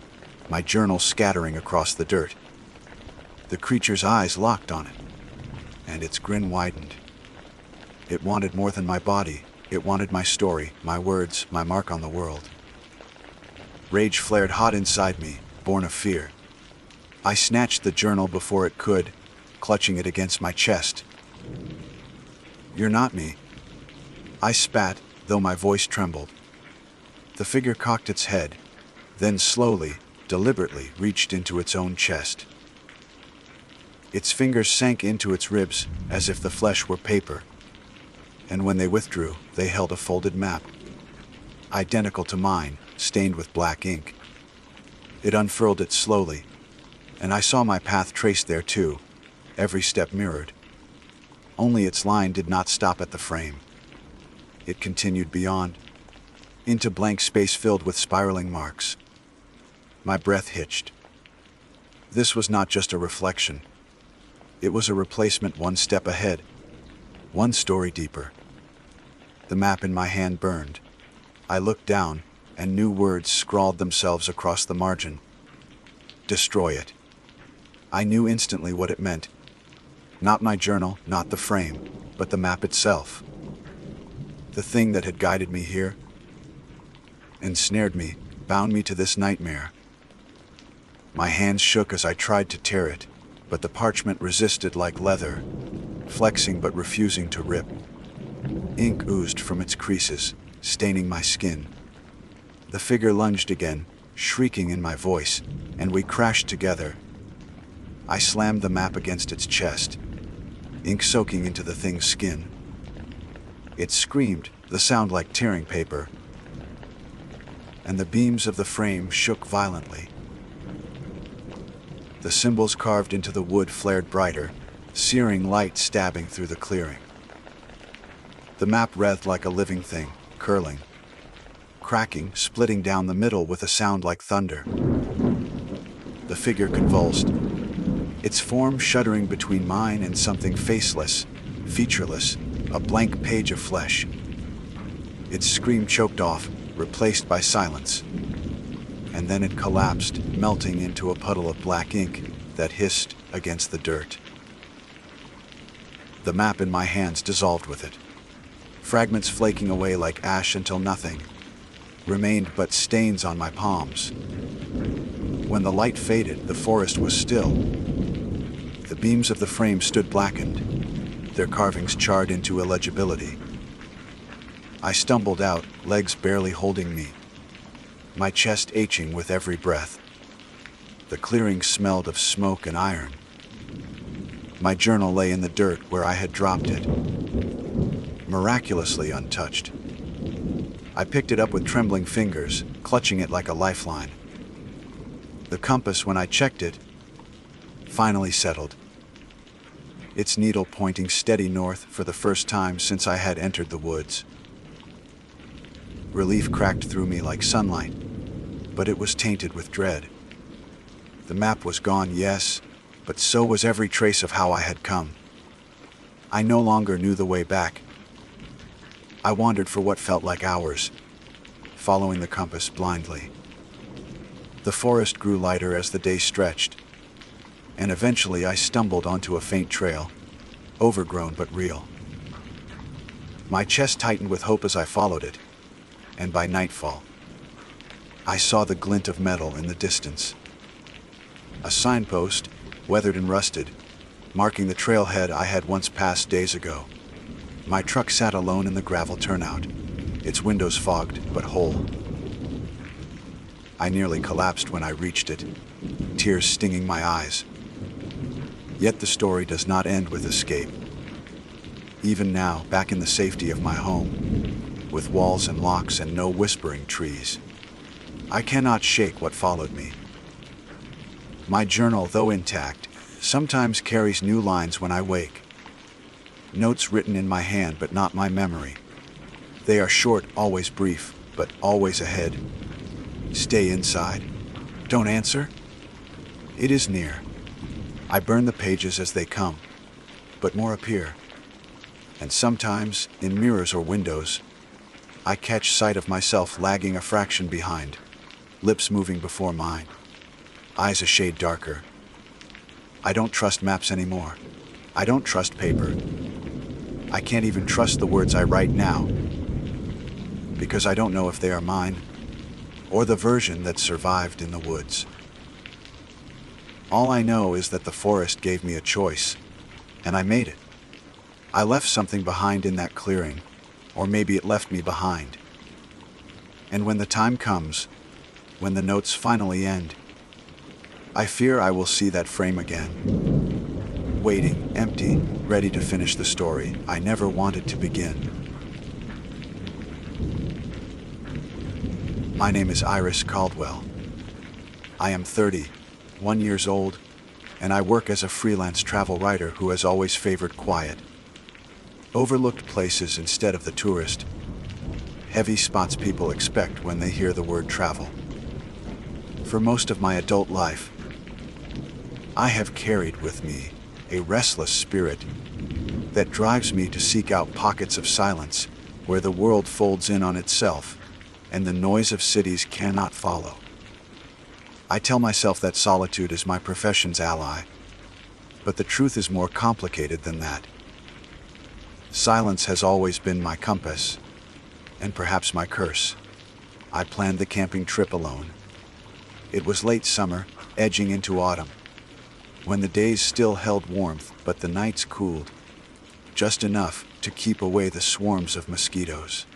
[SPEAKER 1] my journal scattering across the dirt. The creature's eyes locked on it, and its grin widened. It wanted more than my body. It wanted my story, my words, my mark on the world. Rage flared hot inside me, born of fear. I snatched the journal before it could, clutching it against my chest. "You're not me." I spat, though my voice trembled. The figure cocked its head, then slowly, deliberately reached into its own chest. Its fingers sank into its ribs as if the flesh were paper, and when they withdrew, they held a folded map, identical to mine, stained with black ink. It unfurled it slowly, and I saw my path traced there too, every step mirrored. Only its line did not stop at the frame. It continued beyond, into blank space filled with spiraling marks. My breath hitched. This was not just a reflection. It was a replacement one step ahead, one story deeper. The map in my hand burned. I looked down, and new words scrawled themselves across the margin. Destroy it. I knew instantly what it meant. Not my journal, not the frame, but the map itself. The thing that had guided me here, ensnared me, bound me to this nightmare. My hands shook as I tried to tear it, but the parchment resisted like leather, flexing but refusing to rip. Ink oozed from its creases, staining my skin. The figure lunged again, shrieking in my voice, and we crashed together. I slammed the map against its chest, ink soaking into the thing's skin. It screamed, the sound like tearing paper, and the beams of the frame shook violently. The symbols carved into the wood flared brighter, searing light stabbing through the clearing. The map writhed like a living thing, curling, cracking, splitting down the middle with a sound like thunder. The figure convulsed, its form shuddering between mine and something faceless, featureless, a blank page of flesh. Its scream choked off, replaced by silence. And then it collapsed, melting into a puddle of black ink that hissed against the dirt. The map in my hands dissolved with it, fragments flaking away like ash until nothing remained but stains on my palms. When the light faded, the forest was still. The beams of the frame stood blackened, their carvings charred into illegibility. I stumbled out, legs barely holding me, my chest aching with every breath. The clearing smelled of smoke and iron. My journal lay in the dirt where I had dropped it, miraculously untouched. I picked it up with trembling fingers, clutching it like a lifeline. The compass, when I checked it, finally settled, its needle pointing steady north for the first time since I had entered the woods. Relief cracked through me like sunlight, but it was tainted with dread. The map was gone, yes, but so was every trace of how I had come. I no longer knew the way back. I wandered for what felt like hours, following the compass blindly. The forest grew lighter as the day stretched, and eventually I stumbled onto a faint trail, overgrown but real. My chest tightened with hope as I followed it, and by nightfall, I saw the glint of metal in the distance. A signpost, weathered and rusted, marking the trailhead I had once passed days ago. My truck sat alone in the gravel turnout, its windows fogged but whole. I nearly collapsed when I reached it, tears stinging my eyes. Yet the story does not end with escape. Even now, back in the safety of my home, with walls and locks and no whispering trees, I cannot shake what followed me. My journal, though intact, sometimes carries new lines when I wake. Notes written in my hand but not my memory. They are short, always brief, but always ahead. Stay inside. Don't answer. It is near. I burn the pages as they come, but more appear. And sometimes, in mirrors or windows, I catch sight of myself lagging a fraction behind, lips moving before mine, eyes a shade darker. I don't trust maps anymore. I don't trust paper. I can't even trust the words I write now, because I don't know if they are mine, or the version that survived in the woods. All I know is that the forest gave me a choice, and I made it. I left something behind in that clearing, or maybe it left me behind. And when the time comes, when the notes finally end, I fear I will see that frame again, waiting, empty, ready to finish the story I never wanted to begin. My name is Iris Caldwell. I am 31 years old, and I work as a freelance travel writer who has always favored quiet, overlooked places instead of the tourist, heavy spots people expect when they hear the word travel. For most of my adult life, I have carried with me a restless spirit that drives me to seek out pockets of silence where the world folds in on itself and the noise of cities cannot follow. I tell myself that solitude is my profession's ally, but the truth is more complicated than that. Silence has always been my compass, and perhaps my curse. I planned the camping trip alone. It was late summer, edging into autumn, when the days still held warmth but the nights cooled, just enough to keep away the swarms of mosquitoes.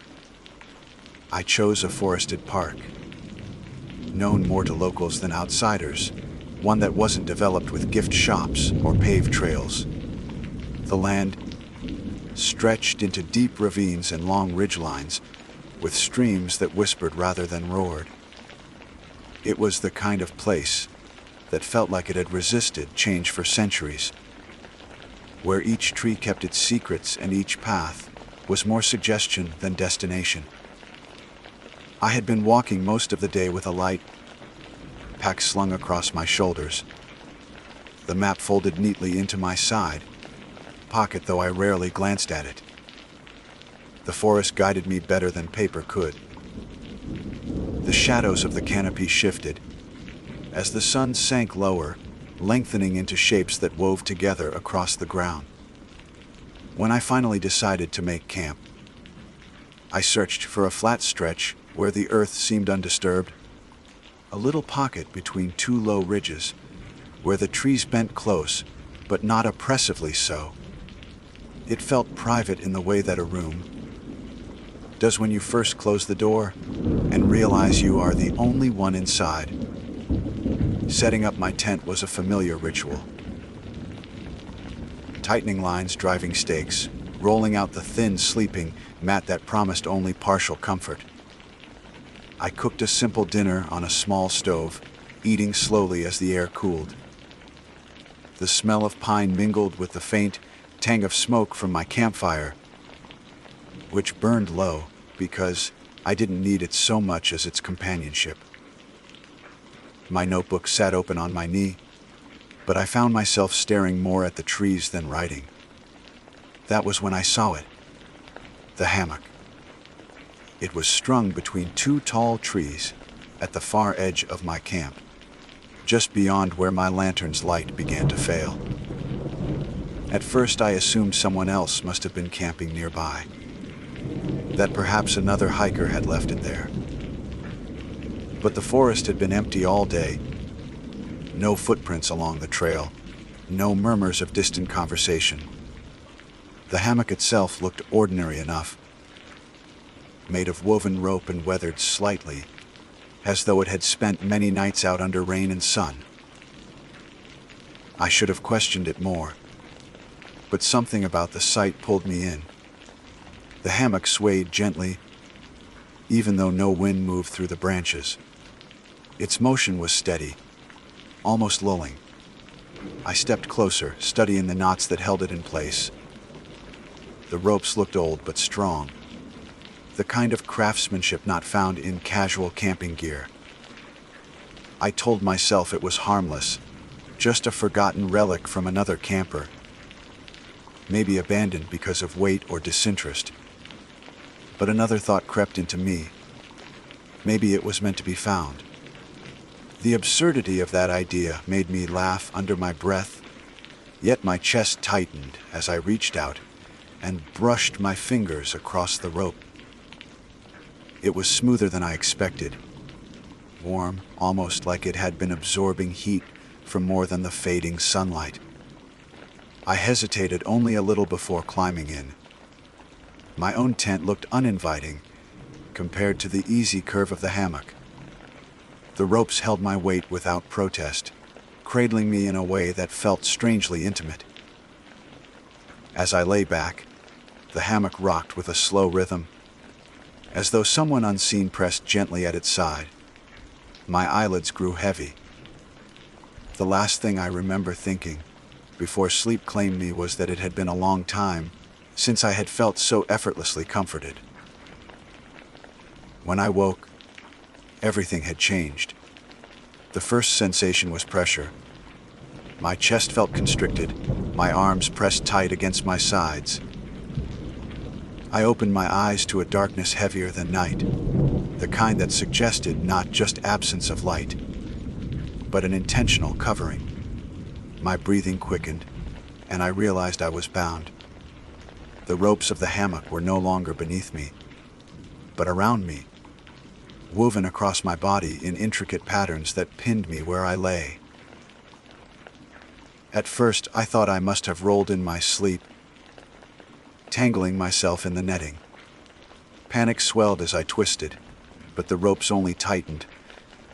[SPEAKER 1] I chose a forested park, known more to locals than outsiders, one that wasn't developed with gift shops or paved trails. The land stretched into deep ravines and long ridgelines, with streams that whispered rather than roared. It was the kind of place that felt like it had resisted change for centuries, where each tree kept its secrets and each path was more suggestion than destination. I had been walking most of the day with a light pack slung across my shoulders, the map folded neatly into my side pocket, though I rarely glanced at it. The forest guided me better than paper could. The shadows of the canopy shifted as the sun sank lower, lengthening into shapes that wove together across the ground. When I finally decided to make camp, I searched for a flat stretch where the earth seemed undisturbed, a little pocket between two low ridges, where the trees bent close, but not oppressively so. It felt private in the way that a room does when you first close the door and realize you are the only one inside. Setting up my tent was a familiar ritual. Tightening lines, driving stakes, rolling out the thin sleeping mat that promised only partial comfort. I cooked a simple dinner on a small stove, eating slowly as the air cooled. The smell of pine mingled with the faint tang of smoke from my campfire, which burned low because I didn't need it so much as its companionship. My notebook sat open on my knee, but I found myself staring more at the trees than writing. That was when I saw it, the hammock. It was strung between two tall trees, at the far edge of my camp, just beyond where my lantern's light began to fail. At first I assumed someone else must have been camping nearby, that perhaps another hiker had left it there. But the forest had been empty all day. No footprints along the trail, no murmurs of distant conversation. The hammock itself looked ordinary enough, made of woven rope and weathered slightly, as though it had spent many nights out under rain and sun. I should have questioned it more, but something about the sight pulled me in. The hammock swayed gently, even though no wind moved through the branches. Its motion was steady, almost lulling. I stepped closer, studying the knots that held it in place. The ropes looked old but strong, the kind of craftsmanship not found in casual camping gear. I told myself it was harmless, just a forgotten relic from another camper, maybe abandoned because of weight or disinterest. But another thought crept into me. Maybe it was meant to be found. The absurdity of that idea made me laugh under my breath, yet my chest tightened as I reached out and brushed my fingers across the rope. It was smoother than I expected, warm, almost like it had been absorbing heat from more than the fading sunlight. I hesitated only a little before climbing in. My own tent looked uninviting compared to the easy curve of the hammock. The ropes held my weight without protest, cradling me in a way that felt strangely intimate. As I lay back, the hammock rocked with a slow rhythm, as though someone unseen pressed gently at its side. My eyelids grew heavy. The last thing I remember thinking, before sleep claimed me, was that it had been a long time since I had felt so effortlessly comforted. When I woke, everything had changed. The first sensation was pressure. My chest felt constricted, my arms pressed tight against my sides. I opened my eyes to a darkness heavier than night, the kind that suggested not just absence of light, but an intentional covering. My breathing quickened, and I realized I was bound. The ropes of the hammock were no longer beneath me, but around me, woven across my body in intricate patterns that pinned me where I lay. At first, I thought I must have rolled in my sleep, tangling myself in the netting. Panic swelled as I twisted, but the ropes only tightened,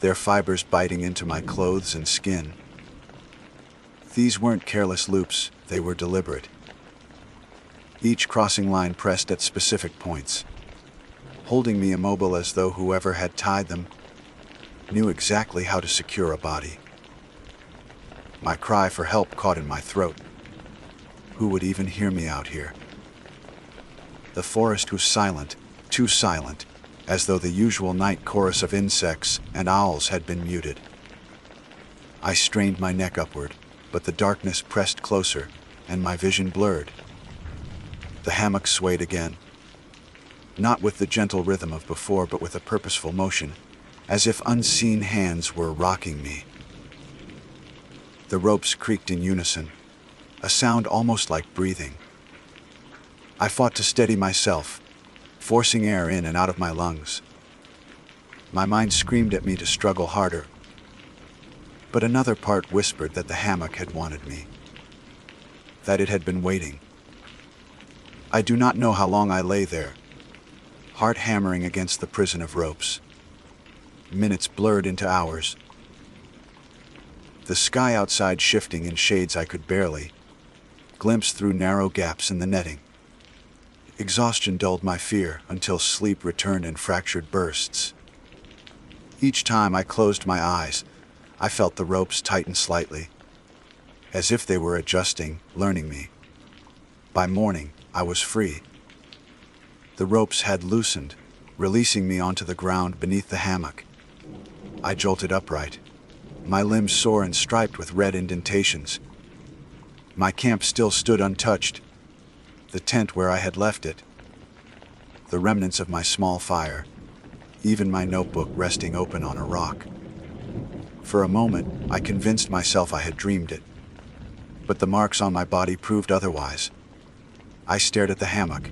[SPEAKER 1] their fibers biting into my clothes and skin. These weren't careless loops, they were deliberate. Each crossing line pressed at specific points, holding me immobile as though whoever had tied them knew exactly how to secure a body. My cry for help caught in my throat. Who would even hear me out here? The forest was silent, too silent, as though the usual night chorus of insects and owls had been muted. I strained my neck upward, but the darkness pressed closer, and my vision blurred. The hammock swayed again, not with the gentle rhythm of before, but with a purposeful motion, as if unseen hands were rocking me. The ropes creaked in unison, a sound almost like breathing. I fought to steady myself, forcing air in and out of my lungs. My mind screamed at me to struggle harder, but another part whispered that the hammock had wanted me, that it had been waiting. I do not know how long I lay there, heart hammering against the prison of ropes. Minutes blurred into hours, the sky outside shifting in shades I could barely glimpse through narrow gaps in the netting. Exhaustion dulled my fear until sleep returned in fractured bursts. Each time I closed my eyes, I felt the ropes tighten slightly, as if they were adjusting, learning me. By morning, I was free. The ropes had loosened, releasing me onto the ground beneath the hammock. I jolted upright, my limbs sore and striped with red indentations. My camp still stood untouched, the tent where I had left it, the remnants of my small fire, even my notebook resting open on a rock. For a moment, I convinced myself I had dreamed it, but the marks on my body proved otherwise. I stared at the hammock.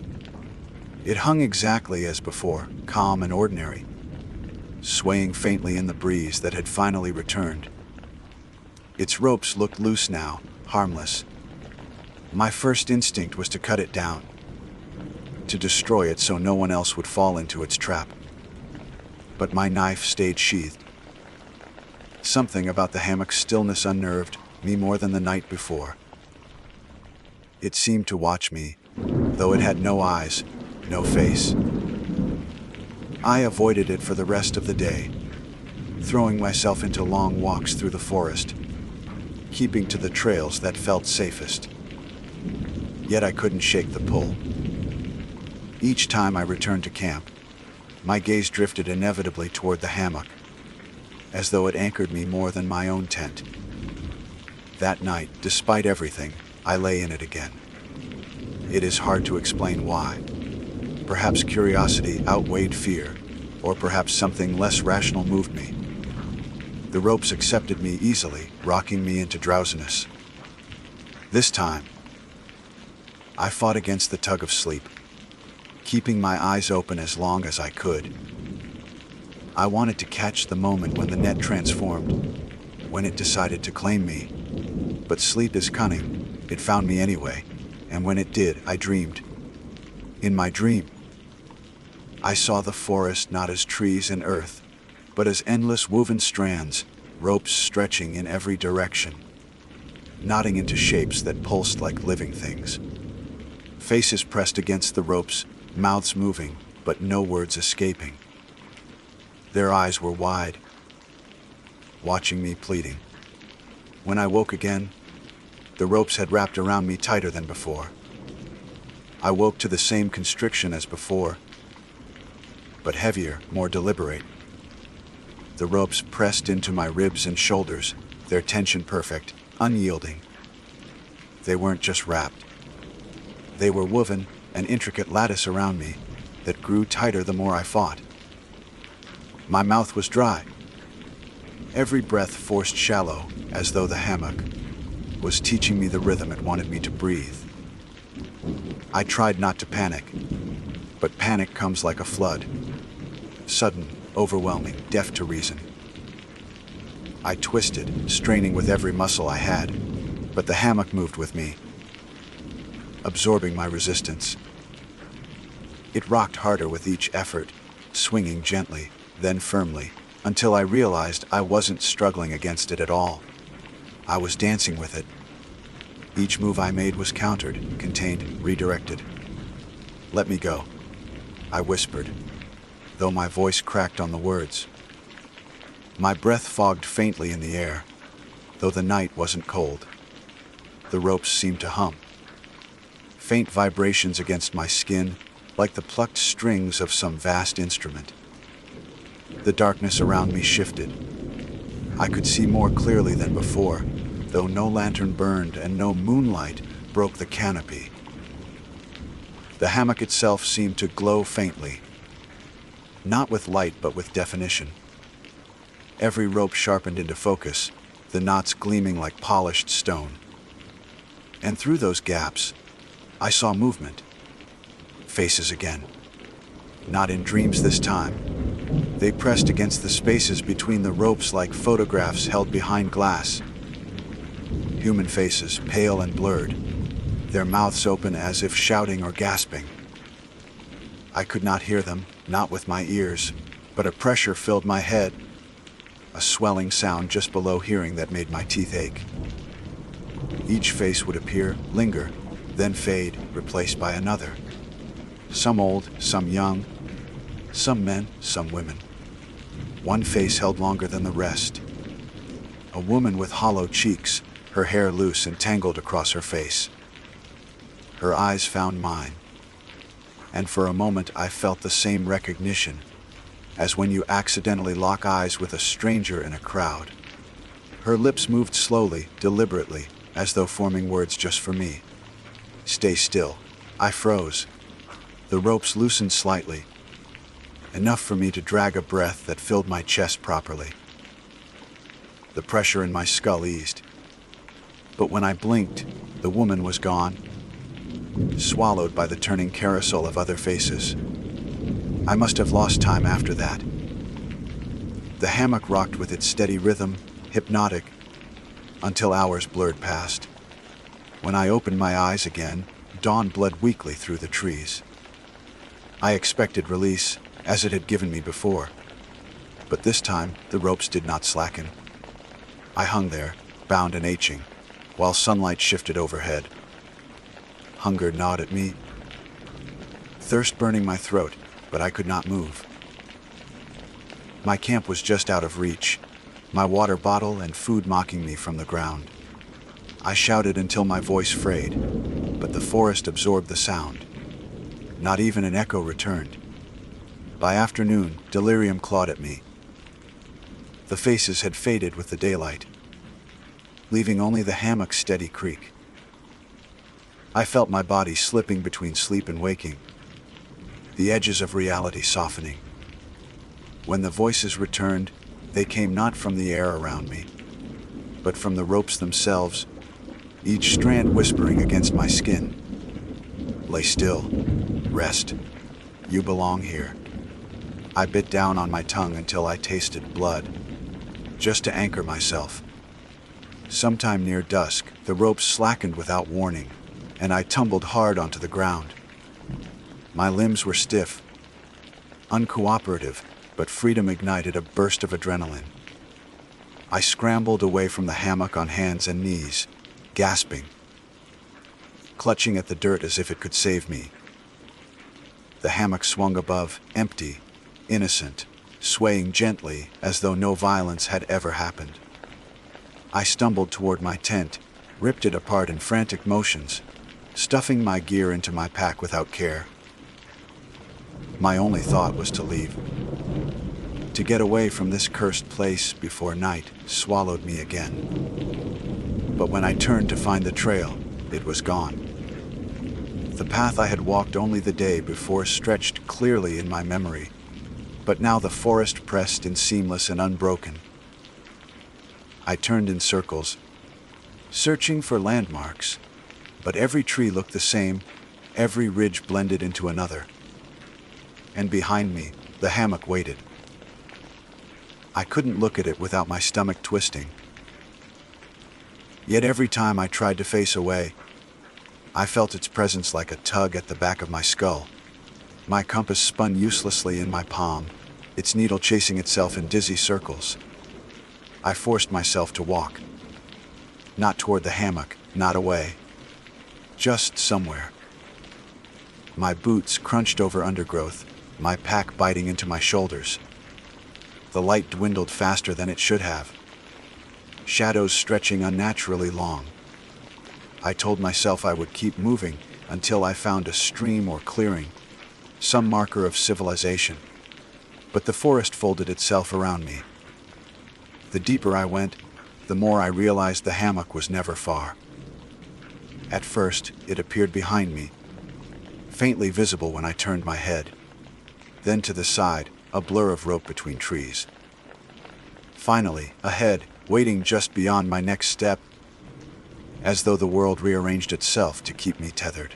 [SPEAKER 1] It hung exactly as before, calm and ordinary, swaying faintly in the breeze that had finally returned. Its ropes looked loose now, harmless. My first instinct was to cut it down, to destroy it so no one else would fall into its trap. But my knife stayed sheathed. Something about the hammock's stillness unnerved me more than the night before. It seemed to watch me, though it had no eyes, no face. I avoided it for the rest of the day, throwing myself into long walks through the forest, keeping to the trails that felt safest. Yet I couldn't shake the pull. Each time I returned to camp, my gaze drifted inevitably toward the hammock, as though it anchored me more than my own tent. That night, despite everything, I lay in it again. It is hard to explain why. Perhaps curiosity outweighed fear, or perhaps something less rational moved me. The ropes accepted me easily, rocking me into drowsiness. This time, I fought against the tug of sleep, keeping my eyes open as long as I could. I wanted to catch the moment when the net transformed, when it decided to claim me. But sleep is cunning. It found me anyway, and when it did, I dreamed. In my dream, I saw the forest not as trees and earth, but as endless woven strands, ropes stretching in every direction, knotting into shapes that pulsed like living things. Faces pressed against the ropes, mouths moving, but no words escaping. Their eyes were wide, watching me, pleading. When I woke again, the ropes had wrapped around me tighter than before. I woke to the same constriction as before, but heavier, more deliberate. The ropes pressed into my ribs and shoulders, their tension perfect, unyielding. They weren't just wrapped. They were woven, an intricate lattice around me that grew tighter the more I fought. My mouth was dry, every breath forced shallow, as though the hammock was teaching me the rhythm it wanted me to breathe. I tried not to panic, but panic comes like a flood, sudden, overwhelming, deaf to reason. I twisted, straining with every muscle I had, but the hammock moved with me, absorbing my resistance. It rocked harder with each effort, swinging gently, then firmly, until I realized I wasn't struggling against it at all. I was dancing with it. Each move I made was countered, contained, redirected. "Let me go," I whispered, though my voice cracked on the words. My breath fogged faintly in the air, though the night wasn't cold. The ropes seemed to hum. Faint vibrations against my skin, like the plucked strings of some vast instrument. The darkness around me shifted. I could see more clearly than before, though no lantern burned and no moonlight broke the canopy. The hammock itself seemed to glow faintly, not with light but with definition. Every rope sharpened into focus, the knots gleaming like polished stone. And through those gaps, I saw movement. Faces again. Not in dreams this time. They pressed against the spaces between the ropes like photographs held behind glass. Human faces, pale and blurred, their mouths open as if shouting or gasping. I could not hear them, not with my ears, but a pressure filled my head, a swelling sound just below hearing that made my teeth ache. Each face would appear, linger, then fade, replaced by another. Some old, some young, some men, some women. One face held longer than the rest. A woman with hollow cheeks, her hair loose and tangled across her face. Her eyes found mine, and for a moment I felt the same recognition as when you accidentally lock eyes with a stranger in a crowd. Her lips moved slowly, deliberately, as though forming words just for me. "Stay still." I froze. The ropes loosened slightly, enough for me to drag a breath that filled my chest properly. The pressure in my skull eased. But when I blinked, the woman was gone, swallowed by the turning carousel of other faces. I must have lost time after that. The hammock rocked with its steady rhythm, hypnotic, until hours blurred past. When I opened my eyes again, dawn bled weakly through the trees. I expected release, as it had given me before. But this time, the ropes did not slacken. I hung there, bound and aching, while sunlight shifted overhead. Hunger gnawed at me, thirst burning my throat, but I could not move. My camp was just out of reach, my water bottle and food mocking me from the ground. I shouted until my voice frayed, but the forest absorbed the sound. Not even an echo returned. By afternoon, delirium clawed at me. The faces had faded with the daylight, leaving only the hammock's steady creak. I felt my body slipping between sleep and waking, the edges of reality softening. When the voices returned, they came not from the air around me, but from the ropes themselves, each strand whispering against my skin. Lay still. Rest. You belong here. I bit down on my tongue until I tasted blood, just to anchor myself. Sometime near dusk, the ropes slackened without warning, and I tumbled hard onto the ground. My limbs were stiff, uncooperative, but freedom ignited a burst of adrenaline. I scrambled away from the hammock on hands and knees, gasping, clutching at the dirt as if it could save me. The hammock swung above, empty, innocent, swaying gently as though no violence had ever happened. I stumbled toward my tent, ripped it apart in frantic motions, stuffing my gear into my pack without care. My only thought was to leave, to get away from this cursed place before night swallowed me again. But when I turned to find the trail, it was gone. The path I had walked only the day before stretched clearly in my memory, but now the forest pressed in seamless and unbroken. I turned in circles, searching for landmarks, but every tree looked the same, every ridge blended into another. And behind me, the hammock waited. I couldn't look at it without my stomach twisting. Yet every time I tried to face away, I felt its presence like a tug at the back of my skull. My compass spun uselessly in my palm, its needle chasing itself in dizzy circles. I forced myself to walk. Not toward the hammock, not away. Just somewhere. My boots crunched over undergrowth, my pack biting into my shoulders. The light dwindled faster than it should have, shadows stretching unnaturally long. I told myself I would keep moving until I found a stream or clearing, some marker of civilization. But the forest folded itself around me. The deeper I went, the more I realized the hammock was never far. At first, it appeared behind me, faintly visible when I turned my head. Then to the side, a blur of rope between trees. Finally, ahead, waiting just beyond my next step, as though the world rearranged itself to keep me tethered.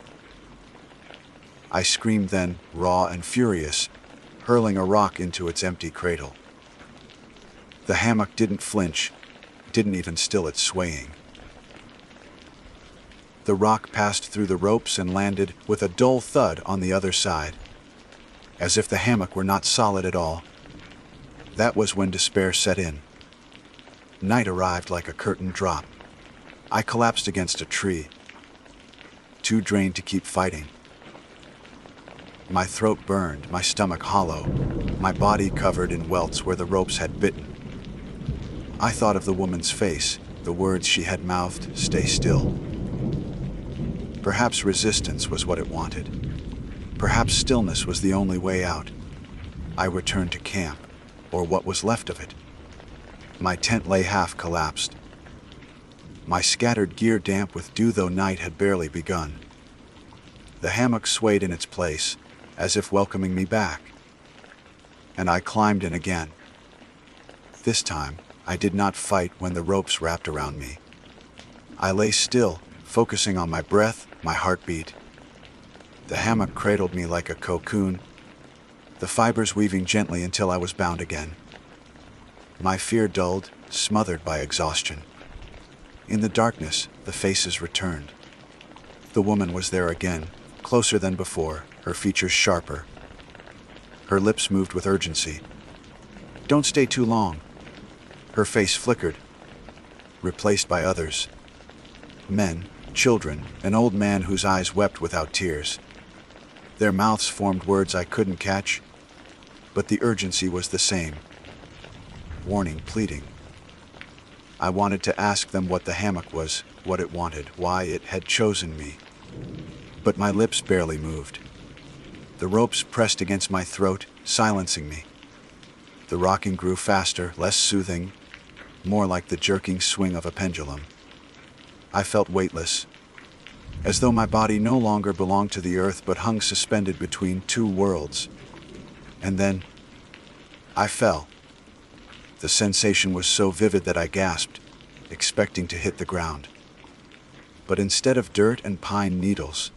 [SPEAKER 1] I screamed then, raw and furious, hurling a rock into its empty cradle. The hammock didn't flinch, didn't even still its swaying. The rock passed through the ropes and landed with a dull thud on the other side, as if the hammock were not solid at all. That was when despair set in. Night arrived like a curtain drop. I collapsed against a tree, too drained to keep fighting. My throat burned, my stomach hollow, my body covered in welts where the ropes had bitten. I thought of the woman's face, the words she had mouthed, "Stay still." Perhaps resistance was what it wanted. Perhaps stillness was the only way out. I returned to camp, or what was left of it. My tent lay half collapsed, my scattered gear damp with dew though night had barely begun. The hammock swayed in its place, as if welcoming me back. and I climbed in again. This time, I did not fight when the ropes wrapped around me. I lay still, focusing on my breath, my heartbeat. The hammock cradled me like a cocoon, the fibers weaving gently until I was bound again. My fear dulled, smothered by exhaustion. In the darkness, the faces returned. The woman was there again, closer than before, her features sharper. Her lips moved with urgency. "Don't stay too long." Her face flickered, replaced by others. Men, children, an old man whose eyes wept without tears. Their mouths formed words I couldn't catch, but the urgency was the same. Warning, pleading. I wanted to ask them what the hammock was, what it wanted, why it had chosen me. But my lips barely moved. The ropes pressed against my throat, silencing me. The rocking grew faster, less soothing, more like the jerking swing of a pendulum. I felt weightless, as though my body no longer belonged to the earth but hung suspended between two worlds. And then, I fell. The sensation was so vivid that I gasped, expecting to hit the ground. But instead of dirt and pine needles,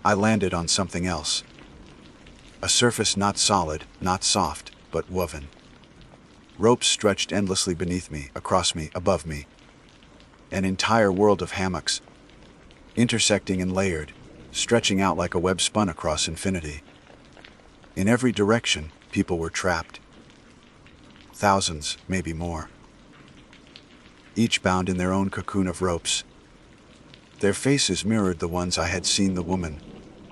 [SPEAKER 1] I landed on something else. A surface not solid, not soft, but woven. Ropes stretched endlessly beneath me, across me, above me. An entire world of hammocks, intersecting and layered, stretching out like a web spun across infinity. In every direction, people were trapped. Thousands, maybe more. Each bound in their own cocoon of ropes. Their faces mirrored the ones I had seen: the woman,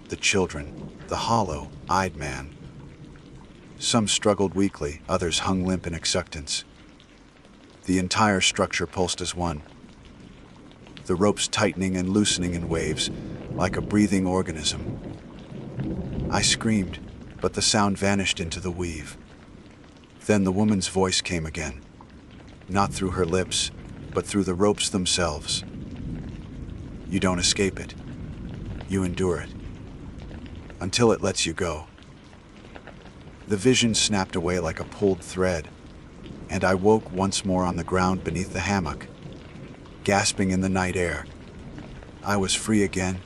[SPEAKER 1] the children, the hollow-eyed man. Some struggled weakly, others hung limp in acceptance. The entire structure pulsed as one, the ropes tightening and loosening in waves, like a breathing organism. I screamed, but the sound vanished into the weave. Then the woman's voice came again, not through her lips, but through the ropes themselves. You don't escape it. You endure it. Until it lets you go. The vision snapped away like a pulled thread, and I woke once more on the ground beneath the hammock, gasping in the night air. I was free again,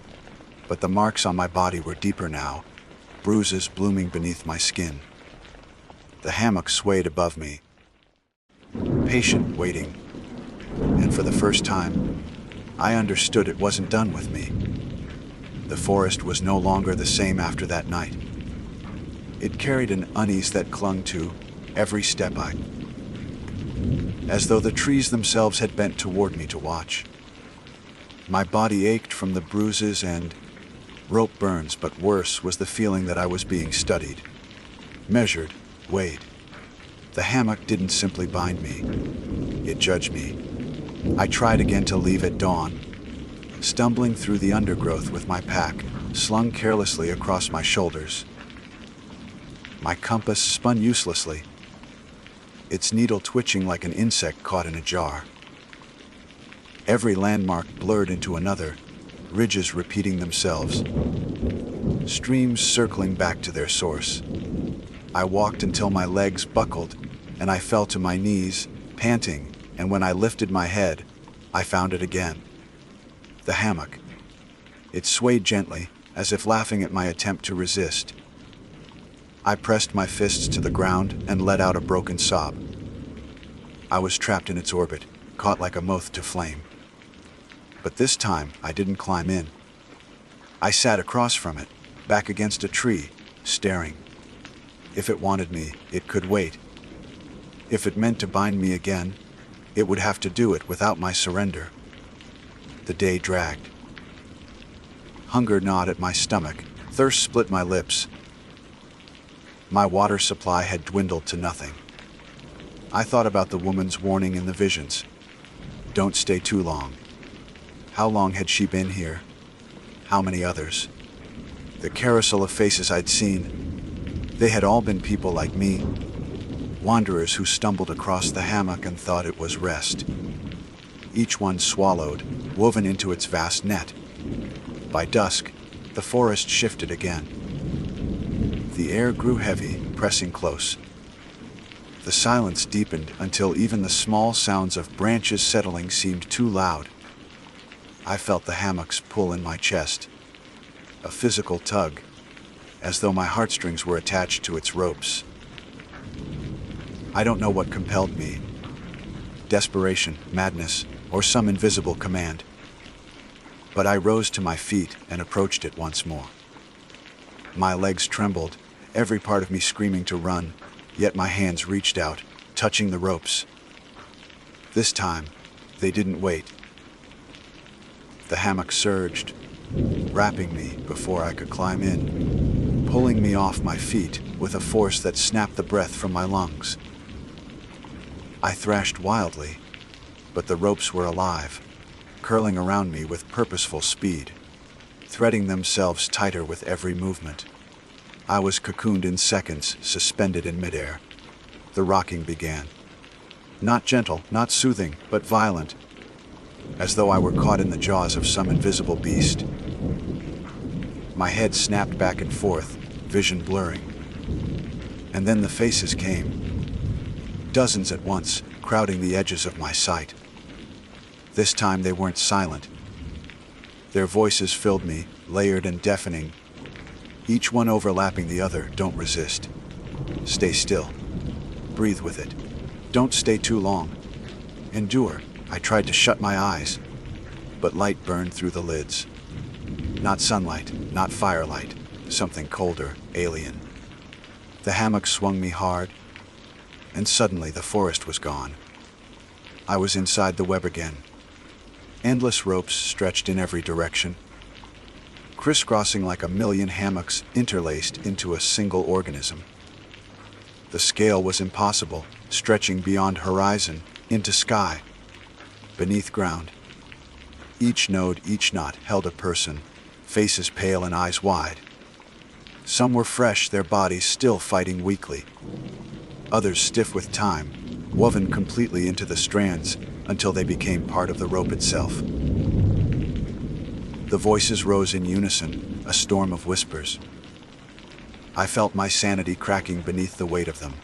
[SPEAKER 1] but the marks on my body were deeper now, bruises blooming beneath my skin. The hammock swayed above me, patient, waiting, and for the first time, I understood it wasn't done with me. The forest was no longer the same after that night. It carried an unease that clung to every step as though the trees themselves had bent toward me to watch. My body ached from the bruises and rope burns, but worse was the feeling that I was being studied, measured, weighed. The hammock didn't simply bind me, it judged me. I tried again to leave at dawn, stumbling through the undergrowth with my pack slung carelessly across my shoulders. My compass spun uselessly, its needle twitching like an insect caught in a jar. Every landmark blurred into another, ridges repeating themselves, streams circling back to their source. I walked until my legs buckled, and I fell to my knees, panting, and when I lifted my head, I found it again. The hammock. It swayed gently, as if laughing at my attempt to resist. I pressed my fists to the ground and let out a broken sob. I was trapped in its orbit, caught like a moth to flame. But this time, I didn't climb in. I sat across from it, back against a tree, staring. If it wanted me, it could wait. If it meant to bind me again, it would have to do it without my surrender. The day dragged. Hunger gnawed at my stomach, thirst split my lips. My water supply had dwindled to nothing. I thought about the woman's warning in the visions. Don't stay too long. How long had she been here? How many others? The carousel of faces I'd seen, they had all been people like me, wanderers who stumbled across the hammock and thought it was rest. Each one swallowed, woven into its vast net. By dusk, the forest shifted again. The air grew heavy, pressing close. The silence deepened until even the small sounds of branches settling seemed too loud. I felt the hammocks pull in my chest, a physical tug, as though my heartstrings were attached to its ropes. I don't know what compelled me, desperation, madness, or some invisible command. But I rose to my feet and approached it once more. My legs trembled, every part of me screaming to run, yet my hands reached out, touching the ropes. This time, they didn't wait. The hammock surged, wrapping me before I could climb in, pulling me off my feet with a force that snapped the breath from my lungs. I thrashed wildly, but the ropes were alive, curling around me with purposeful speed, threading themselves tighter with every movement. I was cocooned in seconds, suspended in midair. The rocking began. Not gentle, not soothing, but violent, as though I were caught in the jaws of some invisible beast. My head snapped back and forth, vision blurring. And then the faces came. Dozens at once, crowding the edges of my sight. This time they weren't silent. Their voices filled me, layered and deafening, each one overlapping the other. Don't resist. Stay still. Breathe with it. Don't stay too long. Endure. I tried to shut my eyes, but light burned through the lids. Not sunlight, not firelight, something colder, alien. The hammock swung me hard, and suddenly the forest was gone. I was inside the web again. Endless ropes stretched in every direction, crisscrossing like a million hammocks interlaced into a single organism. The scale was impossible, stretching beyond horizon, into sky, beneath ground. Each node, each knot held a person, faces pale and eyes wide. Some were fresh, their bodies still fighting weakly. Others stiff with time, woven completely into the strands until they became part of the rope itself. The voices rose in unison, a storm of whispers. I felt my sanity cracking beneath the weight of them.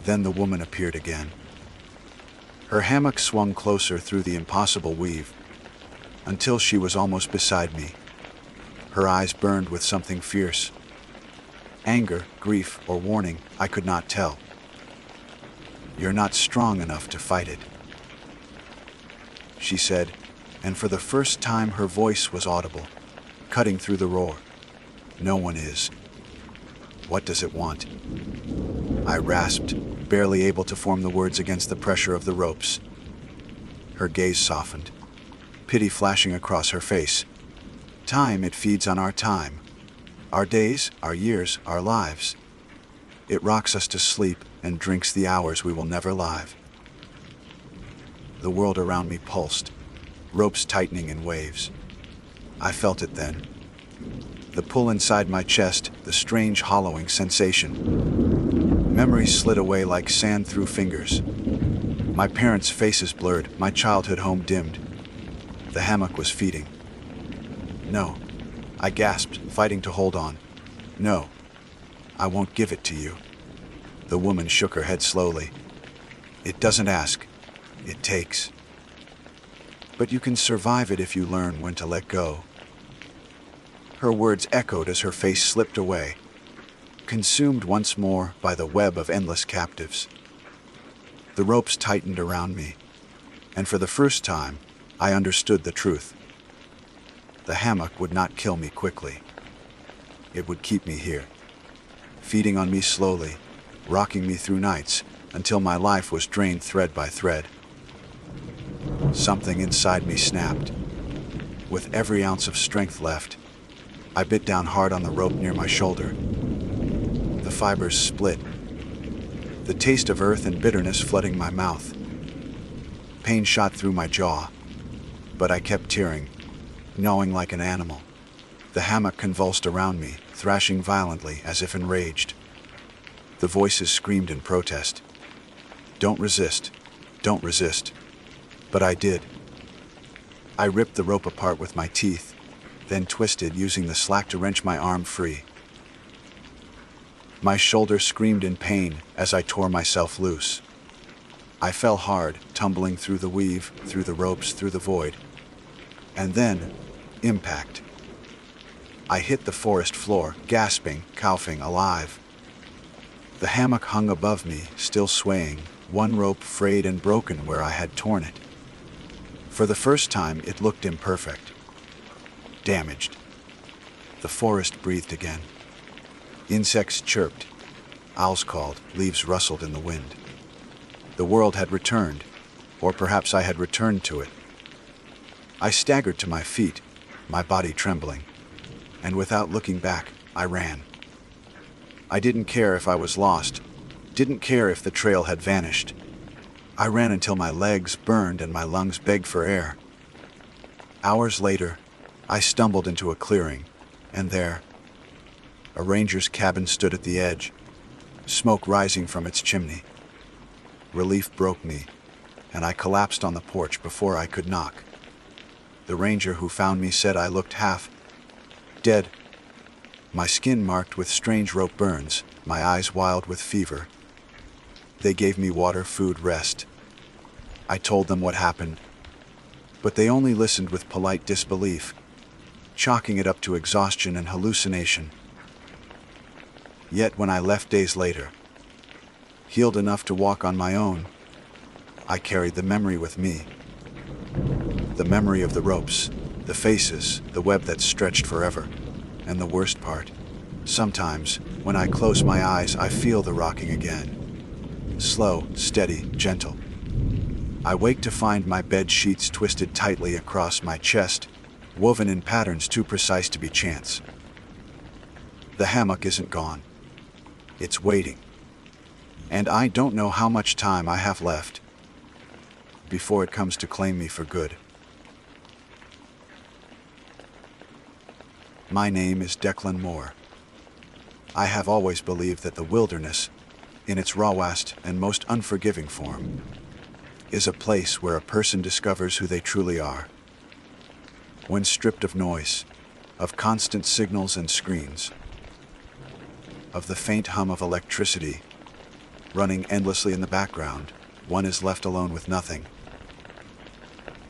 [SPEAKER 1] Then the woman appeared again. Her hammock swung closer through the impossible weave, until she was almost beside me. Her eyes burned with something fierce. Anger, grief, or warning, I could not tell. "You're not strong enough to fight it," she said, and for the first time her voice was audible, cutting through the roar. "No one is. What does it want?" I rasped, barely able to form the words against the pressure of the ropes. Her gaze softened, pity flashing across her face. "Time, it feeds on our time. Our days, our years, our lives. It rocks us to sleep and drinks the hours we will never live." The world around me pulsed, ropes tightening in waves. I felt it then. The pull inside my chest, the strange hollowing sensation. Memories slid away like sand through fingers. My parents' faces blurred, my childhood home dimmed. The hammock was feeding. "No," I gasped, fighting to hold on. "No, I won't give it to you." The woman shook her head slowly. "It doesn't ask, it takes. But you can survive it if you learn when to let go." Her words echoed as her face slipped away, consumed once more by the web of endless captives. The ropes tightened around me, and for the first time, I understood the truth. The hammock would not kill me quickly. It would keep me here, feeding on me slowly, rocking me through nights until my life was drained thread by thread. Something inside me snapped. With every ounce of strength left, I bit down hard on the rope near my shoulder. The fibers split, the taste of earth and bitterness flooding my mouth. Pain shot through my jaw, but I kept tearing, gnawing like an animal. The hammock convulsed around me, thrashing violently as if enraged. The voices screamed in protest. "Don't resist, don't resist." But I did. I ripped the rope apart with my teeth, then twisted, using the slack to wrench my arm free. My shoulder screamed in pain as I tore myself loose. I fell hard, tumbling through the weave, through the ropes, through the void. And then, impact. I hit the forest floor, gasping, coughing, alive. The hammock hung above me, still swaying, one rope frayed and broken where I had torn it. For the first time, it looked imperfect. Damaged. The forest breathed again. Insects chirped. Owls called. Leaves rustled in the wind. The world had returned, or perhaps I had returned to it. I staggered to my feet, my body trembling, and without looking back, I ran. I didn't care if I was lost, didn't care if the trail had vanished. I ran until my legs burned and my lungs begged for air. Hours later, I stumbled into a clearing, and there, a ranger's cabin stood at the edge, smoke rising from its chimney. Relief broke me, and I collapsed on the porch before I could knock. The ranger who found me said I looked half dead, my skin marked with strange rope burns, my eyes wild with fever. They gave me water, food, rest. I told them what happened, but they only listened with polite disbelief, chalking it up to exhaustion and hallucination. Yet when I left days later, healed enough to walk on my own, I carried the memory with me. The memory of the ropes, the faces, the web that stretched forever. And the worst part, sometimes, when I close my eyes, I feel the rocking again. Slow, steady, gentle. I wake to find my bed sheets twisted tightly across my chest, woven in patterns too precise to be chance. The hammock isn't gone. It's waiting. And I don't know how much time I have left before it comes to claim me for good. My name is Declan Moore. I have always believed that the wilderness, in its rawest and most unforgiving form, is a place where a person discovers who they truly are. When stripped of noise, of constant signals and screens, of the faint hum of electricity running endlessly in the background, one is left alone with nothing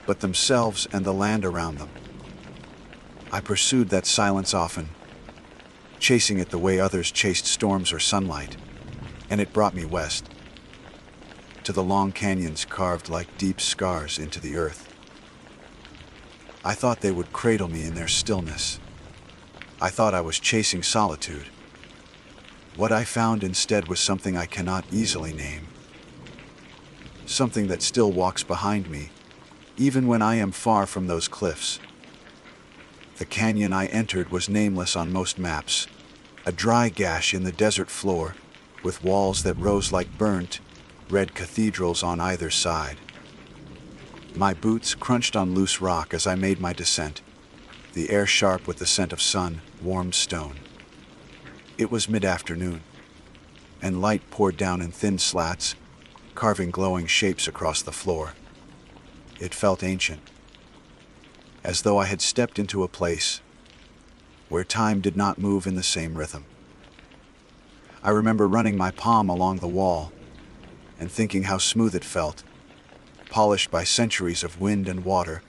[SPEAKER 1] but themselves and the land around them. I pursued that silence often, chasing it the way others chased storms or sunlight, and it brought me west, to the long canyons carved like deep scars into the earth. I thought they would cradle me in their stillness. I thought I was chasing solitude. What I found instead was something I cannot easily name. Something that still walks behind me, even when I am far from those cliffs. The canyon I entered was nameless on most maps, a dry gash in the desert floor, with walls that rose like burnt, red cathedrals on either side. My boots crunched on loose rock as I made my descent, the air sharp with the scent of sun, warmed stone. It was mid-afternoon, and light poured down in thin slats, carving glowing shapes across the floor. It felt ancient, as though I had stepped into a place where time did not move in the same rhythm. I remember running my palm along the wall and thinking how smooth it felt, polished by centuries of wind and water,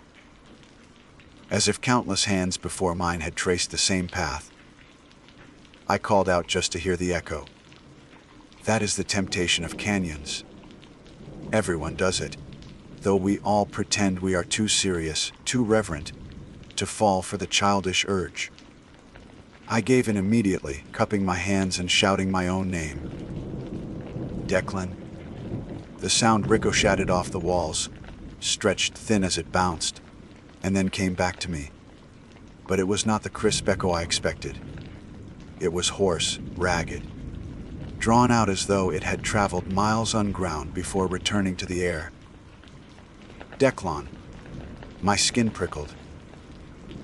[SPEAKER 1] as if countless hands before mine had traced the same path. I called out just to hear the echo. That is the temptation of canyons. Everyone does it, though we all pretend we are too serious, too reverent, to fall for the childish urge. I gave in immediately, cupping my hands and shouting my own name. Declan. The sound ricocheted off the walls, stretched thin as it bounced, and then came back to me. But it was not the crisp echo I expected. It was hoarse, ragged, drawn out as though it had traveled miles on ground before returning to the air. Declan. My skin prickled.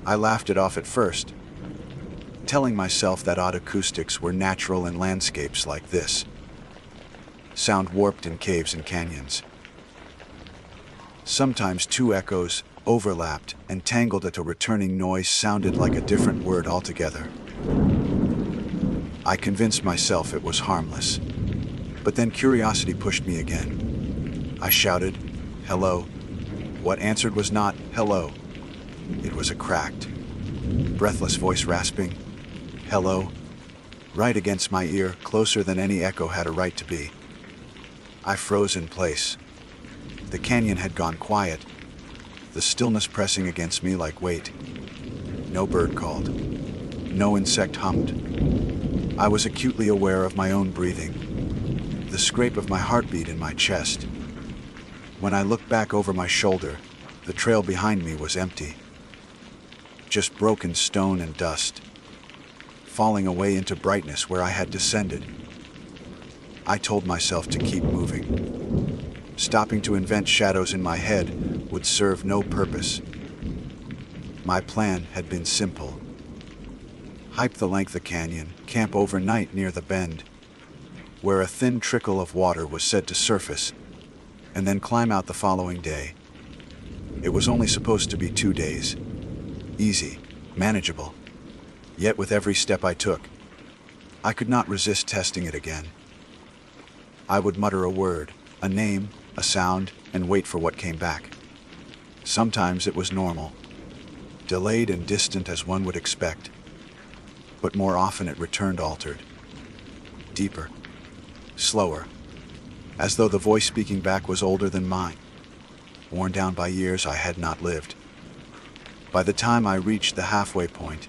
[SPEAKER 1] I laughed it off at first, telling myself that odd acoustics were natural in landscapes like this. Sound warped in caves and canyons. Sometimes two echoes overlapped and tangled at a returning noise sounded like a different word altogether. I convinced myself it was harmless. But then curiosity pushed me again. I shouted, "Hello." What answered was not "hello." It was a cracked, breathless voice rasping, "Hello," right against my ear, closer than any echo had a right to be. I froze in place. The canyon had gone quiet, the stillness pressing against me like weight. No bird called. No insect hummed. I was acutely aware of my own breathing, the scrape of my heartbeat in my chest. When I looked back over my shoulder, the trail behind me was empty. Just broken stone and dust, falling away into brightness where I had descended. I told myself to keep moving. Stopping to invent shadows in my head would serve no purpose. My plan had been simple. Hike the length of the canyon, camp overnight near the bend, where a thin trickle of water was said to surface, and then climb out the following day. It was only supposed to be 2 days. Easy, manageable. Yet with every step I took, I could not resist testing it again. I would mutter a word, a name, a sound, and wait for what came back. Sometimes it was normal, delayed and distant as one would expect, but more often it returned altered, deeper, slower, as though the voice speaking back was older than mine, worn down by years I had not lived. By the time I reached the halfway point,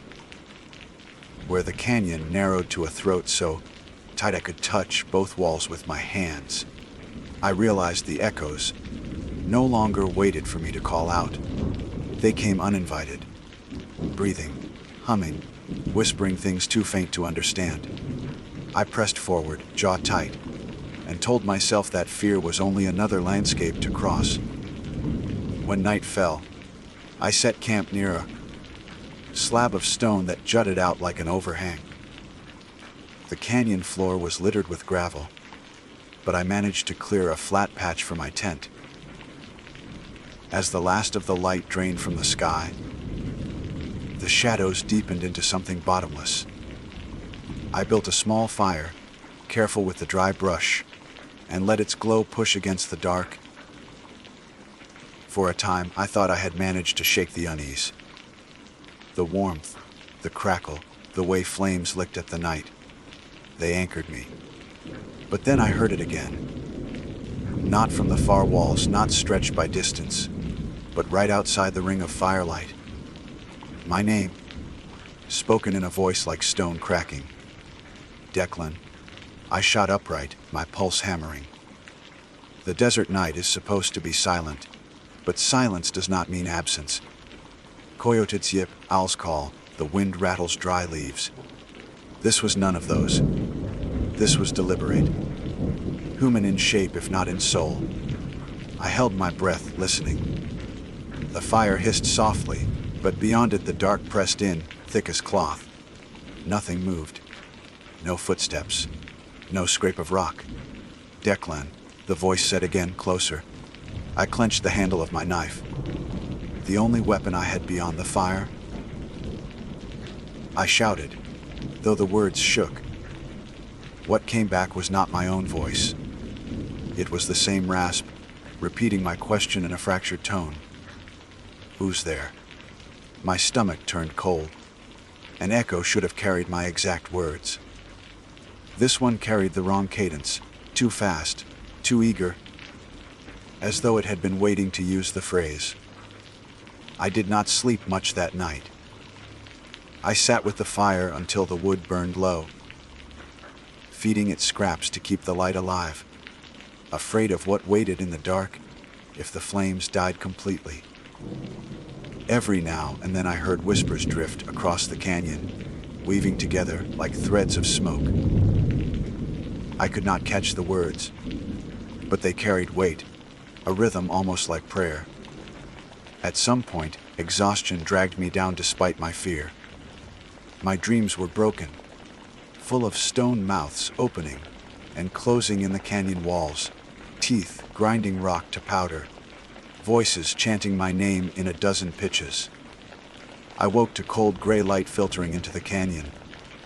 [SPEAKER 1] where the canyon narrowed to a throat so tight I could touch both walls with my hands, I realized the echoes no longer waited for me to call out. They came uninvited, breathing, humming, whispering things too faint to understand. I pressed forward, jaw tight, and told myself that fear was only another landscape to cross. When night fell, I set camp near a slab of stone that jutted out like an overhang. The canyon floor was littered with gravel, but I managed to clear a flat patch for my tent. As the last of the light drained from the sky, the shadows deepened into something bottomless. I built a small fire, careful with the dry brush, and let its glow push against the dark. For a time, I thought I had managed to shake the unease. The warmth, the crackle, the way flames licked at the night, they anchored me. But then I heard it again. Not from the far walls, not stretched by distance, but right outside the ring of firelight. My name, spoken in a voice like stone cracking. Declan. I shot upright, my pulse hammering. The desert night is supposed to be silent, but silence does not mean absence. Coyotes yip, owls call, the wind rattles dry leaves. This was none of those. This was deliberate, human in shape if not in soul. I held my breath, listening. The fire hissed softly, but beyond it the dark pressed in, thick as cloth. Nothing moved. No footsteps. No scrape of rock. Declan, the voice said again, closer. I clenched the handle of my knife. The only weapon I had beyond the fire. I shouted, though the words shook. What came back was not my own voice. It was the same rasp, repeating my question in a fractured tone. Who's there? My stomach turned cold. An echo should have carried my exact words. This one carried the wrong cadence, too fast, too eager, as though it had been waiting to use the phrase. I did not sleep much that night. I sat with the fire until the wood burned low, feeding it scraps to keep the light alive, afraid of what waited in the dark if the flames died completely. Every now and then I heard whispers drift across the canyon, weaving together like threads of smoke. I could not catch the words, but they carried weight, a rhythm almost like prayer. At some point, exhaustion dragged me down despite my fear. My dreams were broken, full of stone mouths opening and closing in the canyon walls, teeth grinding rock to powder, voices chanting my name in 12 pitches. I woke to cold gray light filtering into the canyon,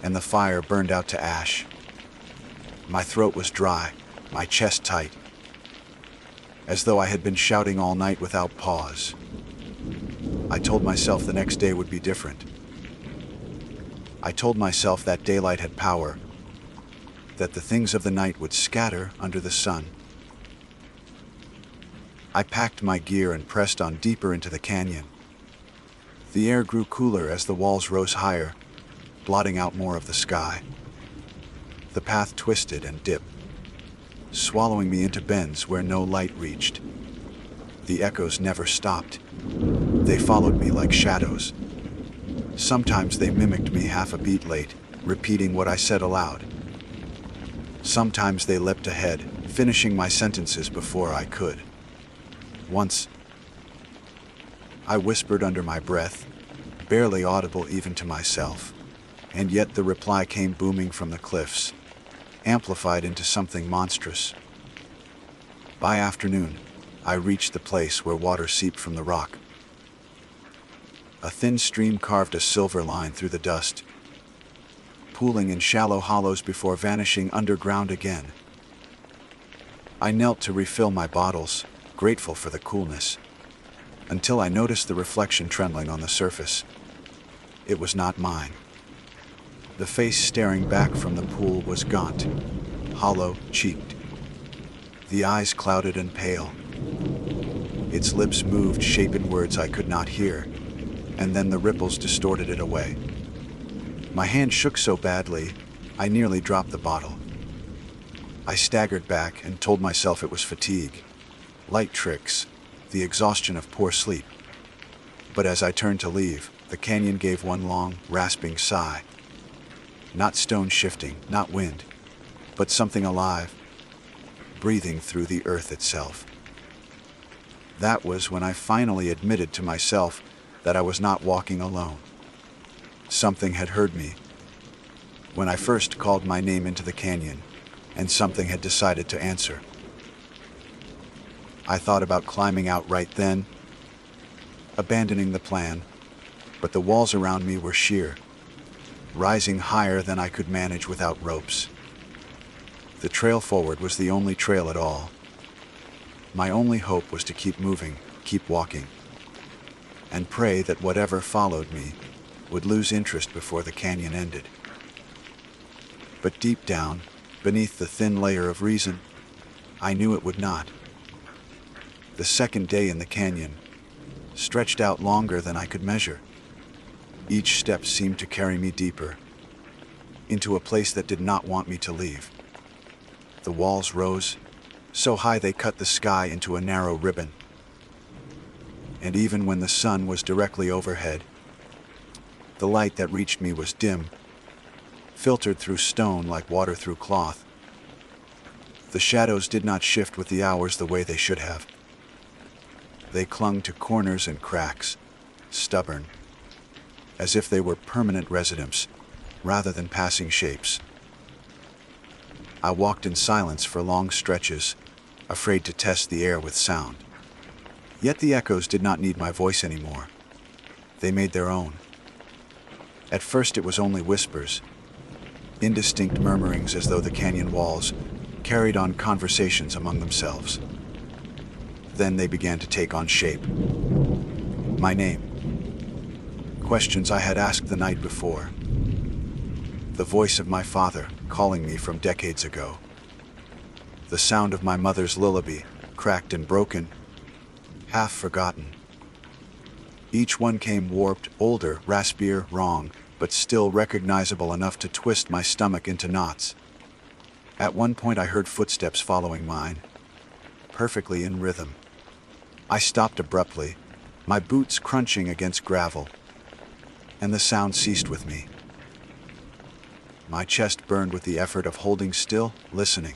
[SPEAKER 1] and the fire burned out to ash. My throat was dry, my chest tight, as though I had been shouting all night without pause. I told myself the next day would be different. I told myself that daylight had power, that the things of the night would scatter under the sun. I packed my gear and pressed on deeper into the canyon. The air grew cooler as the walls rose higher, blotting out more of the sky. The path twisted and dipped, swallowing me into bends where no light reached. The echoes never stopped. They followed me like shadows. Sometimes they mimicked me half a beat late, repeating what I said aloud. Sometimes they leapt ahead, finishing my sentences before I could. Once, I whispered under my breath, barely audible even to myself, and yet the reply came booming from the cliffs, amplified into something monstrous. By afternoon, I reached the place where water seeped from the rock. A thin stream carved a silver line through the dust, pooling in shallow hollows before vanishing underground again. I knelt to refill my bottles, grateful for the coolness, until I noticed the reflection trembling on the surface. It was not mine. The face staring back from the pool was gaunt, hollow-cheeked, the eyes clouded and pale. Its lips moved, shaping words I could not hear, and then the ripples distorted it away. My hand shook so badly, I nearly dropped the bottle. I staggered back and told myself it was fatigue, light tricks, the exhaustion of poor sleep. But as I turned to leave, the canyon gave one long, rasping sigh. Not stone shifting, not wind, but something alive, breathing through the earth itself. That was when I finally admitted to myself that I was not walking alone. Something had heard me when I first called my name into the canyon, and something had decided to answer. I thought about climbing out right then, abandoning the plan, but the walls around me were sheer, rising higher than I could manage without ropes. The trail forward was the only trail at all. My only hope was to keep moving, keep walking, and pray that whatever followed me would lose interest before the canyon ended. But deep down, beneath the thin layer of reason, I knew it would not. The second day in the canyon stretched out longer than I could measure. Each step seemed to carry me deeper, into a place that did not want me to leave. The walls rose, so high they cut the sky into a narrow ribbon. And even when the sun was directly overhead, the light that reached me was dim, filtered through stone like water through cloth. The shadows did not shift with the hours the way they should have. They clung to corners and cracks, stubborn, as if they were permanent residents rather than passing shapes. I walked in silence for long stretches, afraid to test the air with sound. Yet the echoes did not need my voice anymore. They made their own. At first it was only whispers, indistinct murmurings as though the canyon walls carried on conversations among themselves. Then they began to take on shape. My name. Questions I had asked the night before. The voice of my father calling me from decades ago. The sound of my mother's lullaby, cracked and broken, half forgotten. Each one came warped, older, raspier, wrong, but still recognizable enough to twist my stomach into knots. At one point I heard footsteps following mine, perfectly in rhythm. I stopped abruptly, my boots crunching against gravel, and the sound ceased with me. My chest burned with the effort of holding still, listening.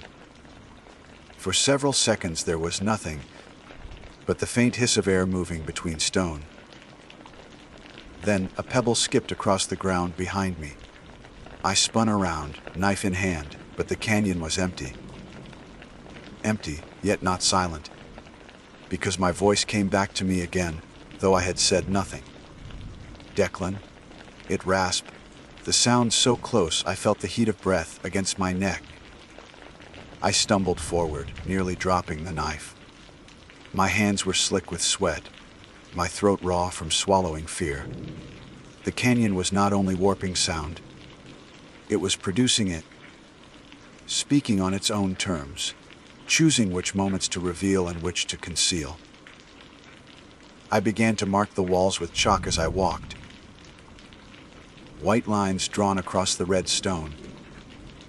[SPEAKER 1] For several seconds there was nothing but the faint hiss of air moving between stone. Then a pebble skipped across the ground behind me. I spun around, knife in hand, but the canyon was empty. Empty, yet not silent, because my voice came back to me again, though I had said nothing. Declan, it rasped, the sound so close I felt the heat of breath against my neck. I stumbled forward, nearly dropping the knife. My hands were slick with sweat, my throat raw from swallowing fear. The canyon was not only warping sound, it was producing it, speaking on its own terms, choosing which moments to reveal and which to conceal. I began to mark the walls with chalk as I walked, white lines drawn across the red stone,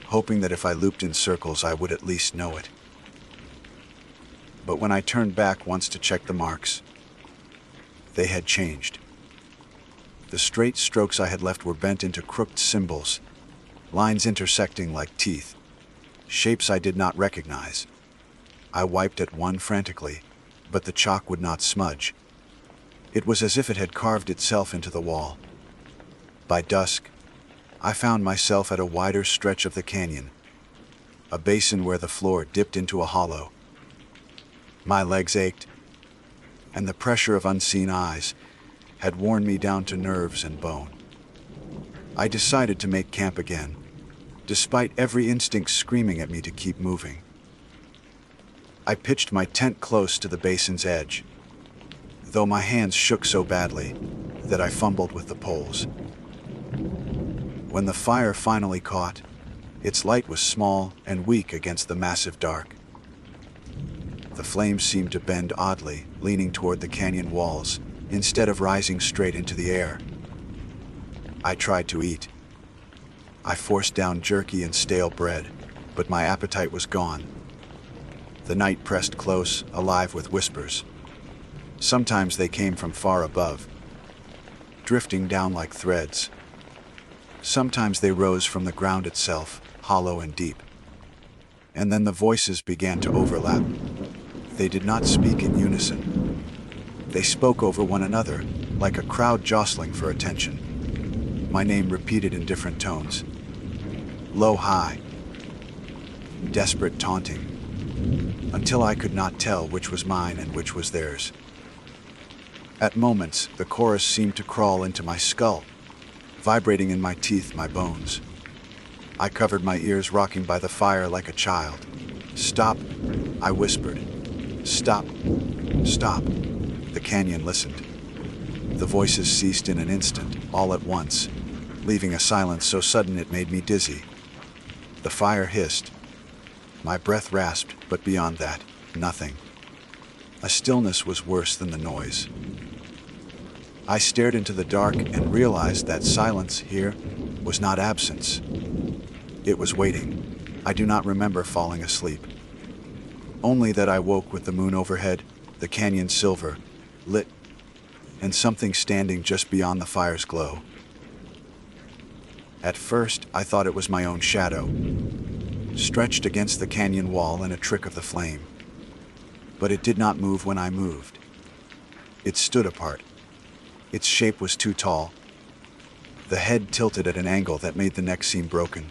[SPEAKER 1] hoping that if I looped in circles I would at least know it. But when I turned back once to check the marks, they had changed. The straight strokes I had left were bent into crooked symbols, lines intersecting like teeth, shapes I did not recognize. I wiped at one frantically, but the chalk would not smudge. It was as if it had carved itself into the wall. By dusk, I found myself at a wider stretch of the canyon, a basin where the floor dipped into a hollow. My legs ached, and the pressure of unseen eyes had worn me down to nerves and bone. I decided to make camp again, despite every instinct screaming at me to keep moving. I pitched my tent close to the basin's edge, though my hands shook so badly that I fumbled with the poles. When the fire finally caught, its light was small and weak against the massive dark. The flames seemed to bend oddly, leaning toward the canyon walls, instead of rising straight into the air. I tried to eat. I forced down jerky and stale bread, but my appetite was gone. The night pressed close, alive with whispers. Sometimes they came from far above, drifting down like threads. Sometimes they rose from the ground itself, hollow and deep. And then the voices began to overlap. They did not speak in unison. They spoke over one another, like a crowd jostling for attention. My name repeated in different tones. Low, high, desperate, taunting, until I could not tell which was mine and which was theirs. At moments, the chorus seemed to crawl into my skull, vibrating in my teeth, my bones. I covered my ears, rocking by the fire like a child. Stop, I whispered. Stop, stop. The canyon listened. The voices ceased in an instant, all at once, leaving a silence so sudden it made me dizzy. The fire hissed. My breath rasped, but beyond that, nothing. A stillness was worse than the noise. I stared into the dark and realized that silence here was not absence. It was waiting. I do not remember falling asleep. Only that I woke with the moon overhead, the canyon silver, lit, and something standing just beyond the fire's glow. At first, I thought it was my own shadow, stretched against the canyon wall in a trick of the flame. But it did not move when I moved. It stood apart. Its shape was too tall. The head tilted at an angle that made the neck seem broken.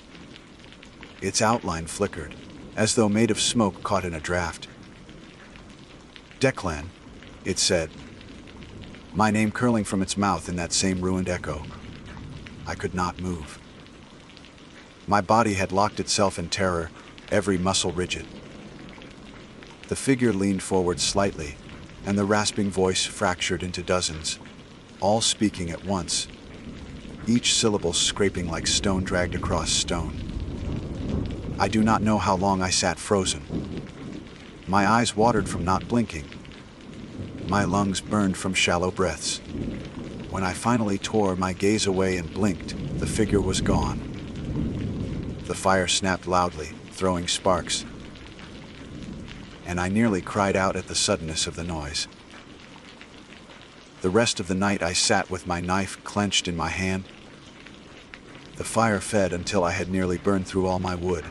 [SPEAKER 1] Its outline flickered, as though made of smoke caught in a draft. Declan, it said, my name curling from its mouth in that same ruined echo. I could not move. My body had locked itself in terror, every muscle rigid. The figure leaned forward slightly, and the rasping voice fractured into dozens, all speaking at once, each syllable scraping like stone dragged across stone. I do not know how long I sat frozen. My eyes watered from not blinking. My lungs burned from shallow breaths. When I finally tore my gaze away and blinked, the figure was gone. The fire snapped loudly, throwing sparks, and I nearly cried out at the suddenness of the noise. The rest of the night I sat with my knife clenched in my hand. The fire fed until I had nearly burned through all my wood.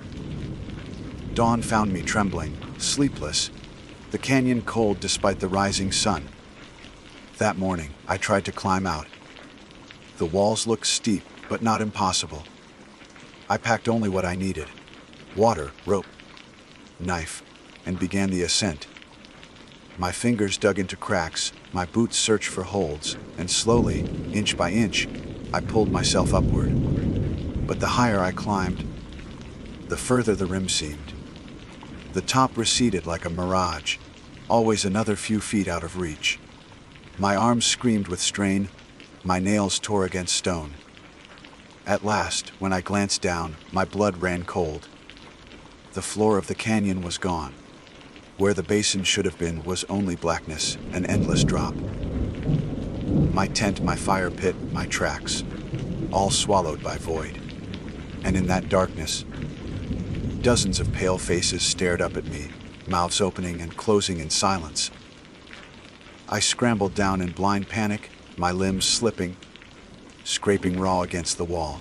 [SPEAKER 1] Dawn found me trembling, sleepless, the canyon cold despite the rising sun. That morning, I tried to climb out. The walls looked steep, but not impossible. I packed only what I needed: water, rope, knife, and began the ascent. My fingers dug into cracks, my boots searched for holds, and slowly, inch by inch, I pulled myself upward. But the higher I climbed, the further the rim seemed. The top receded like a mirage, always another few feet out of reach. My arms screamed with strain, my nails tore against stone. At last, when I glanced down, my blood ran cold. The floor of the canyon was gone. Where the basin should have been was only blackness, an endless drop. My tent, my fire pit, my tracks, all swallowed by void. And in that darkness, dozens of pale faces stared up at me, mouths opening and closing in silence. I scrambled down in blind panic, my limbs slipping, scraping raw against the wall.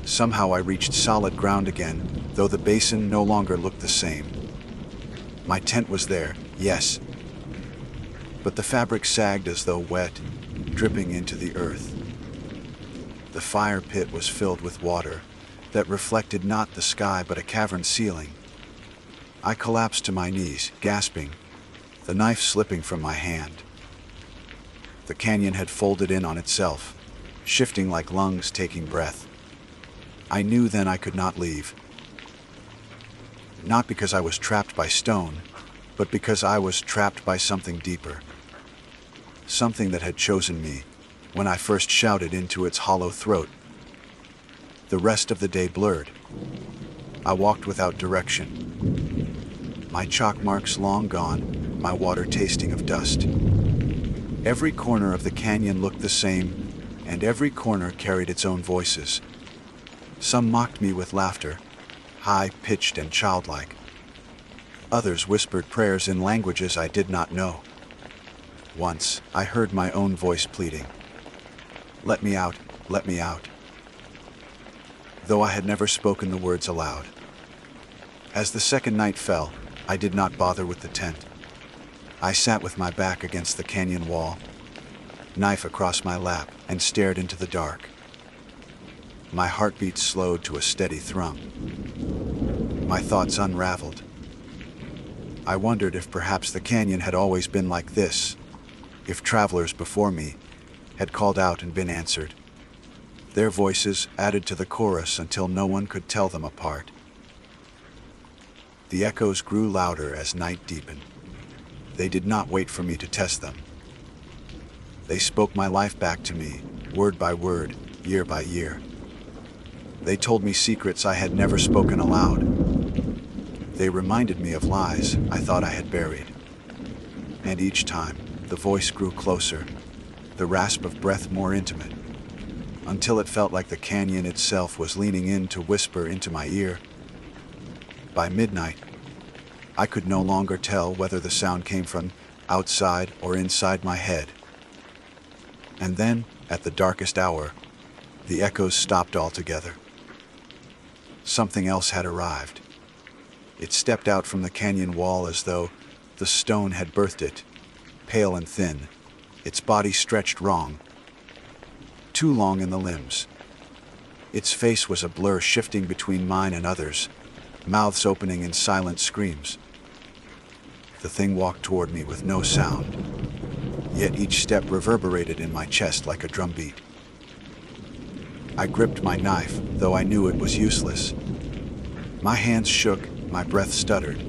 [SPEAKER 1] Somehow I reached solid ground again, though the basin no longer looked the same. My tent was there, yes, but the fabric sagged as though wet, dripping into the earth. The fire pit was filled with water that reflected not the sky but a cavern ceiling. I collapsed to my knees, gasping, the knife slipping from my hand. The canyon had folded in on itself, shifting like lungs taking breath. I knew then I could not leave. Not because I was trapped by stone, but because I was trapped by something deeper. Something that had chosen me when I first shouted into its hollow throat. The rest of the day blurred. I walked without direction. My chalk marks long gone, my water tasting of dust. Every corner of the canyon looked the same, and every corner carried its own voices. Some mocked me with laughter, high-pitched and childlike. Others whispered prayers in languages I did not know. Once, I heard my own voice pleading, "Let me out, let me out," though I had never spoken the words aloud. As the second night fell, I did not bother with the tent. I sat with my back against the canyon wall, knife across my lap, and stared into the dark. My heartbeat slowed to a steady thrum. My thoughts unraveled. I wondered if perhaps the canyon had always been like this, if travelers before me had called out and been answered. Their voices added to the chorus until no one could tell them apart. The echoes grew louder as night deepened. They did not wait for me to test them. They spoke my life back to me, word by word, year by year. They told me secrets I had never spoken aloud. They reminded me of lies I thought I had buried. And each time, the voice grew closer, the rasp of breath more intimate, until it felt like the canyon itself was leaning in to whisper into my ear. By midnight, I could no longer tell whether the sound came from outside or inside my head. And then, at the darkest hour, the echoes stopped altogether. Something else had arrived. It stepped out from the canyon wall as though the stone had birthed it, pale and thin, its body stretched wrong, too long in the limbs. Its face was a blur shifting between mine and others, mouths opening in silent screams. The thing walked toward me with no sound, yet each step reverberated in my chest like a drumbeat. I gripped my knife, though I knew it was useless. My hands shook, my breath stuttered.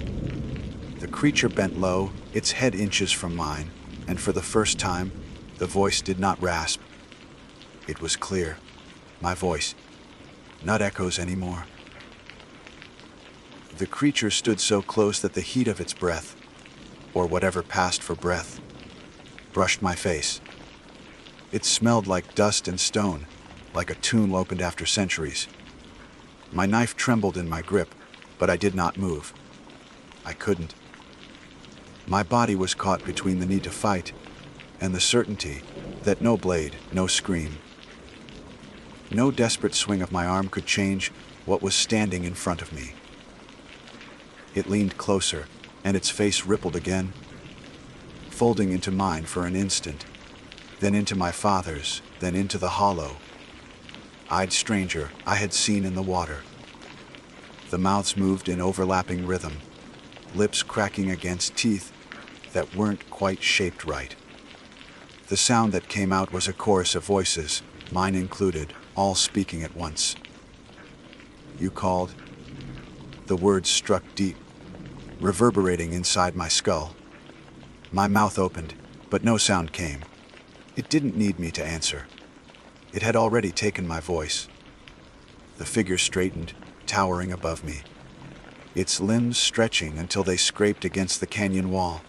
[SPEAKER 1] The creature bent low, its head inches from mine, and for the first time, the voice did not rasp. It was clear, my voice, not echoes anymore. The creature stood so close that the heat of its breath, or whatever passed for breath, brushed my face. It smelled like dust and stone, like a tomb opened after centuries. My knife trembled in my grip, but I did not move. I couldn't. My body was caught between the need to fight and the certainty that no blade, no scream, no desperate swing of my arm could change what was standing in front of me. It leaned closer, and its face rippled again, folding into mine for an instant, then into my father's, then into the hollow, eyed stranger I had seen in the water. The mouths moved in overlapping rhythm, lips cracking against teeth that weren't quite shaped right. The sound that came out was a chorus of voices, mine included, all speaking at once. "You called?" The words struck deep, reverberating inside my skull. My mouth opened, but no sound came. It didn't need me to answer. It had already taken my voice. The figure straightened, towering above me, its limbs stretching until they scraped against the canyon wall.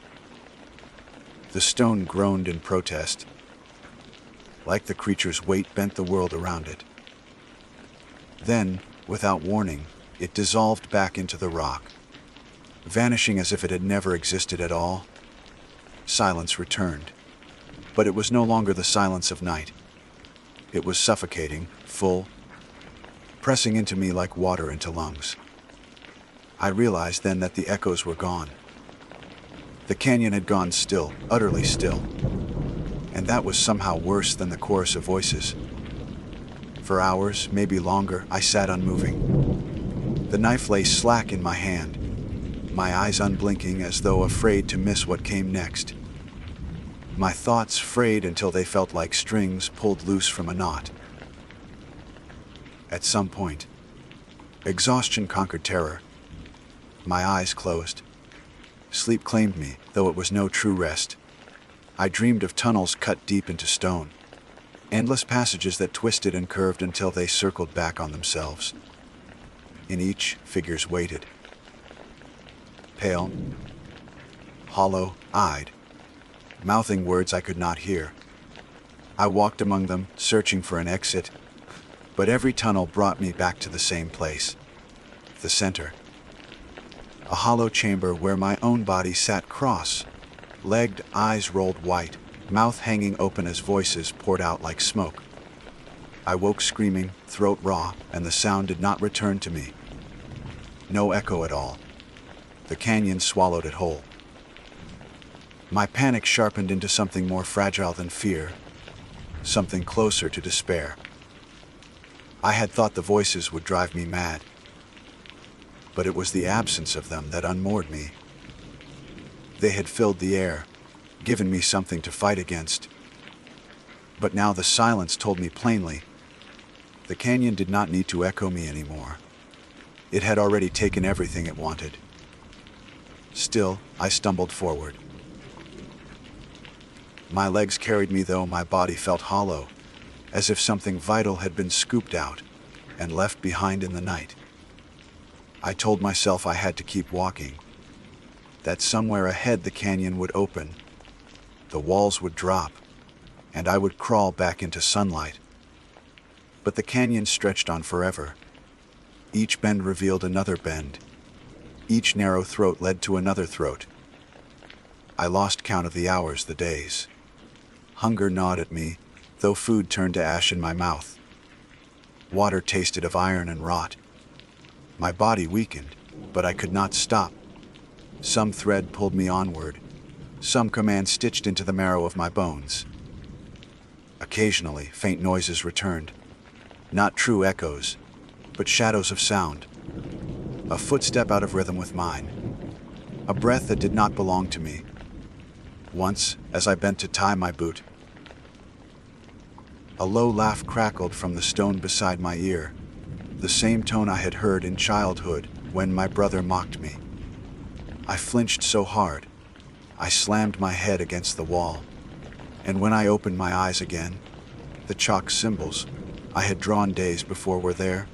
[SPEAKER 1] The stone groaned in protest, like the creature's weight bent the world around it. Then, without warning, it dissolved back into the rock, vanishing as if it had never existed at all. Silence returned, but it was no longer the silence of night. It was suffocating, full, pressing into me like water into lungs. I realized then that the echoes were gone. The canyon had gone still, utterly still, and that was somehow worse than the chorus of voices. For hours, maybe longer, I sat unmoving. The knife lay slack in my hand, my eyes unblinking as though afraid to miss what came next. My thoughts frayed until they felt like strings pulled loose from a knot. At some point, exhaustion conquered terror. My eyes closed. Sleep claimed me, though it was no true rest. I dreamed of tunnels cut deep into stone, endless passages that twisted and curved until they circled back on themselves. In each, figures waited. Pale, hollow-eyed, mouthing words I could not hear. I walked among them, searching for an exit, but every tunnel brought me back to the same place, the center. A hollow chamber where my own body sat cross-legged, eyes rolled white, mouth hanging open as voices poured out like smoke. I woke screaming, throat raw, and the sound did not return to me. No echo at all. The canyon swallowed it whole. My panic sharpened into something more fragile than fear, something closer to despair. I had thought the voices would drive me mad, but it was the absence of them that unmoored me. They had filled the air, given me something to fight against. But now the silence told me plainly, the canyon did not need to echo me anymore. It had already taken everything it wanted. Still, I stumbled forward. My legs carried me, though my body felt hollow, as if something vital had been scooped out and left behind in the night. I told myself I had to keep walking, that somewhere ahead the canyon would open, the walls would drop, and I would crawl back into sunlight. But the canyon stretched on forever. Each bend revealed another bend. Each narrow throat led to another throat. I lost count of the hours, the days. Hunger gnawed at me, though food turned to ash in my mouth. Water tasted of iron and rot. My body weakened, but I could not stop. Some thread pulled me onward, some command stitched into the marrow of my bones. Occasionally, faint noises returned, not true echoes, but shadows of sound. A footstep out of rhythm with mine, a breath that did not belong to me. Once, as I bent to tie my boot, a low laugh crackled from the stone beside my ear, the same tone I had heard in childhood when my brother mocked me. I flinched so hard, I slammed my head against the wall, and when I opened my eyes again, the chalk symbols I had drawn days before were there,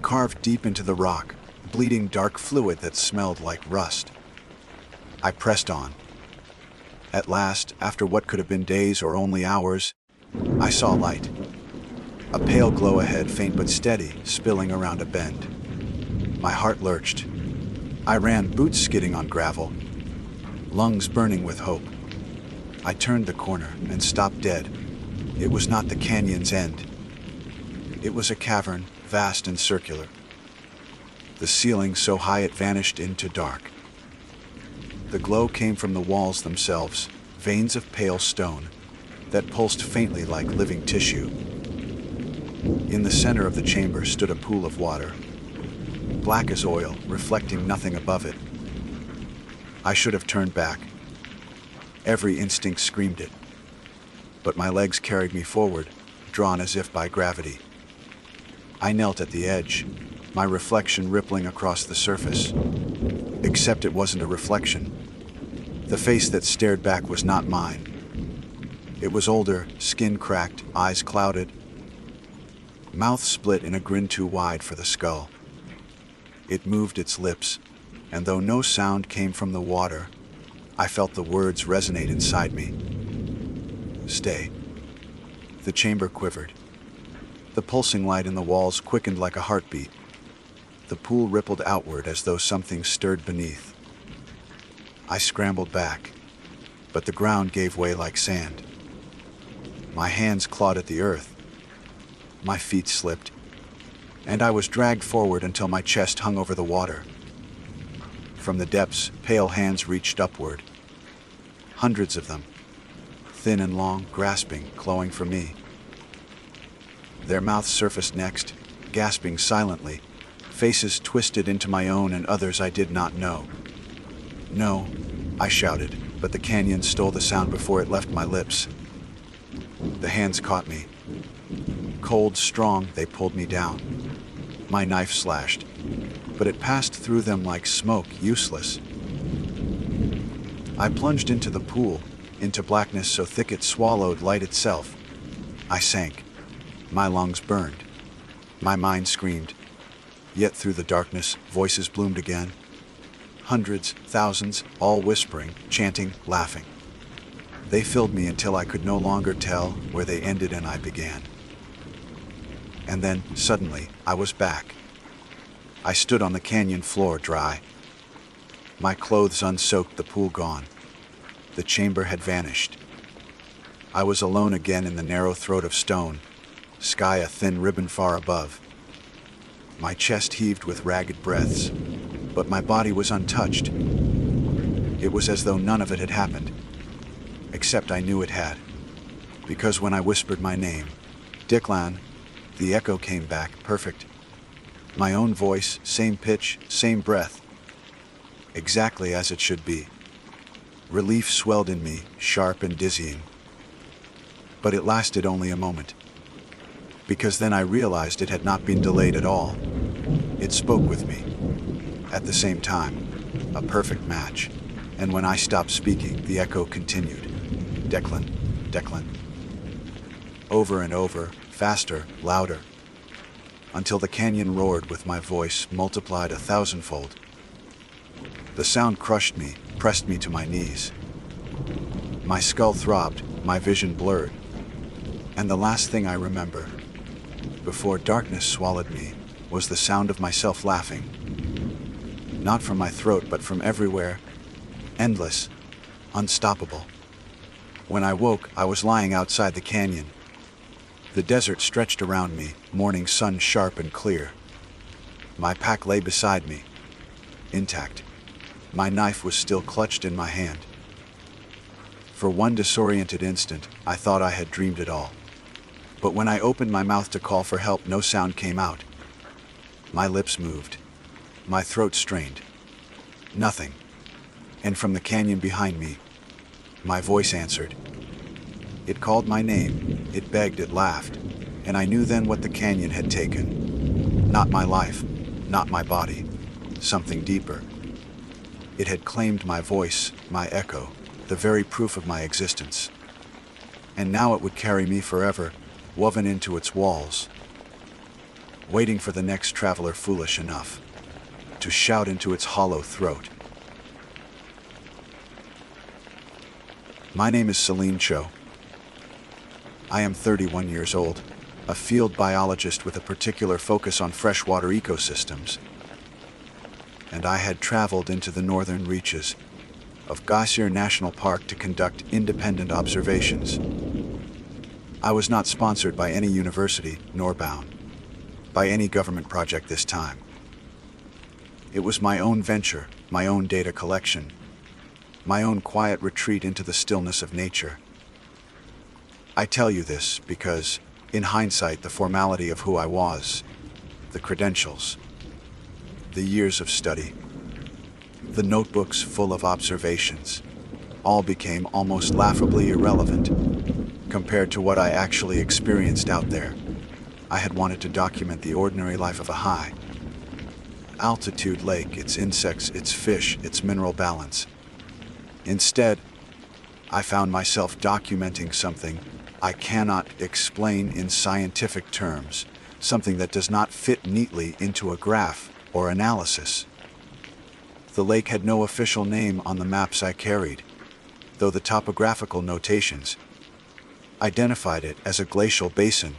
[SPEAKER 1] carved deep into the rock, bleeding dark fluid that smelled like rust. I pressed on. At last, after what could have been days or only hours, I saw light. A pale glow ahead, faint but steady, spilling around a bend. My heart lurched. I ran, boots skidding on gravel, lungs burning with hope. I turned the corner and stopped dead. It was not the canyon's end. It was a cavern, vast and circular. The ceiling so high it vanished into dark. The glow came from the walls themselves, veins of pale stone that pulsed faintly like living tissue. In the center of the chamber stood a pool of water, black as oil, reflecting nothing above it. I should have turned back. Every instinct screamed it. But my legs carried me forward, drawn as if by gravity. I knelt at the edge, my reflection rippling across the surface. Except it wasn't a reflection. The face that stared back was not mine. It was older, skin cracked, eyes clouded, mouth split in a grin too wide for the skull. It moved its lips, and though no sound came from the water, I felt the words resonate inside me. Stay. The chamber quivered. The pulsing light in the walls quickened like a heartbeat. The pool rippled outward as though something stirred beneath. I scrambled back, but the ground gave way like sand. My hands clawed at the earth. My feet slipped, and I was dragged forward until my chest hung over the water. From the depths, pale hands reached upward. Hundreds of them, thin and long, grasping, clawing for me. Their mouths surfaced next, gasping silently, faces twisted into my own and others I did not know. No, I shouted, but the canyon stole the sound before it left my lips. The hands caught me. Cold, strong, they pulled me down. My knife slashed, but it passed through them like smoke, useless. I plunged into the pool, into blackness so thick it swallowed light itself. I sank. My lungs burned. My mind screamed. Yet through the darkness, voices bloomed again. Hundreds, thousands, all whispering, chanting, laughing. They filled me until I could no longer tell where they ended and I began. And then, suddenly, I was back. I stood on the canyon floor, dry. My clothes unsoaked, the pool gone. The chamber had vanished. I was alone again in the narrow throat of stone, sky a thin ribbon far above. My chest heaved with ragged breaths, but my body was untouched. It was as though none of it had happened, except I knew it had, because when I whispered my name, Declan, the echo came back, perfect. My own voice, same pitch, same breath, exactly as it should be. Relief swelled in me, sharp and dizzying. But it lasted only a moment, because then I realized it had not been delayed at all. It spoke with me. At the same time, a perfect match. And when I stopped speaking, the echo continued. Declan, Declan. Over and over, faster, louder, until the canyon roared with my voice multiplied 1,000-fold. The sound crushed me, pressed me to my knees. My skull throbbed, my vision blurred. And the last thing I remember, before darkness swallowed me, was the sound of myself laughing. Not from my throat, but from everywhere, endless, unstoppable. When I woke, I was lying outside the canyon. The desert stretched around me, morning sun sharp and clear. My pack lay beside me, intact. My knife was still clutched in my hand. For one disoriented instant, I thought I had dreamed it all. But when I opened my mouth to call for help, no sound came out. My lips moved. My throat strained. Nothing. And from the canyon behind me, my voice answered. It called my name, it begged, it laughed, and I knew then what the canyon had taken. Not my life, not my body, something deeper. It had claimed my voice, my echo, the very proof of my existence. And now it would carry me forever, woven into its walls, waiting for the next traveler foolish enough to shout into its hollow throat. My name is Celine Cho. I am 31 years old, a field biologist with a particular focus on freshwater ecosystems. And I had traveled into the northern reaches of Glacier National Park to conduct independent observations. I was not sponsored by any university, nor bound by any government project this time. It was my own venture, my own data collection, my own quiet retreat into the stillness of nature. I tell you this because, in hindsight, the formality of who I was, the credentials, the years of study, the notebooks full of observations, all became almost laughably irrelevant compared to what I actually experienced out there. I had wanted to document the ordinary life of a high altitude lake, its insects, its fish, its mineral balance. Instead, I found myself documenting something I cannot explain in scientific terms, something that does not fit neatly into a graph or analysis. The lake had no official name on the maps I carried, though the topographical notations identified it as a glacial basin,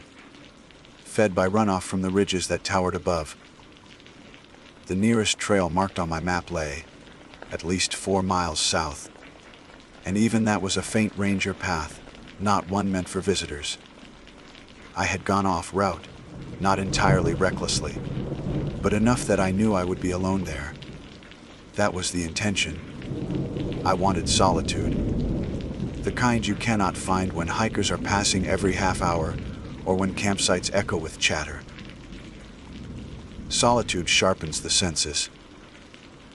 [SPEAKER 1] fed by runoff from the ridges that towered above. The nearest trail marked on my map lay at least 4 miles south, and even that was a faint ranger path, not one meant for visitors. I had gone off route, not entirely recklessly, but enough that I knew I would be alone there. That was the intention. I wanted solitude, the kind you cannot find when hikers are passing every half hour or when campsites echo with chatter. Solitude sharpens the senses,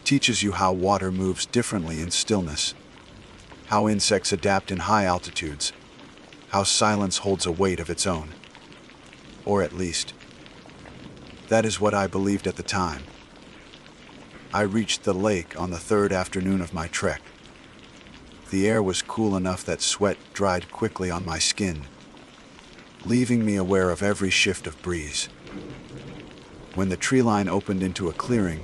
[SPEAKER 1] teaches you how water moves differently in stillness, how insects adapt in high altitudes, how silence holds a weight of its own. Or at least, that is what I believed at the time. I reached the lake on the third afternoon of my trek. The air was cool enough that sweat dried quickly on my skin, leaving me aware of every shift of breeze. When the tree line opened into a clearing,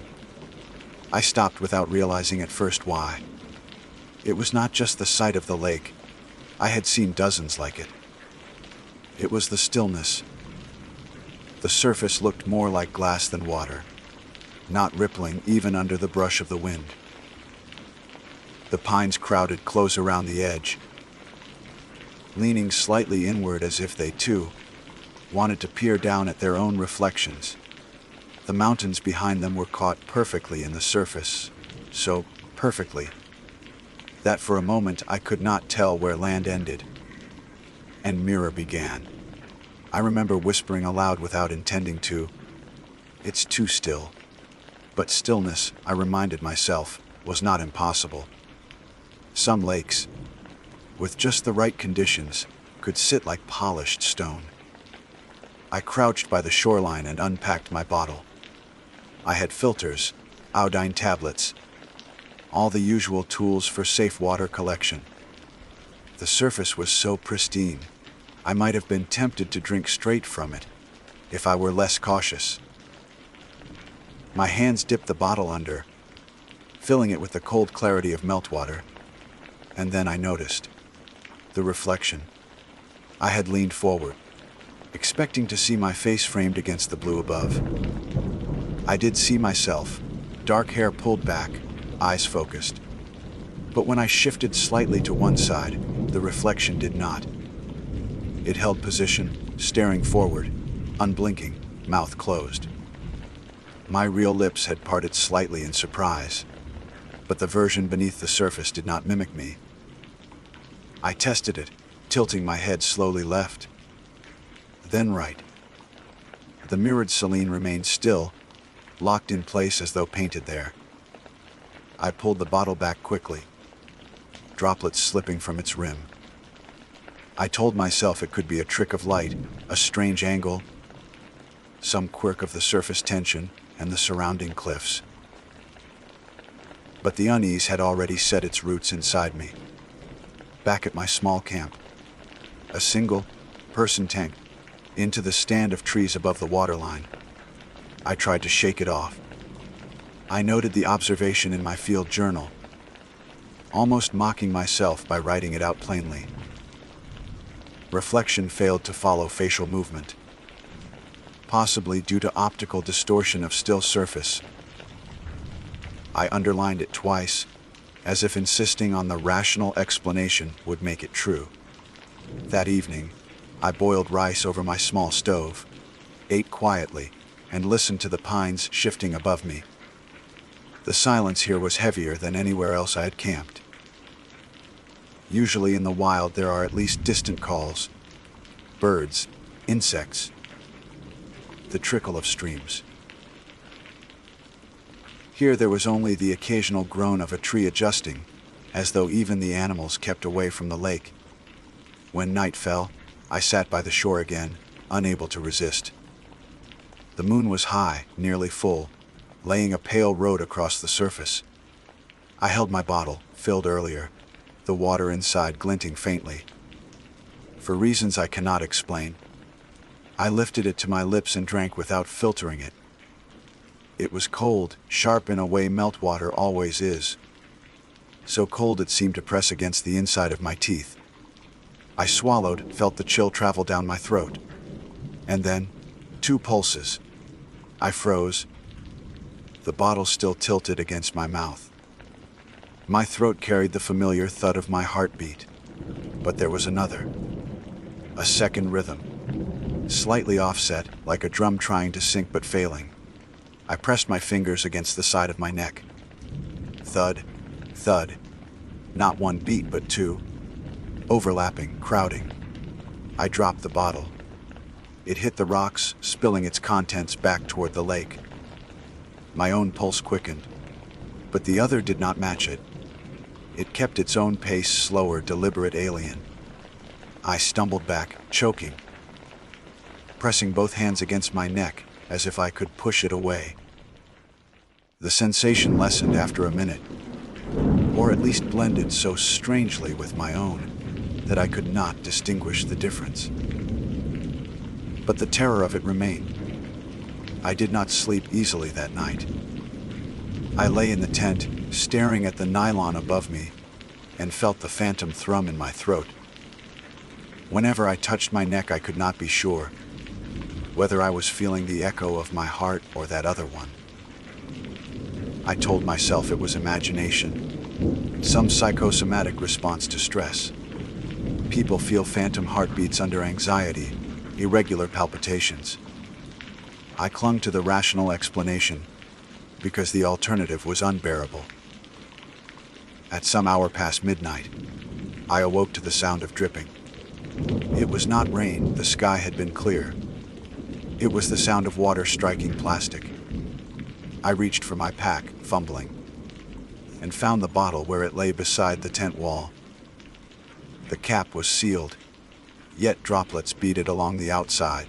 [SPEAKER 1] I stopped without realizing at first why. It was not just the sight of the lake. I had seen dozens like it. It was the stillness. The surface looked more like glass than water, not rippling even under the brush of the wind. The pines crowded close around the edge, leaning slightly inward as if they, too, wanted to peer down at their own reflections. The mountains behind them were caught perfectly in the surface, so perfectly that for a moment I could not tell where land ended and mirror began. I remember whispering aloud without intending to, "It's too still." But stillness, I reminded myself, was not impossible. Some lakes, with just the right conditions, could sit like polished stone. I crouched by the shoreline and unpacked my bottle. I had filters, iodine tablets, all the usual tools for safe water collection. The surface was so pristine, I might have been tempted to drink straight from it, if I were less cautious. My hands dipped the bottle under, filling it with the cold clarity of meltwater, and then I noticed the reflection. I had leaned forward, expecting to see my face framed against the blue above. I did see myself, dark hair pulled back, eyes focused. But when I shifted slightly to one side, the reflection did not. It held position, staring forward, unblinking, mouth closed. My real lips had parted slightly in surprise, but the version beneath the surface did not mimic me. I tested it, tilting my head slowly left, then right. The mirrored Celine remained still, locked in place as though painted there. I pulled the bottle back quickly, droplets slipping from its rim. I told myself it could be a trick of light, a strange angle, some quirk of the surface tension and the surrounding cliffs. But the unease had already set its roots inside me. Back at my small camp, a single person tank into the stand of trees above the waterline. I tried to shake it off. I noted the observation in my field journal, almost mocking myself by writing it out plainly. Reflection failed to follow facial movement, possibly due to optical distortion of still surface. I underlined it twice, as if insisting on the rational explanation would make it true. That evening, I boiled rice over my small stove, ate quietly, and listened to the pines shifting above me. The silence here was heavier than anywhere else I had camped. Usually in the wild there are at least distant calls, birds, insects, the trickle of streams. Here there was only the occasional groan of a tree adjusting, as though even the animals kept away from the lake. When night fell, I sat by the shore again, unable to resist. The moon was high, nearly full, laying a pale road across the surface. I held my bottle, filled earlier, the water inside glinting faintly. For reasons I cannot explain, I lifted it to my lips and drank without filtering it. It was cold, sharp in a way meltwater always is. So cold it seemed to press against the inside of my teeth. I swallowed, felt the chill travel down my throat. And then, 2 pulses. I froze, the bottle still tilted against my mouth. My throat carried the familiar thud of my heartbeat, but there was another. A second rhythm, slightly offset, like a drum trying to sync but failing. I pressed my fingers against the side of my neck. Thud, thud. Not 1 beat, but 2. Overlapping, crowding. I dropped the bottle. It hit the rocks, spilling its contents back toward the lake. My own pulse quickened, but the other did not match it. It kept its own pace, slower, deliberate, alien. I stumbled back, choking, pressing both hands against my neck as if I could push it away. The sensation lessened after a minute, or at least blended so strangely with my own that I could not distinguish the difference. But the terror of it remained. I did not sleep easily that night. I lay in the tent, staring at the nylon above me, and felt the phantom thrum in my throat. Whenever I touched my neck, I could not be sure whether I was feeling the echo of my heart or that other one. I told myself it was imagination, some psychosomatic response to stress. People feel phantom heartbeats under anxiety, irregular palpitations. I clung to the rational explanation because the alternative was unbearable. At some hour past midnight, I awoke to the sound of dripping. It was not rain, the sky had been clear. It was the sound of water striking plastic. I reached for my pack, fumbling, and found the bottle where it lay beside the tent wall. The cap was sealed, yet droplets beaded along the outside,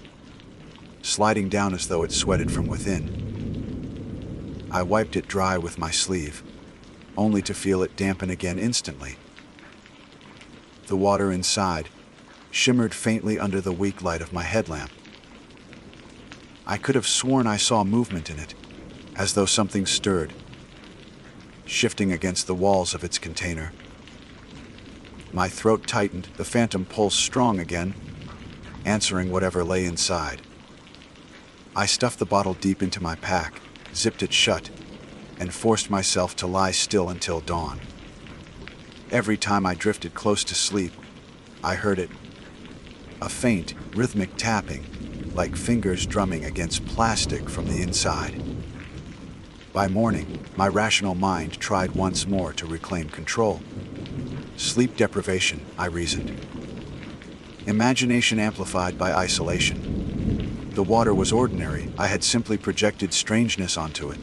[SPEAKER 1] sliding down as though it sweated from within. I wiped it dry with my sleeve, only to feel it dampen again instantly. The water inside shimmered faintly under the weak light of my headlamp. I could have sworn I saw movement in it, as though something stirred, shifting against the walls of its container. My throat tightened, the phantom pulse strong again, answering whatever lay inside. I stuffed the bottle deep into my pack, zipped it shut, and forced myself to lie still until dawn. Every time I drifted close to sleep, I heard it, a faint, rhythmic tapping, like fingers drumming against plastic from the inside. By morning, my rational mind tried once more to reclaim control. Sleep deprivation, I reasoned. Imagination amplified by isolation. The water was ordinary, I had simply projected strangeness onto it.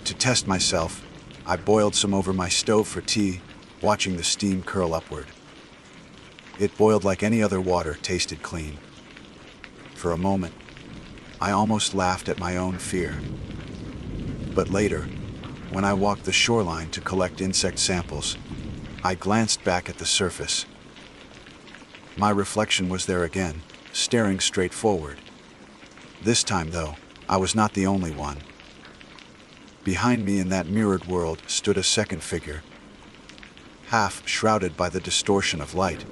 [SPEAKER 1] To test myself, I boiled some over my stove for tea, watching the steam curl upward. It boiled like any other water, tasted clean. For a moment, I almost laughed at my own fear. But later, when I walked the shoreline to collect insect samples, I glanced back at the surface. My reflection was there again, staring straight forward. This time, though, I was not the only one. Behind me in that mirrored world stood a second figure, half shrouded by the distortion of light,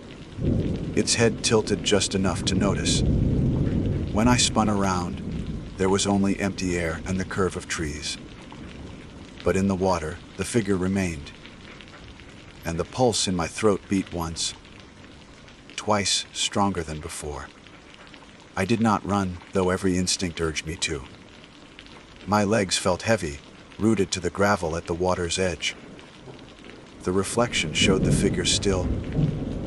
[SPEAKER 1] its head tilted just enough to notice. When I spun around, there was only empty air and the curve of trees. But in the water, the figure remained, and the pulse in my throat beat once, twice stronger than before. I did not run, though every instinct urged me to. My legs felt heavy, rooted to the gravel at the water's edge. The reflection showed the figure still,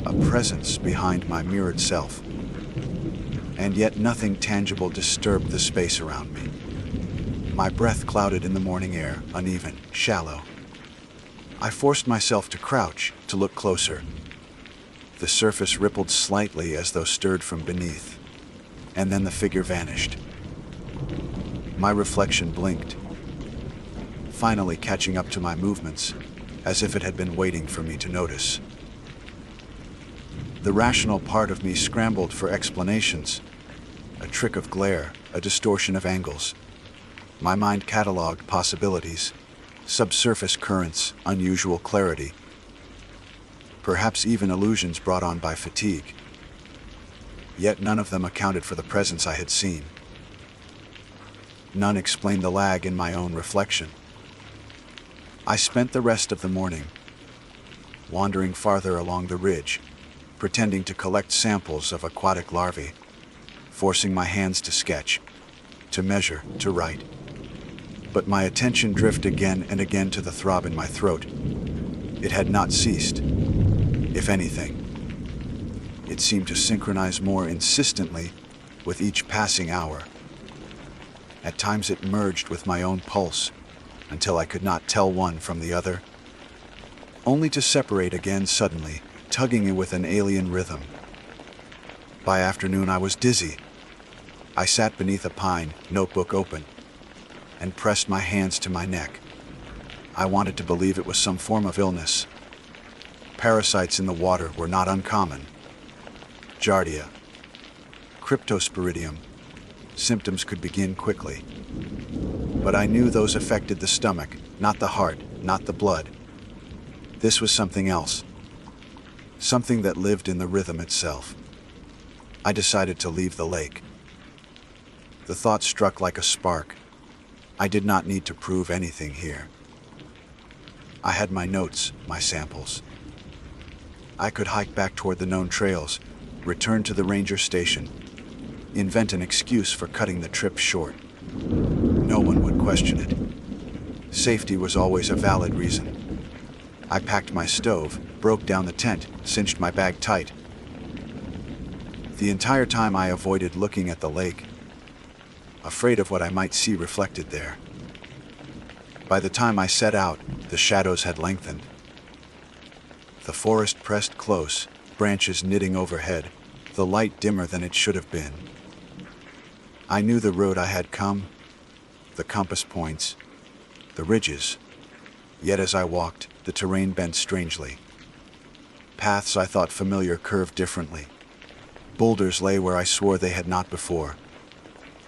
[SPEAKER 1] a presence behind my mirrored self. And yet nothing tangible disturbed the space around me. My breath clouded in the morning air, uneven, shallow. I forced myself to crouch, to look closer. The surface rippled slightly as though stirred from beneath, and then the figure vanished. My reflection blinked, finally catching up to my movements, as if it had been waiting for me to notice. The rational part of me scrambled for explanations. A trick of glare, a distortion of angles. My mind cataloged possibilities, subsurface currents, unusual clarity, perhaps even illusions brought on by fatigue. Yet none of them accounted for the presence I had seen. None explained the lag in my own reflection. I spent the rest of the morning wandering farther along the ridge, pretending to collect samples of aquatic larvae, forcing my hands to sketch, to measure, to write. But my attention drifted again and again to the throb in my throat. It had not ceased. If anything, it seemed to synchronize more insistently with each passing hour. At times it merged with my own pulse until I could not tell one from the other, only to separate again suddenly, tugging it with an alien rhythm. By afternoon I was dizzy. I sat beneath a pine, notebook open, and pressed my hands to my neck. I wanted to believe it was some form of illness. Parasites in the water were not uncommon. Giardia, cryptosporidium. Symptoms could begin quickly. But I knew those affected the stomach, not the heart, not the blood. This was something else. Something that lived in the rhythm itself. I decided to leave the lake. The thought struck like a spark. I did not need to prove anything here. I had my notes, my samples. I could hike back toward the known trails, return to the ranger station, invent an excuse for cutting the trip short. No one would question it. Safety was always a valid reason. I packed my stove, broke down the tent, cinched my bag tight. The entire time I avoided looking at the lake, afraid of what I might see reflected there. By the time I set out, the shadows had lengthened. The forest pressed close, branches knitting overhead, the light dimmer than it should have been. I knew the road I had come, the compass points, the ridges. Yet as I walked, the terrain bent strangely. Paths I thought familiar curved differently. Boulders lay where I swore they had not before.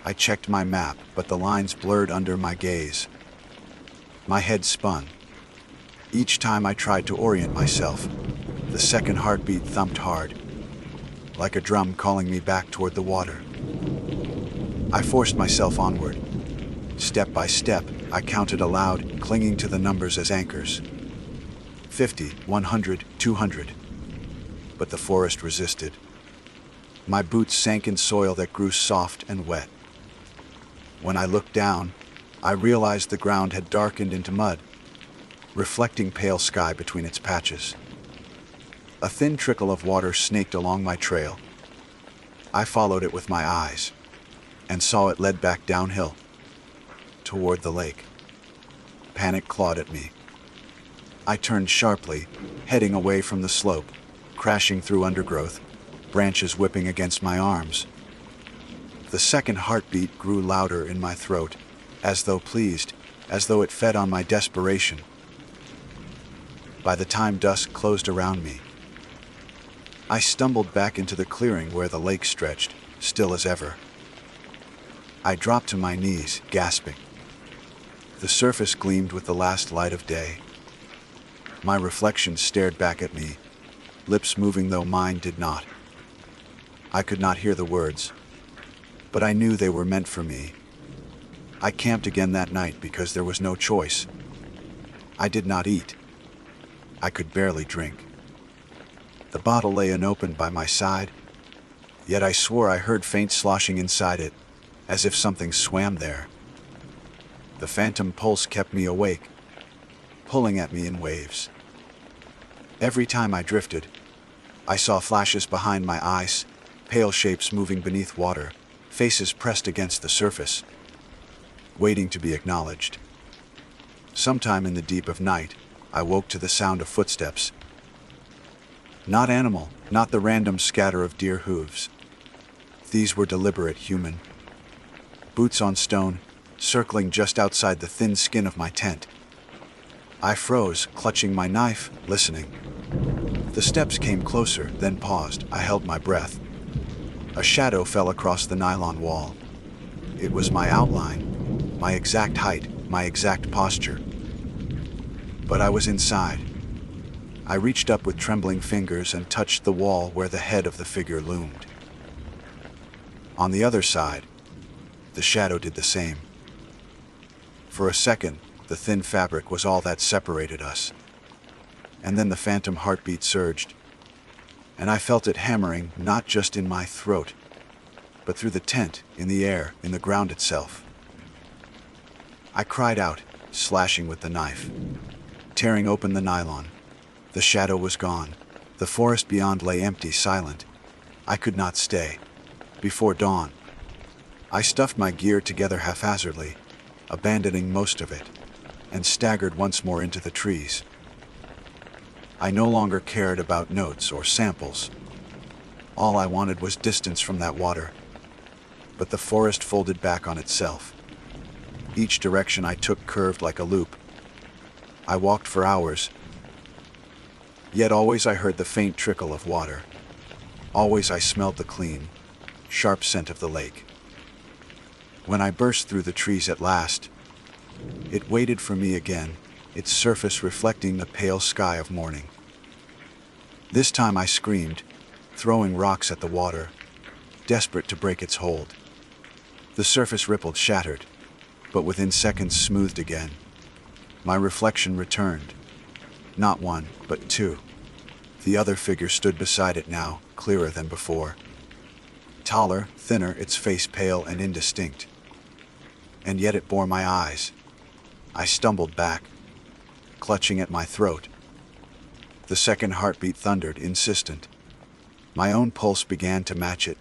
[SPEAKER 1] I checked my map, but the lines blurred under my gaze. My head spun. Each time I tried to orient myself, the second heartbeat thumped hard, like a drum calling me back toward the water. I forced myself onward. Step by step, I counted aloud, clinging to the numbers as anchors. 50, 100, 200. But the forest resisted. My boots sank in soil that grew soft and wet. When I looked down, I realized the ground had darkened into mud, reflecting pale sky between its patches. A thin trickle of water snaked along my trail. I followed it with my eyes, and saw it led back downhill, toward the lake. Panic clawed at me. I turned sharply, heading away from the slope, crashing through undergrowth, branches whipping against my arms. The second heartbeat grew louder in my throat, as though pleased, as though it fed on my desperation. By the time dusk closed around me, I stumbled back into the clearing where the lake stretched, still as ever. I dropped to my knees, gasping. The surface gleamed with the last light of day. My reflection stared back at me, lips moving though mine did not. I could not hear the words, but I knew they were meant for me. I camped again that night because there was no choice. I did not eat. I could barely drink. The bottle lay unopened by my side, yet I swore I heard faint sloshing inside it, as if something swam there. The phantom pulse kept me awake, pulling at me in waves. Every time I drifted, I saw flashes behind my eyes, pale shapes moving beneath water, faces pressed against the surface, waiting to be acknowledged. Sometime in the deep of night, I woke to the sound of footsteps. Not animal, not the random scatter of deer hooves. These were deliberate human. Boots on stone, circling just outside the thin skin of my tent. I froze, clutching my knife, listening. The steps came closer, then paused. I held my breath. A shadow fell across the nylon wall. It was my outline, my exact height, my exact posture. But I was inside. I reached up with trembling fingers and touched the wall where the head of the figure loomed. On the other side, the shadow did the same. For a second, the thin fabric was all that separated us. And then the phantom heartbeat surged, and I felt it hammering not just in my throat, but through the tent, in the air, in the ground itself. I cried out, slashing with the knife, tearing open the nylon. The shadow was gone. The forest beyond lay empty, silent. I could not stay. Before dawn, I stuffed my gear together haphazardly, abandoning most of it, and staggered once more into the trees. I no longer cared about notes or samples. All I wanted was distance from that water. But the forest folded back on itself. Each direction I took curved like a loop. I walked for hours, yet always I heard the faint trickle of water. Always I smelled the clean, sharp scent of the lake. When I burst through the trees at last, it waited for me again, its surface reflecting the pale sky of morning. This time I screamed, throwing rocks at the water, desperate to break its hold. The surface rippled, shattered, but within seconds smoothed again. My reflection returned. Not one, but two. The other figure stood beside it now, clearer than before. Taller, thinner, its face pale and indistinct. And yet it bore my eyes. I stumbled back, clutching at my throat. The second heartbeat thundered, insistent. My own pulse began to match it,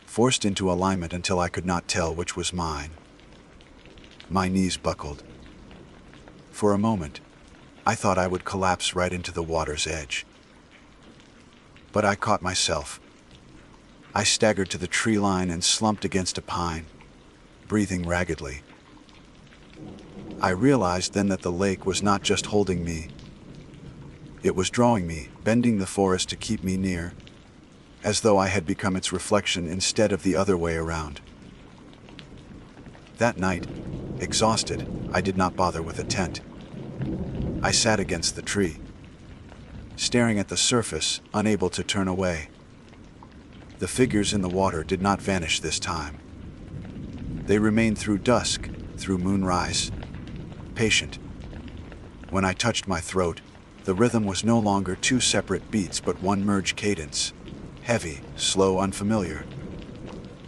[SPEAKER 1] forced into alignment until I could not tell which was mine. My knees buckled. For a moment, I thought I would collapse right into the water's edge. But I caught myself. I staggered to the tree line and slumped against a pine, breathing raggedly. I realized then that the lake was not just holding me. It was drawing me, bending the forest to keep me near, as though I had become its reflection instead of the other way around. That night, exhausted, I did not bother with a tent. I sat against the tree, staring at the surface, unable to turn away. The figures in the water did not vanish this time. They remained through dusk, through moonrise, patient. When I touched my throat, the rhythm was no longer two separate beats but one merged cadence, heavy, slow, unfamiliar.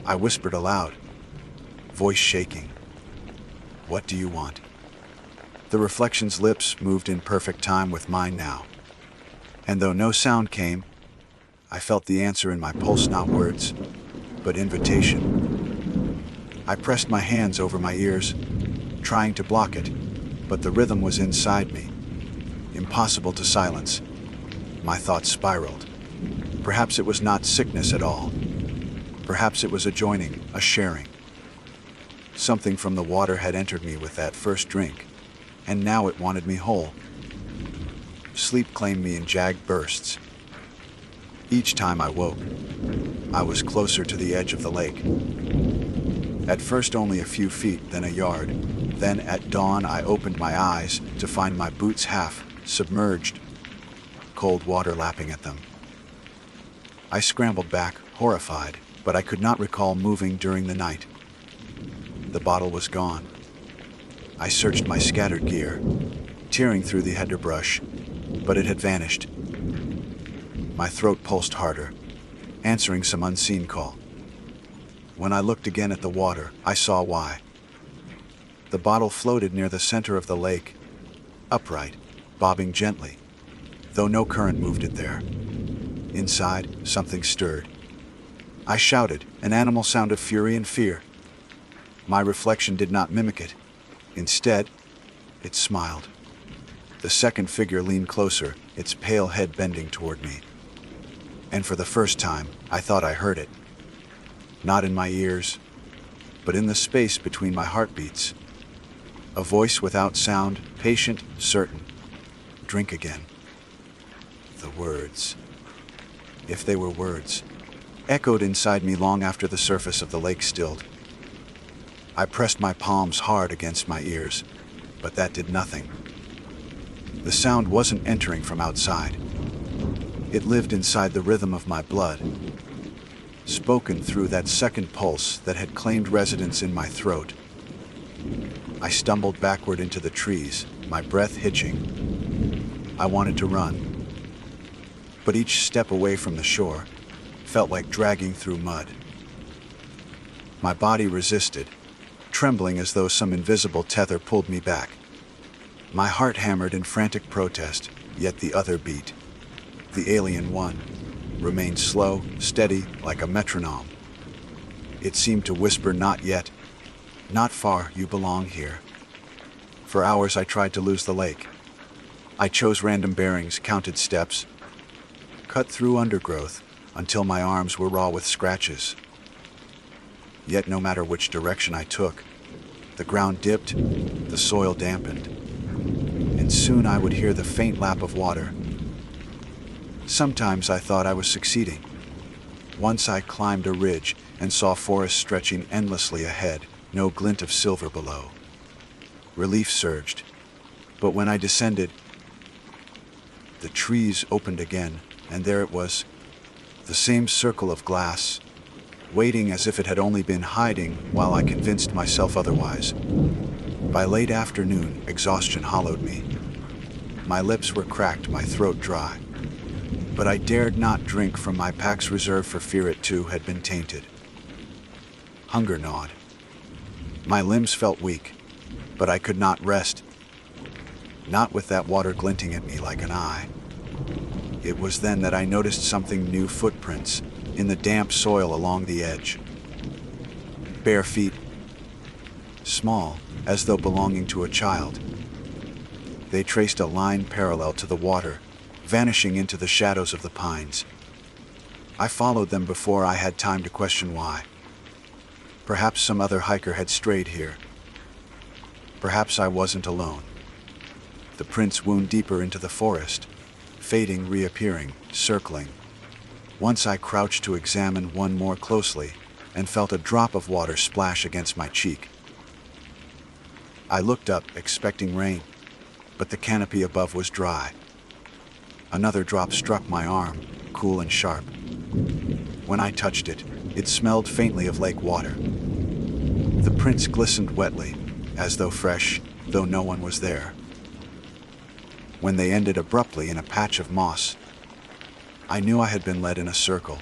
[SPEAKER 1] I whispered aloud, voice shaking, "What do you want?" The reflection's lips moved in perfect time with mine now. And though no sound came, I felt the answer in my pulse, not words, but invitation. I pressed my hands over my ears, trying to block it, but the rhythm was inside me, impossible to silence. My thoughts spiraled. Perhaps it was not sickness at all. Perhaps it was a joining, a sharing. Something from the water had entered me with that first drink, and now it wanted me whole. Sleep claimed me in jagged bursts. Each time I woke, I was closer to the edge of the lake. At first only a few feet, then a yard. Then at dawn I opened my eyes to find my boots half submerged, cold water lapping at them. I scrambled back, horrified, but I could not recall moving during the night. The bottle was gone. I searched my scattered gear, tearing through the underbrush, but it had vanished. My throat pulsed harder, answering some unseen call. When I looked again at the water, I saw why. The bottle floated near the center of the lake, upright, bobbing gently, though no current moved it there. Inside, something stirred. I shouted, an animal sound of fury and fear. My reflection did not mimic it. Instead, it smiled. The second figure leaned closer, its pale head bending toward me. And for the first time, I thought I heard it. Not in my ears, but in the space between my heartbeats. A voice without sound, patient, certain. Drink again. The words, if they were words, echoed inside me long after the surface of the lake stilled. I pressed my palms hard against my ears, but that did nothing. The sound wasn't entering from outside. It lived inside the rhythm of my blood, spoken through that second pulse that had claimed residence in my throat. I stumbled backward into the trees, my breath hitching. I wanted to run, but each step away from the shore felt like dragging through mud. My body resisted, trembling as though some invisible tether pulled me back. My heart hammered in frantic protest, yet the other beat, the alien one, remained slow, steady, like a metronome. It seemed to whisper, "Not yet. Not far, you belong here." For hours I tried to lose the lake. I chose random bearings, counted steps, cut through undergrowth until my arms were raw with scratches. Yet no matter which direction I took, the ground dipped, the soil dampened, and soon I would hear the faint lap of water. Sometimes I thought I was succeeding. Once I climbed a ridge and saw forest stretching endlessly ahead, no glint of silver below. Relief surged, but when I descended, the trees opened again, and there it was, the same circle of glass, waiting as if it had only been hiding while I convinced myself otherwise. By late afternoon, exhaustion hollowed me. My lips were cracked, my throat dry. But I dared not drink from my pack's reserve for fear it too had been tainted. Hunger gnawed. My limbs felt weak, but I could not rest. Not with that water glinting at me like an eye. It was then that I noticed something new: footprints in the damp soil along the edge. Bare feet, small, as though belonging to a child. They traced a line parallel to the water, vanishing into the shadows of the pines. I followed them before I had time to question why. Perhaps some other hiker had strayed here. Perhaps I wasn't alone. The prints wound deeper into the forest, fading, reappearing, circling. Once I crouched to examine one more closely and felt a drop of water splash against my cheek. I looked up, expecting rain, but the canopy above was dry. Another drop struck my arm, cool and sharp. When I touched it, it smelled faintly of lake water. The prints glistened wetly, as though fresh, though no one was there. When they ended abruptly in a patch of moss, I knew I had been led in a circle.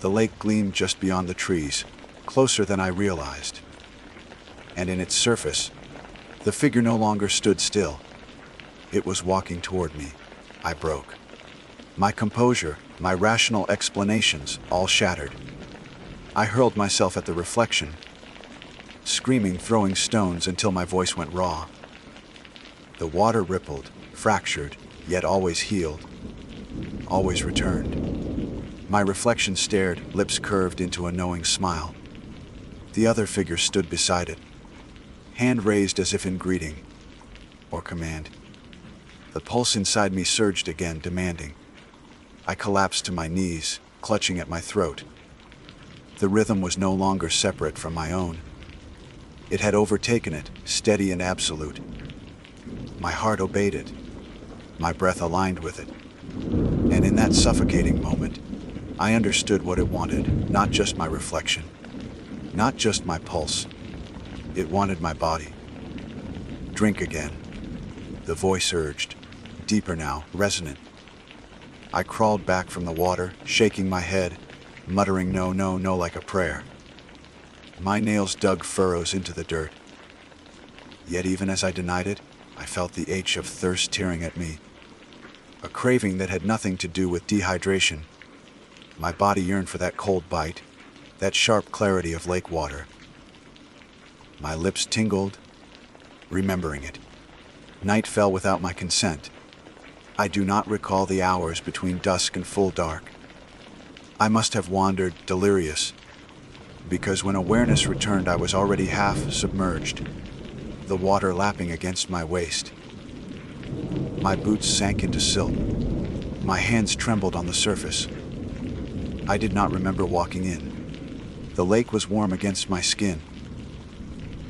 [SPEAKER 1] The lake gleamed just beyond the trees, closer than I realized. And in its surface, the figure no longer stood still. It was walking toward me. I broke. My composure, my rational explanations, all shattered. I hurled myself at the reflection, screaming, throwing stones until my voice went raw. The water rippled, fractured, yet always healed, always returned. My reflection stared, lips curved into a knowing smile. The other figure stood beside it, hand raised as if in greeting or command. The pulse inside me surged again, demanding. I collapsed to my knees, clutching at my throat. The rhythm was no longer separate from my own. It had overtaken it, steady and absolute. My heart obeyed it. My breath aligned with it. And in that suffocating moment, I understood what it wanted, not just my reflection, not just my pulse. It wanted my body. Drink again, the voice urged, deeper now, resonant. I crawled back from the water, shaking my head, muttering no, no, no like a prayer. My nails dug furrows into the dirt. Yet even as I denied it, I felt the ache of thirst tearing at me. A craving that had nothing to do with dehydration. My body yearned for that cold bite, that sharp clarity of lake water. My lips tingled, remembering it. Night fell without my consent. I do not recall the hours between dusk and full dark. I must have wandered, delirious, because when awareness returned I was already half submerged, the water lapping against my waist. My boots sank into silt. My hands trembled on the surface. I did not remember walking in. The lake was warm against my skin.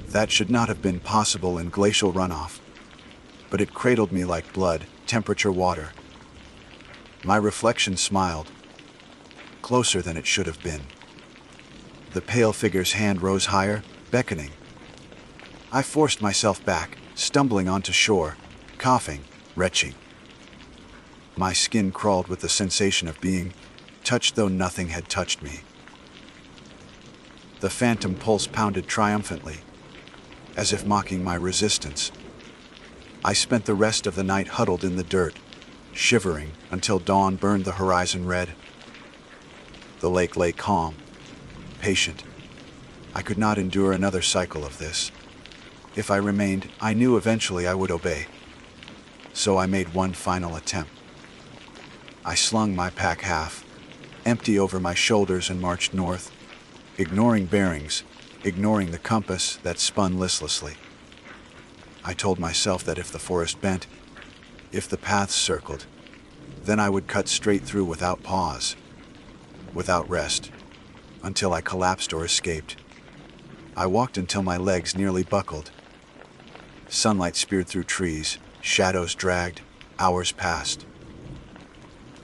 [SPEAKER 1] That should not have been possible in glacial runoff, but it cradled me like blood, temperature water. My reflection smiled, closer than it should have been. The pale figure's hand rose higher, beckoning. I forced myself back, stumbling onto shore, coughing, retching. My skin crawled with the sensation of being touched though nothing had touched me. The phantom pulse pounded triumphantly, as if mocking my resistance. I spent the rest of the night huddled in the dirt, shivering until dawn burned the horizon red. The lake lay calm, patient. I could not endure another cycle of this. If I remained, I knew eventually I would obey. So I made one final attempt. I slung my pack half, empty over my shoulders, and marched north, ignoring bearings, ignoring the compass that spun listlessly. I told myself that if the forest bent, if the paths circled, then I would cut straight through without pause, without rest, until I collapsed or escaped. I walked until my legs nearly buckled. Sunlight speared through trees, shadows dragged, hours passed.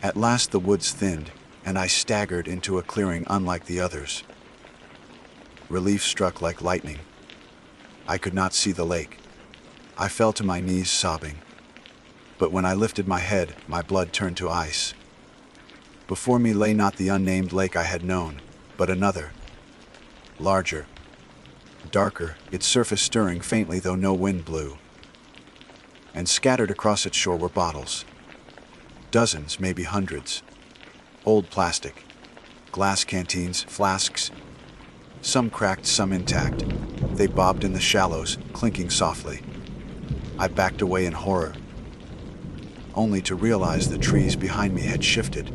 [SPEAKER 1] At last the woods thinned, and I staggered into a clearing unlike the others. Relief struck like lightning. I could not see the lake. I fell to my knees sobbing. But when I lifted my head, my blood turned to ice. Before me lay not the unnamed lake I had known, but another, larger, darker, its surface stirring faintly though no wind blew. And scattered across its shore were bottles. Dozens, maybe hundreds. Old plastic, glass canteens, flasks, some cracked, some intact. They bobbed in the shallows, clinking softly. I backed away in horror, only to realize the trees behind me had shifted.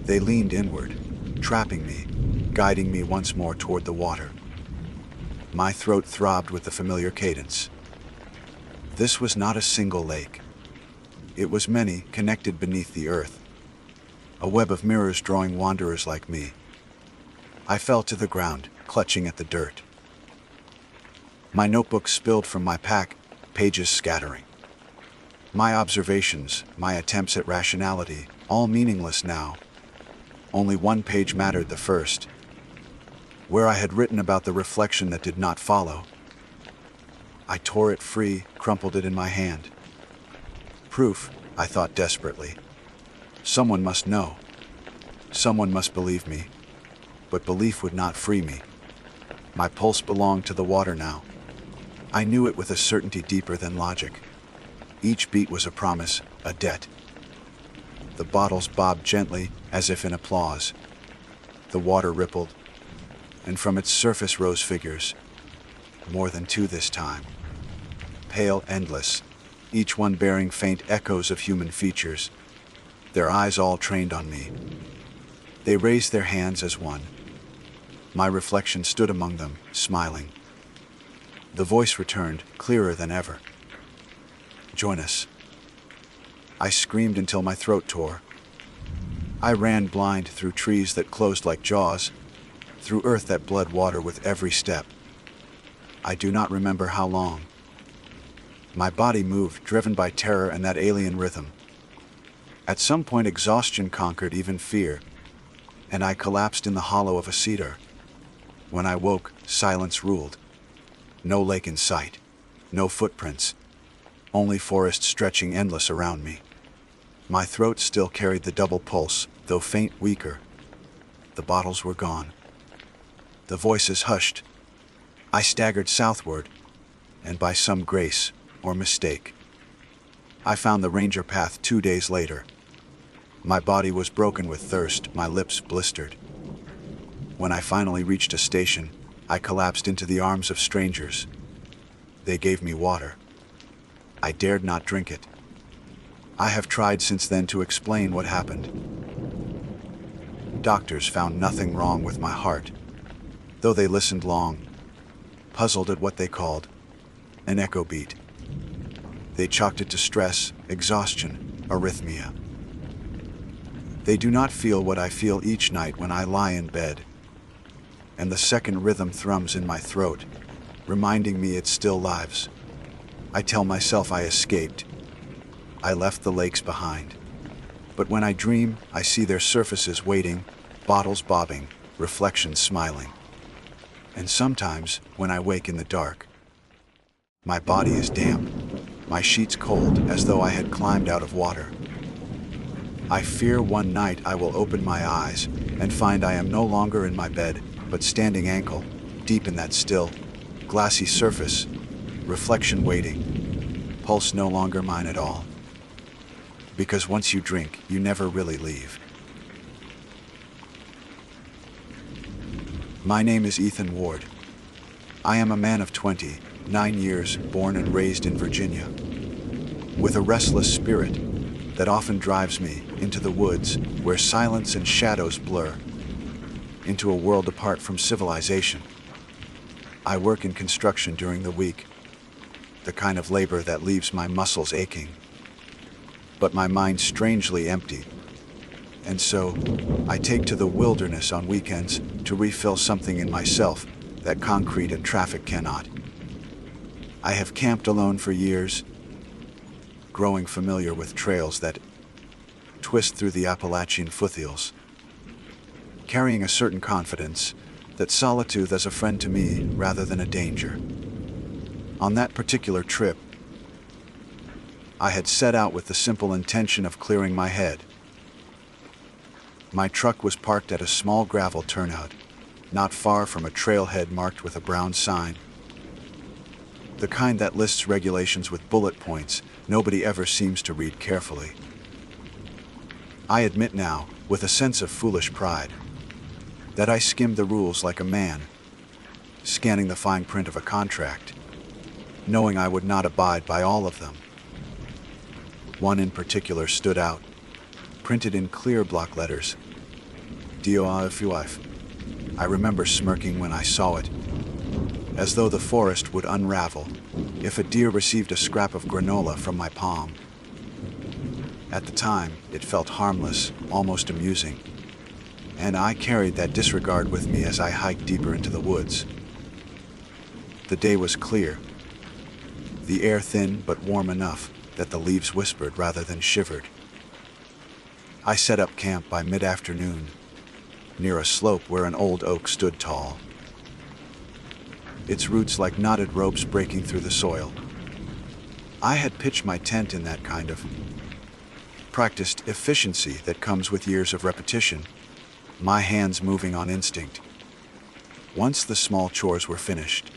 [SPEAKER 1] They leaned inward, trapping me, guiding me once more toward the water. My throat throbbed with the familiar cadence. This was not a single lake. It was many, connected beneath the earth. A web of mirrors drawing wanderers like me. I fell to the ground, clutching at the dirt. My notebook spilled from my pack, pages scattering. My observations, my attempts at rationality, all meaningless now. Only one page mattered, the first, where I had written about the reflection that did not follow. I tore it free, crumpled it in my hand. Proof, I thought desperately. Someone must know. Someone must believe me. But belief would not free me. My pulse belonged to the water now. I knew it with a certainty deeper than logic. Each beat was a promise, a debt. The bottles bobbed gently, as if in applause. The water rippled, and from its surface rose figures. More than two this time. Pale, endless, each one bearing faint echoes of human features, their eyes all trained on me. They raised their hands as one. My reflection stood among them, smiling. The voice returned, clearer than ever. Join us. I screamed until my throat tore. I ran blind through trees that closed like jaws, through earth that bled water with every step. I do not remember how long. My body moved, driven by terror and that alien rhythm. At some point exhaustion conquered even fear, and I collapsed in the hollow of a cedar. When I woke, silence ruled. No lake in sight, no footprints, only forest stretching endless around me. My throat still carried the double pulse, though faint, weaker. The bottles were gone. The voices hushed. I staggered southward, and by some grace or mistake, I found the ranger path 2 days later. My body was broken with thirst, my lips blistered. When I finally reached a station, I collapsed into the arms of strangers. They gave me water. I dared not drink it. I have tried since then to explain what happened. doctors found nothing wrong with my heart, though they listened long, puzzled at what they called an echo beat. They chalked it to stress, exhaustion, arrhythmia. They do not feel what I feel each night when I lie in bed, and the second rhythm thrums in my throat, reminding me it still lives. I tell myself I escaped. I left the lakes behind. But when I dream, I see their surfaces waiting, bottles bobbing, reflections smiling. And sometimes, when I wake in the dark, my body is damp, my sheets cold, as though I had climbed out of water. I fear one night I will open my eyes and find I am no longer in my bed, but standing ankle deep in that still, glassy surface, reflection waiting, pulse no longer mine at all. Because once you drink, you never really leave. My name is Ethan Ward. I am a man of 29 years, born and raised in Virginia, with a restless spirit that often drives me into the woods where silence and shadows blur, into a world apart from civilization. I work in construction during the week, the kind of labor that leaves my muscles aching, but my mind strangely empty. And so, I take to the wilderness on weekends to refill something in myself that concrete and traffic cannot. I have camped alone for years, growing familiar with trails that twist through the Appalachian foothills, carrying a certain confidence that solitude is a friend to me rather than a danger. On that particular trip, I had set out with the simple intention of clearing my head. My truck was parked at a small gravel turnout, not far from a trailhead marked with a brown sign. The kind that lists regulations with bullet points nobody ever seems to read carefully. I admit now, with a sense of foolish pride, that I skimmed the rules like a man, scanning the fine print of a contract, knowing I would not abide by all of them. One in particular stood out, printed in clear block letters, DOIFUIF. I remember smirking when I saw it, as though the forest would unravel if a deer received a scrap of granola from my palm. At the time, it felt harmless, almost amusing, and I carried that disregard with me as I hiked deeper into the woods. The day was clear, the air thin but warm enough that the leaves whispered rather than shivered. I set up camp by mid-afternoon, near a slope where an old oak stood tall, its roots like knotted ropes breaking through the soil. I had pitched my tent in that kind of practiced efficiency that comes with years of repetition, my hands moving on instinct. Once the small chores were finished,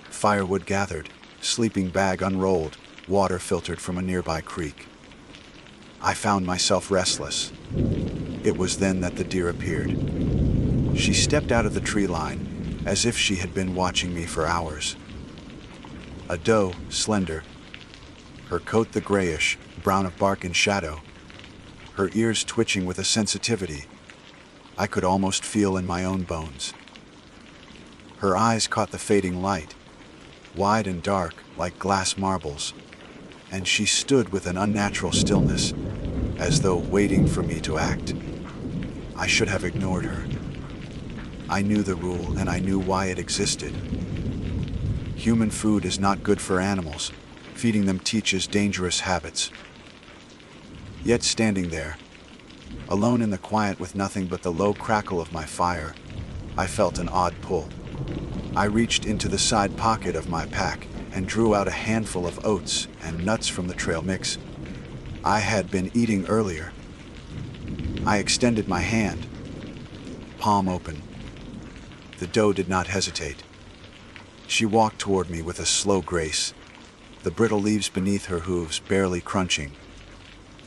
[SPEAKER 1] firewood gathered, sleeping bag unrolled, water filtered from a nearby creek, I found myself restless. It was then that the deer appeared. She stepped out of the tree line as if she had been watching me for hours. A doe, slender, her coat the grayish brown of bark and shadow, her ears twitching with a sensitivity I could almost feel in my own bones. Her eyes caught the fading light, wide and dark like glass marbles, and she stood with an unnatural stillness, as though waiting for me to act. I should have ignored her. I knew the rule, and I knew why it existed. Human food is not good for animals. Feeding them teaches dangerous habits. Yet standing there, alone in the quiet with nothing but the low crackle of my fire, I felt an odd pull. I reached into the side pocket of my pack and drew out a handful of oats and nuts from the trail mix I had been eating earlier. I extended my hand, palm open. The doe did not hesitate. She walked toward me with a slow grace, the brittle leaves beneath her hooves barely crunching,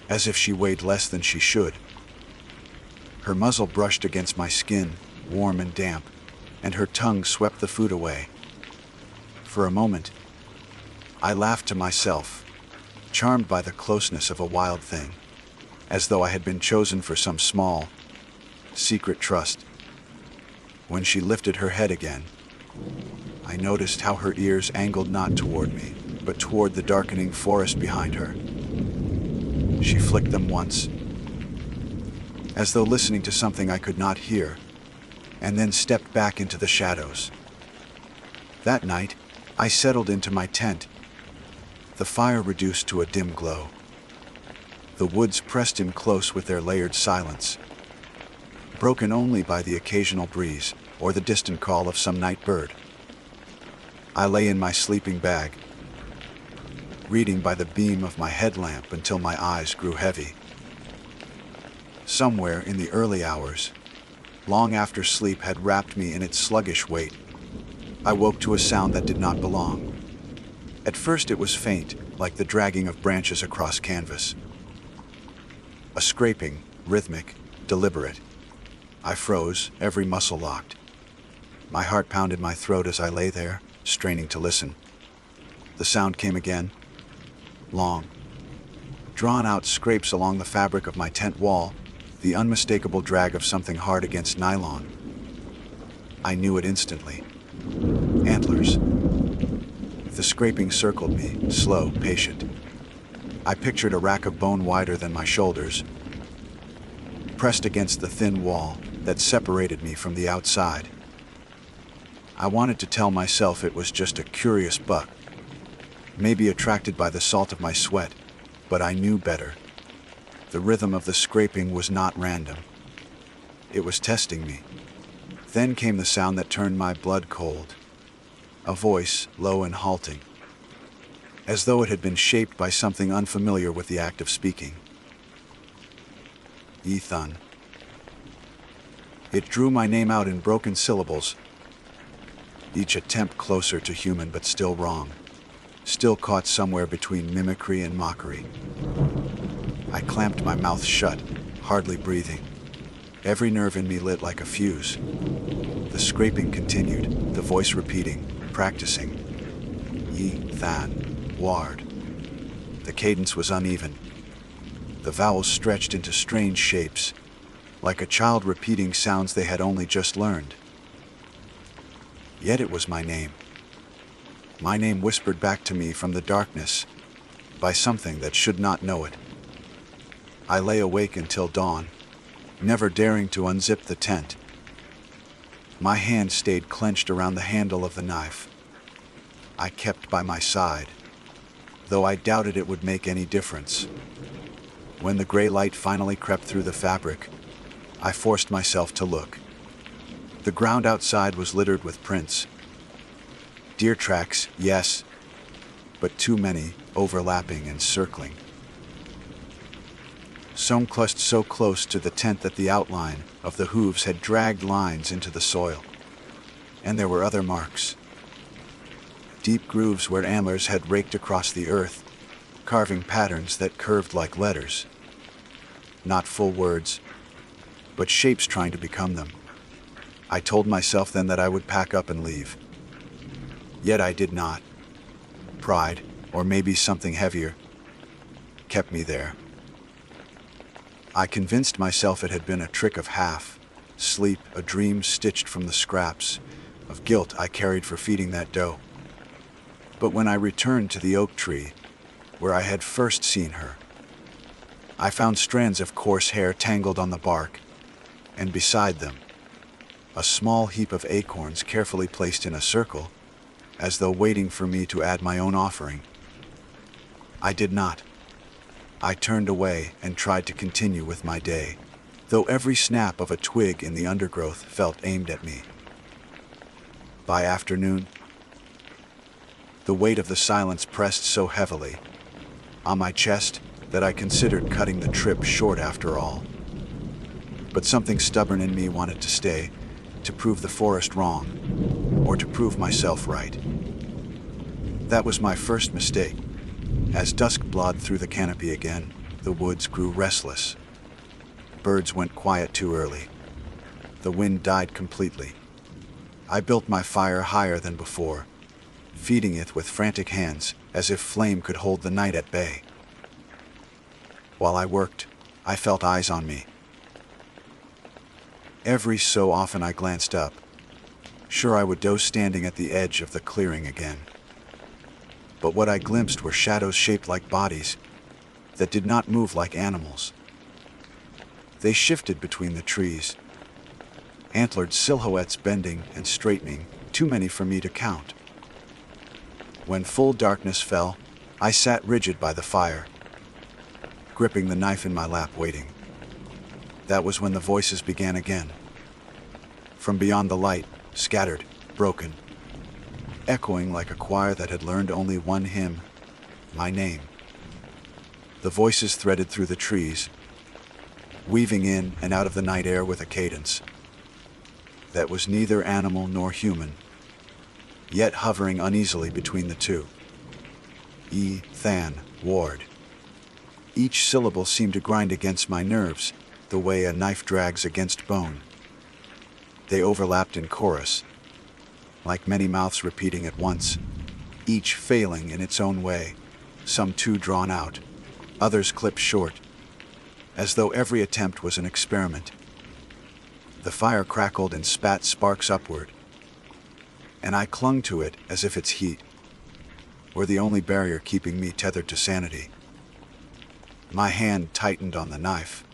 [SPEAKER 1] as if she weighed less than she should. Her muzzle brushed against my skin, warm and damp, and her tongue swept the food away. For a moment, I laughed to myself, charmed by the closeness of a wild thing, as though I had been chosen for some small, secret trust. When she lifted her head again, I noticed how her ears angled not toward me, but toward the darkening forest behind her. She flicked them once, as though listening to something I could not hear, and then stepped back into the shadows. That night, I settled into my tent, the fire reduced to a dim glow. The woods pressed in close with their layered silence, broken only by the occasional breeze or the distant call of some night bird. I lay in my sleeping bag, reading by the beam of my headlamp until my eyes grew heavy. Somewhere in the early hours, long after sleep had wrapped me in its sluggish weight, I woke to a sound that did not belong. At first it was faint, like the dragging of branches across canvas. A scraping, rhythmic, deliberate. I froze, every muscle locked. My heart pounded my throat as I lay there, straining to listen. The sound came again. Long, drawn-out scrapes along the fabric of my tent wall, the unmistakable drag of something hard against nylon. I knew it instantly. Antlers. The scraping circled me, slow, patient. I pictured a rack of bone wider than my shoulders, pressed against the thin wall that separated me from the outside. I wanted to tell myself it was just a curious buck, maybe attracted by the salt of my sweat, but I knew better. The rhythm of the scraping was not random. It was testing me. Then came the sound that turned my blood cold. A voice, low and halting, as though it had been shaped by something unfamiliar with the act of speaking. Ethan. It drew my name out in broken syllables, each attempt closer to human but still wrong, still caught somewhere between mimicry and mockery. I clamped my mouth shut, hardly breathing. Every nerve in me lit like a fuse. The scraping continued, the voice repeating, practicing. Ethan, Ward. The cadence was uneven. The vowels stretched into strange shapes, like a child repeating sounds they had only just learned. Yet it was my name. My name whispered back to me from the darkness, by something that should not know it. I lay awake until dawn, never daring to unzip the tent. My hand stayed clenched around the handle of the knife. I kept by my side, though I doubted it would make any difference. When the gray light finally crept through the fabric, I forced myself to look. The ground outside was littered with prints. Deer tracks, yes, but too many, overlapping and circling. Some clustered so close to the tent that the outline of the hooves had dragged lines into the soil. And there were other marks. Deep grooves where antlers had raked across the earth, carving patterns that curved like letters. Not full words, but shapes trying to become them. I told myself then that I would pack up and leave. Yet I did not. Pride, or maybe something heavier, kept me there. I convinced myself it had been a trick of half, sleep, a dream stitched from the scraps of guilt I carried for feeding that doe. But when I returned to the oak tree, where I had first seen her, I found strands of coarse hair tangled on the bark, and beside them, a small heap of acorns carefully placed in a circle, as though waiting for me to add my own offering. I did not. I turned away and tried to continue with my day, though every snap of a twig in the undergrowth felt aimed at me. By afternoon, the weight of the silence pressed so heavily on my chest that I considered cutting the trip short after all. But something stubborn in me wanted to stay, to prove the forest wrong, or to prove myself right. That was my first mistake. As dusk blotted through the canopy again, the woods grew restless. Birds went quiet too early. The wind died completely. I built my fire higher than before, feeding it with frantic hands as if flame could hold the night at bay. While I worked, I felt eyes on me. Every so often I glanced up, sure I would doze standing at the edge of the clearing again. But what I glimpsed were shadows shaped like bodies that did not move like animals. They shifted between the trees, antlered silhouettes bending and straightening, too many for me to count. When full darkness fell, I sat rigid by the fire, gripping the knife in my lap, waiting. That was when the voices began again. From beyond the light, scattered, broken, echoing like a choir that had learned only one hymn, my name. The voices threaded through the trees, weaving in and out of the night air with a cadence that was neither animal nor human, yet hovering uneasily between the two. Than, Ward. Each syllable seemed to grind against my nerves, the way a knife drags against bone. They overlapped in chorus, like many mouths repeating at once, each failing in its own way, some too drawn out, others clipped short, as though every attempt was an experiment. The fire crackled and spat sparks upward, and I clung to it as if its heat were the only barrier keeping me tethered to sanity. My hand tightened on the knife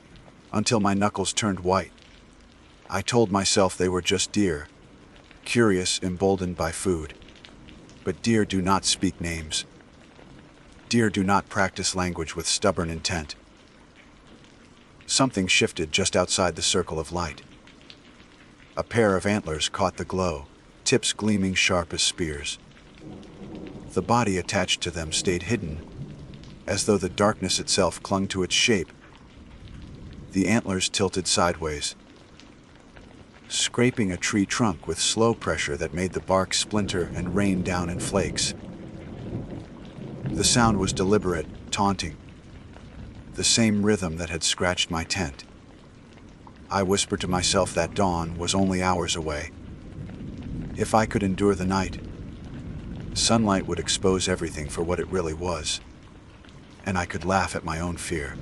[SPEAKER 1] until my knuckles turned white. I told myself they were just deer, curious, emboldened by food. But deer do not speak names. Deer do not practice language with stubborn intent. Something shifted just outside the circle of light. A pair of antlers caught the glow, tips gleaming sharp as spears. The body attached to them stayed hidden, as though the darkness itself clung to its shape. The antlers tilted sideways, scraping a tree trunk with slow pressure that made the bark splinter and rain down in flakes. The sound was deliberate, taunting, the same rhythm that had scratched my tent. I whispered to myself that dawn was only hours away. If I could endure the night, sunlight would expose everything for what it really was, and I could laugh at my own fear.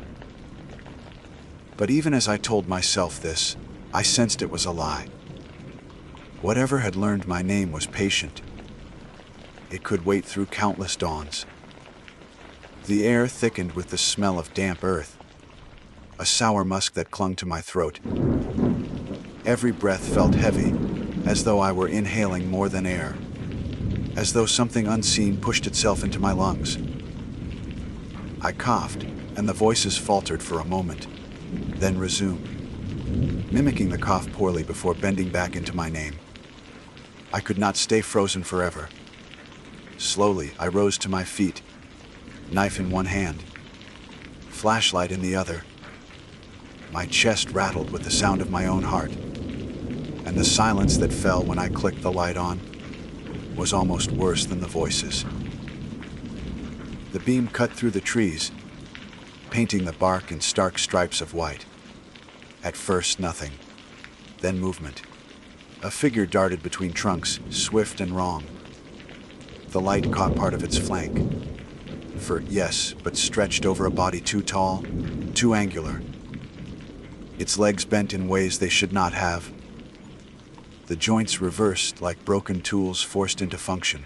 [SPEAKER 1] But even as I told myself this, I sensed it was a lie. Whatever had learned my name was patient. It could wait through countless dawns. The air thickened with the smell of damp earth, a sour musk that clung to my throat. Every breath felt heavy, as though I were inhaling more than air, as though something unseen pushed itself into my lungs. I coughed, and the voices faltered for a moment, then resumed, mimicking the cough poorly before bending back into my name. I could not stay frozen forever. Slowly, I rose to my feet, knife in one hand, flashlight in the other. My chest rattled with the sound of my own heart, and the silence that fell when I clicked the light on was almost worse than the voices. The beam cut through the trees, painting the bark in stark stripes of white. At first, nothing, then movement. A figure darted between trunks, swift and wrong. The light caught part of its flank. Yes, but stretched over a body too tall, too angular. Its legs bent in ways they should not have. The joints reversed like broken tools forced into function.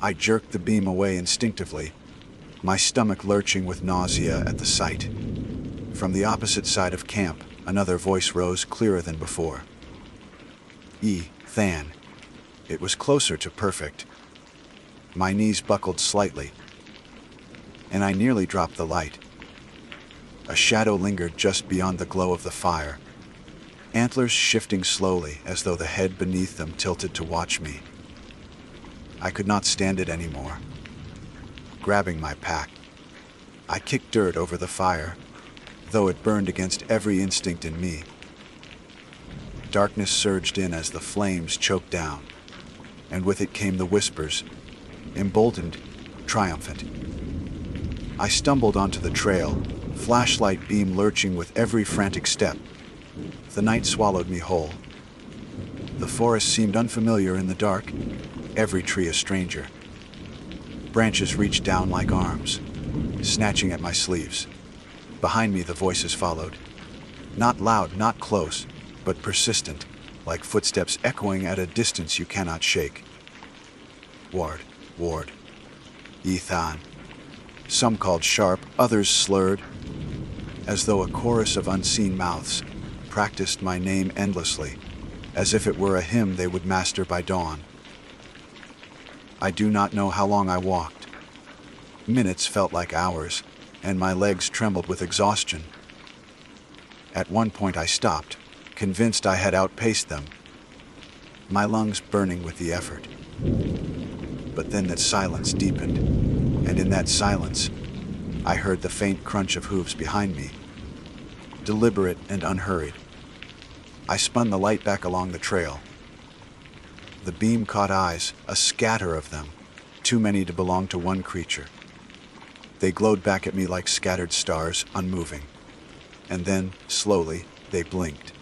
[SPEAKER 1] I jerked the beam away instinctively, my stomach lurching with nausea at the sight. From the opposite side of camp, another voice rose clearer than before. Than. It was closer to perfect. My knees buckled slightly, and I nearly dropped the light. A shadow lingered just beyond the glow of the fire, antlers shifting slowly as though the head beneath them tilted to watch me. I could not stand it anymore. Grabbing my pack, I kicked dirt over the fire, though it burned against every instinct in me. Darkness surged in as the flames choked down, and with it came the whispers, emboldened, triumphant. I stumbled onto the trail, flashlight beam lurching with every frantic step. The night swallowed me whole. The forest seemed unfamiliar in the dark, every tree a stranger. Branches reached down like arms, snatching at my sleeves. Behind me the voices followed. Not loud, not close, but persistent, like footsteps echoing at a distance you cannot shake. Ward, Ward, Ethan. Some called sharp, others slurred, as though a chorus of unseen mouths practiced my name endlessly, as if it were a hymn they would master by dawn. I do not know how long I walked. Minutes felt like hours, and my legs trembled with exhaustion. At one point I stopped, convinced I had outpaced them, my lungs burning with the effort. But then that silence deepened, and in that silence, I heard the faint crunch of hooves behind me, deliberate and unhurried. I spun the light back along the trail. The beam caught eyes, a scatter of them, too many to belong to one creature. They glowed back at me like scattered stars, unmoving. And then, slowly, they blinked.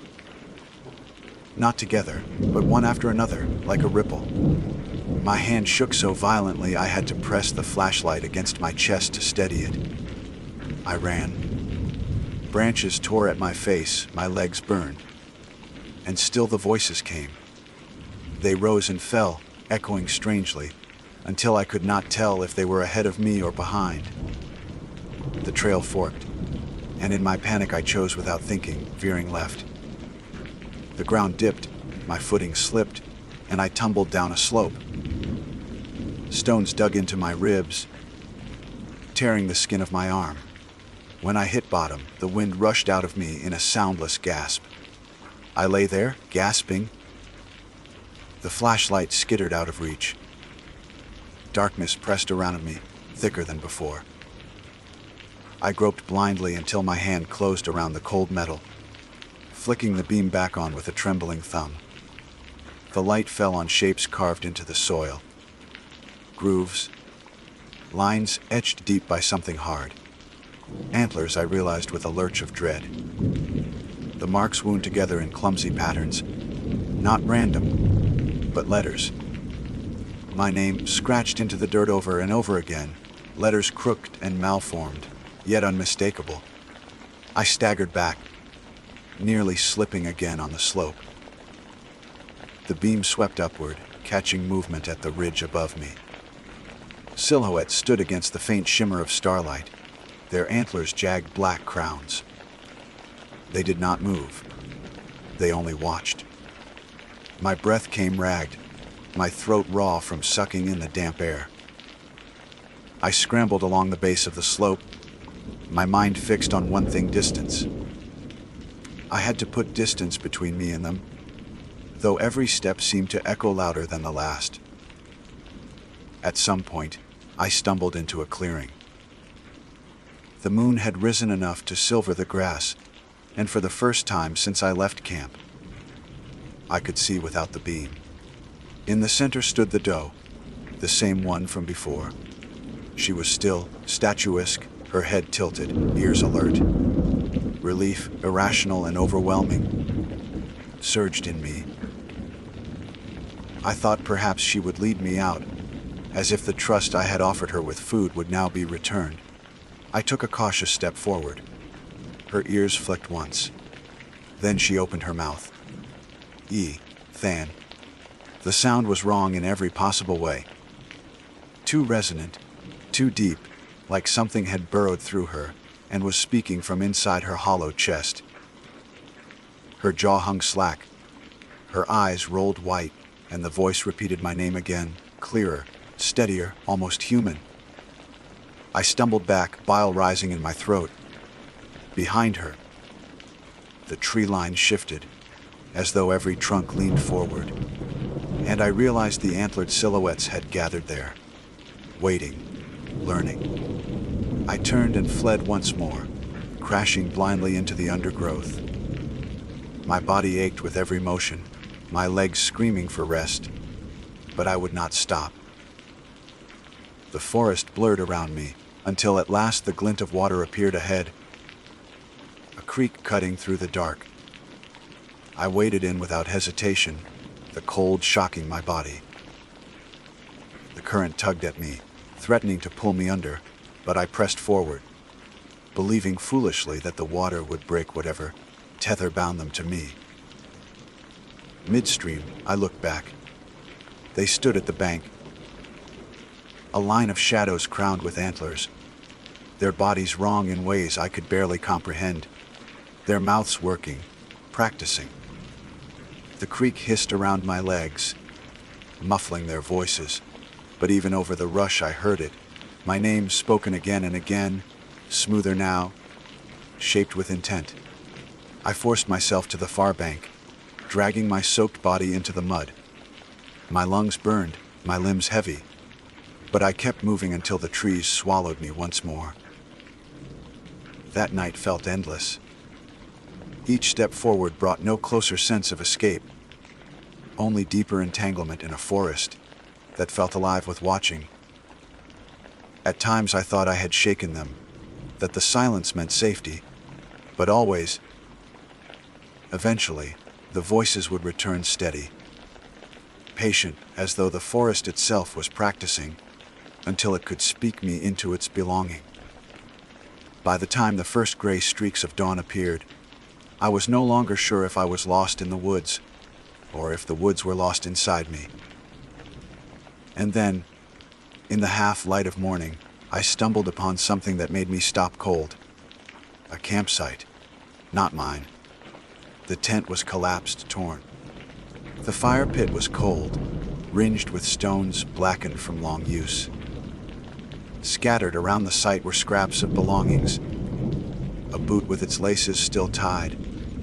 [SPEAKER 1] Not together, but one after another, like a ripple. My hand shook so violently I had to press the flashlight against my chest to steady it. I ran. Branches tore at my face, my legs burned. And still the voices came. They rose and fell, echoing strangely, until I could not tell if they were ahead of me or behind. The trail forked, and in my panic I chose without thinking, veering left. The ground dipped, my footing slipped, and I tumbled down a slope. Stones dug into my ribs, tearing the skin of my arm. When I hit bottom, the wind rushed out of me in a soundless gasp. I lay there, gasping. The flashlight skittered out of reach. Darkness pressed around me, thicker than before. I groped blindly until my hand closed around the cold metal, flicking the beam back on with a trembling thumb. The light fell on shapes carved into the soil. Grooves, lines etched deep by something hard. Antlers, I realized with a lurch of dread. The marks wound together in clumsy patterns, not random, but letters. My name scratched into the dirt over and over again, letters crooked and malformed, yet unmistakable. I staggered back, nearly slipping again on the slope. The beam swept upward, catching movement at the ridge above me. Silhouettes stood against the faint shimmer of starlight, their antlers jagged black crowns. They did not move. They only watched. My breath came ragged, my throat raw from sucking in the damp air. I scrambled along the base of the slope, my mind fixed on one thing: distance. I had to put distance between me and them, though every step seemed to echo louder than the last. At some point, I stumbled into a clearing. The moon had risen enough to silver the grass, and for the first time since I left camp, I could see without the beam. In the center stood the doe, the same one from before. She was still, statuesque, her head tilted, ears alert. Relief, irrational and overwhelming, surged in me. I thought perhaps she would lead me out, as if the trust I had offered her with food would now be returned. I took a cautious step forward. Her ears flicked once. Then she opened her mouth. Than. The sound was wrong in every possible way. Too resonant, too deep, like something had burrowed through her and was speaking from inside her hollow chest. Her jaw hung slack. Her eyes rolled white, and the voice repeated my name again, clearer, steadier, almost human. I stumbled back, bile rising in my throat. Behind her, the tree line shifted, as though every trunk leaned forward, and I realized the antlered silhouettes had gathered there, waiting, learning. I turned and fled once more, crashing blindly into the undergrowth. My body ached with every motion, my legs screaming for rest, but I would not stop. The forest blurred around me, until at last the glint of water appeared ahead, a creek cutting through the dark. I waded in without hesitation, the cold shocking my body. The current tugged at me, threatening to pull me under, but I pressed forward, believing foolishly that the water would break whatever tether bound them to me. Midstream, I looked back. They stood at the bank, a line of shadows crowned with antlers, their bodies wrong in ways I could barely comprehend, their mouths working, practicing. The creek hissed around my legs, muffling their voices, but even over the rush I heard it, my name spoken again and again, smoother now, shaped with intent. I forced myself to the far bank, dragging my soaked body into the mud. My lungs burned, my limbs heavy, but I kept moving until the trees swallowed me once more. That night felt endless. Each step forward brought no closer sense of escape, only deeper entanglement in a forest that felt alive with watching. At times I thought I had shaken them, that the silence meant safety, but always, eventually, the voices would return steady, patient as though the forest itself was practicing until it could speak me into its belonging. By the time the first gray streaks of dawn appeared, I was no longer sure if I was lost in the woods or if the woods were lost inside me. And then, in the half-light of morning, I stumbled upon something that made me stop cold. A campsite. Not mine. The tent was collapsed, torn. The fire pit was cold, ringed with stones blackened from long use. Scattered around the site were scraps of belongings. A boot with its laces still tied,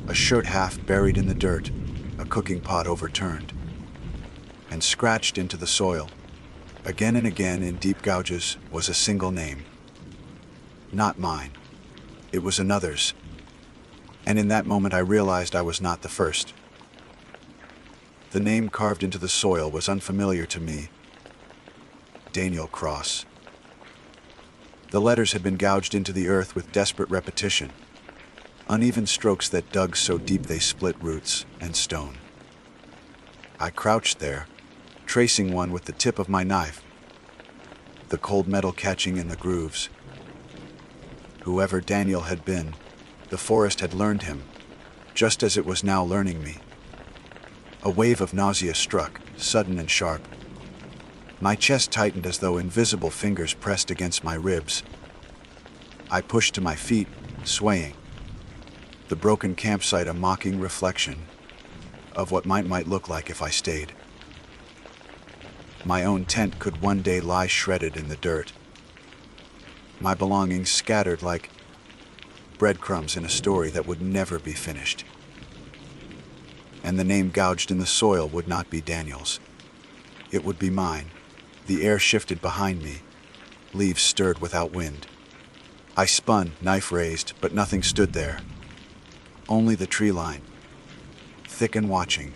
[SPEAKER 1] a shirt half buried in the dirt, a cooking pot overturned. And scratched into the soil, again and again in deep gouges, was a single name. Not mine. It was another's. And in that moment I realized I was not the first. The name carved into the soil was unfamiliar to me. Daniel Cross. The letters had been gouged into the earth with desperate repetition, uneven strokes that dug so deep they split roots and stone. I crouched there, tracing one with the tip of my knife, the cold metal catching in the grooves. Whoever Daniel had been, the forest had learned him, just as it was now learning me. A wave of nausea struck, sudden and sharp. My chest tightened as though invisible fingers pressed against my ribs. I pushed to my feet, swaying. The broken campsite a mocking reflection of what might look like if I stayed. My own tent could one day lie shredded in the dirt. My belongings scattered like breadcrumbs in a story that would never be finished. And the name gouged in the soil would not be Daniel's. It would be mine. The air shifted behind me. Leaves stirred without wind. I spun, knife raised, but nothing stood there. Only the tree line, thick and watching.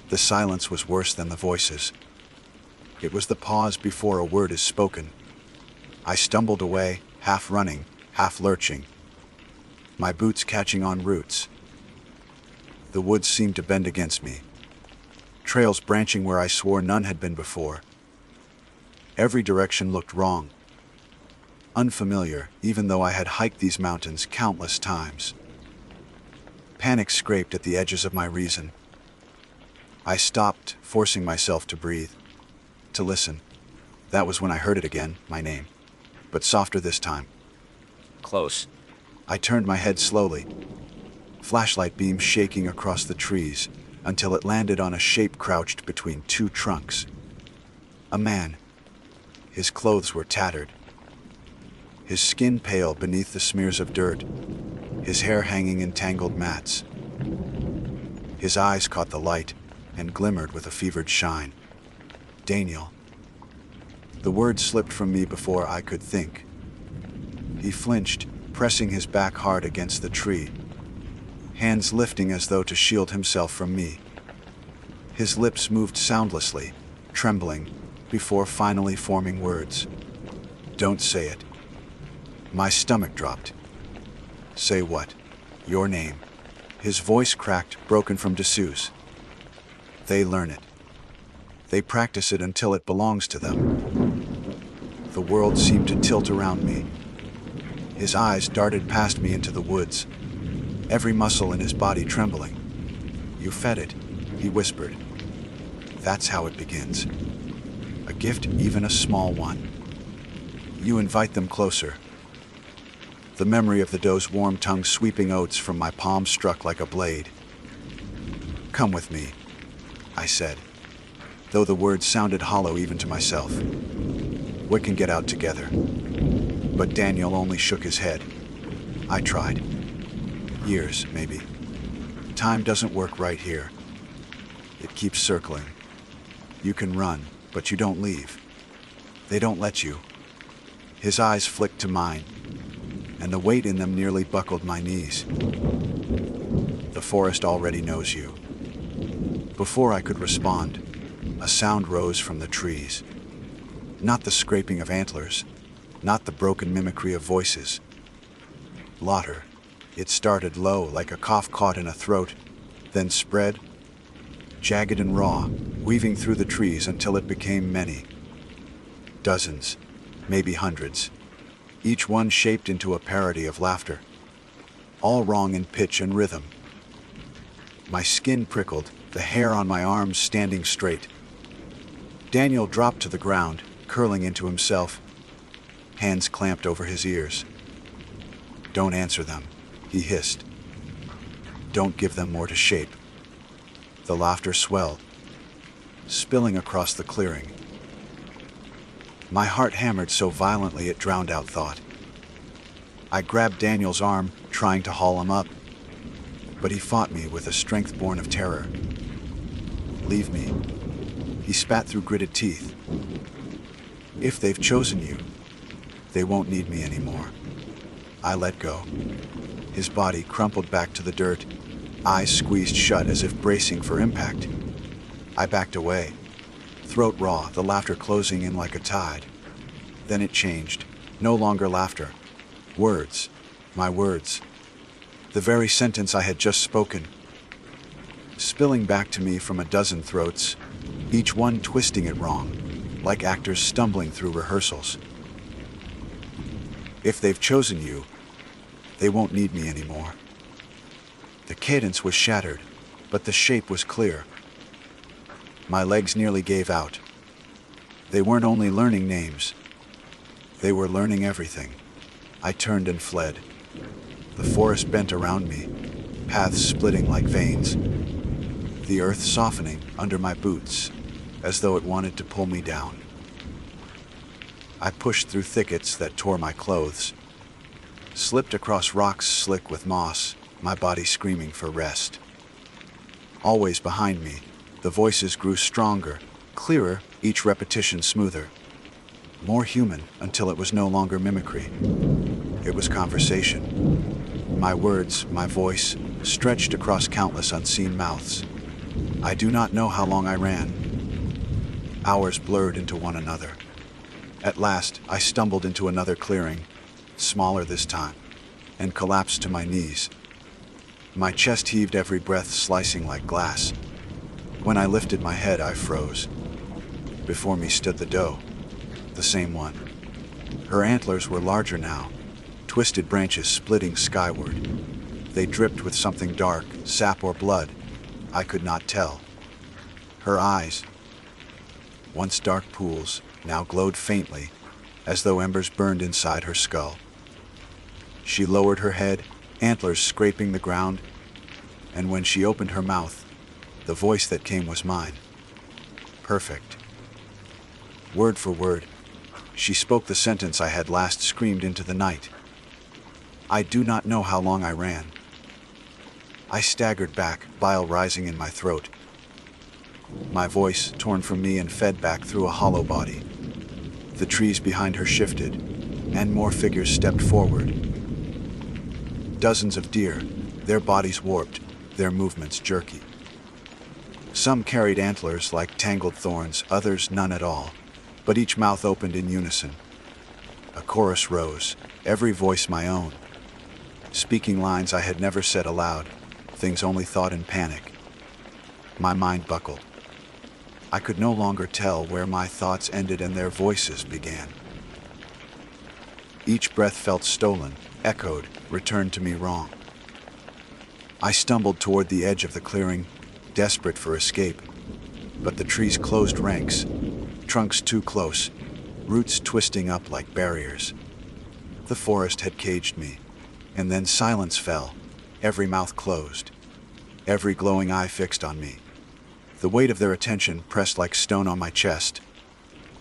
[SPEAKER 1] The silence was worse than the voices. It was the pause before a word is spoken. I stumbled away, half running, half lurching, my boots catching on roots. The woods seemed to bend against me, trails branching where I swore none had been before. Every direction looked wrong, unfamiliar, even though I had hiked these mountains countless times. Panic scraped at the edges of my reason. I stopped, forcing myself to breathe, to listen. That was when I heard it again, my name, but softer this time.
[SPEAKER 2] Close.
[SPEAKER 1] I turned my head slowly, flashlight beam shaking across the trees until it landed on a shape crouched between two trunks. A man. His clothes were tattered, his skin pale beneath the smears of dirt, his hair hanging in tangled mats. His eyes caught the light and glimmered with a fevered shine. Daniel. The word slipped from me before I could think. He flinched, pressing his back hard against the tree, hands lifting as though to shield himself from me. His lips moved soundlessly, trembling, before finally forming words. Don't say it. My stomach dropped. Say what? Your name. His voice cracked, broken from disuse. They learn it. They practice it until it belongs to them. The world seemed to tilt around me. His eyes darted past me into the woods, every muscle in his body trembling. You fed it. he whispered. That's how it begins. A gift, even a small one. You invite them closer. The memory of the doe's warm tongue sweeping oats from my palm struck like a blade. Come with me, I said, though the words sounded hollow even to myself. We can get out together. But Daniel only shook his head. I tried. Years, maybe. Time doesn't work right here. It keeps circling. You can run, but you don't leave. They don't let you. His eyes flicked to mine, and the weight in them nearly buckled my knees. The forest already knows you. Before I could respond, a sound rose from the trees. Not the scraping of antlers, not the broken mimicry of voices. Laughter. It started low, like a cough caught in a throat, then spread, jagged and raw, weaving through the trees until it became many. Dozens, maybe hundreds, each one shaped into a parody of laughter, all wrong in pitch and rhythm. My skin prickled, the hair on my arms standing straight. Daniel dropped to the ground, curling into himself, hands clamped over his ears. Don't answer them, he hissed. Don't give them more to shape. The laughter swelled, spilling across the clearing. My heart hammered so violently it drowned out thought. I grabbed Daniel's arm, trying to haul him up, but he fought me with a strength born of terror. Leave me, he spat through gritted teeth. If they've chosen you, they won't need me anymore. I let go. His body crumpled back to the dirt, eyes squeezed shut as if bracing for impact. I backed away, throat raw, the laughter closing in like a tide. Then it changed. No longer laughter. Words. My words. The very sentence I had just spoken. Spilling back to me from a dozen throats, each one twisting it wrong, like actors stumbling through rehearsals. If they've chosen you, they won't need me anymore. The cadence was shattered, but the shape was clear. My legs nearly gave out. They weren't only learning names, they were learning everything. I turned and fled. The forest bent around me, paths splitting like veins, the earth softening under my boots, as though it wanted to pull me down. I pushed through thickets that tore my clothes, slipped across rocks slick with moss, my body screaming for rest. Always behind me, the voices grew stronger, clearer, each repetition smoother. More human until it was no longer mimicry. It was conversation. My words, my voice, stretched across countless unseen mouths. I do not know how long I ran. Hours blurred into one another. At last, I stumbled into another clearing, smaller this time, and collapsed to my knees. My chest heaved, every breath slicing like glass. When I lifted my head, I froze. Before me stood the doe, the same one. Her antlers were larger now, twisted branches splitting skyward. They dripped with something dark, sap or blood. I could not tell. Her eyes, once dark pools, now glowed faintly, as though embers burned inside her skull. She lowered her head, antlers scraping the ground, and when she opened her mouth, the voice that came was mine. Perfect. Word for word, she spoke the sentence I had last screamed into the night. I do not know how long I ran. I staggered back, bile rising in my throat. My voice torn from me and fed back through a hollow body. The trees behind her shifted, and more figures stepped forward. Dozens of deer, their bodies warped, their movements jerky. Some carried antlers like tangled thorns, others none at all, but each mouth opened in unison. A chorus rose, every voice my own, speaking lines I had never said aloud, things only thought in panic. My mind buckled. I could no longer tell where my thoughts ended and their voices began. Each breath felt stolen, echoed, returned to me wrong. I stumbled toward the edge of the clearing, desperate for escape. But the trees closed ranks, trunks too close, roots twisting up like barriers. The forest had caged me, and then silence fell, every mouth closed, every glowing eye fixed on me. The weight of their attention pressed like stone on my chest.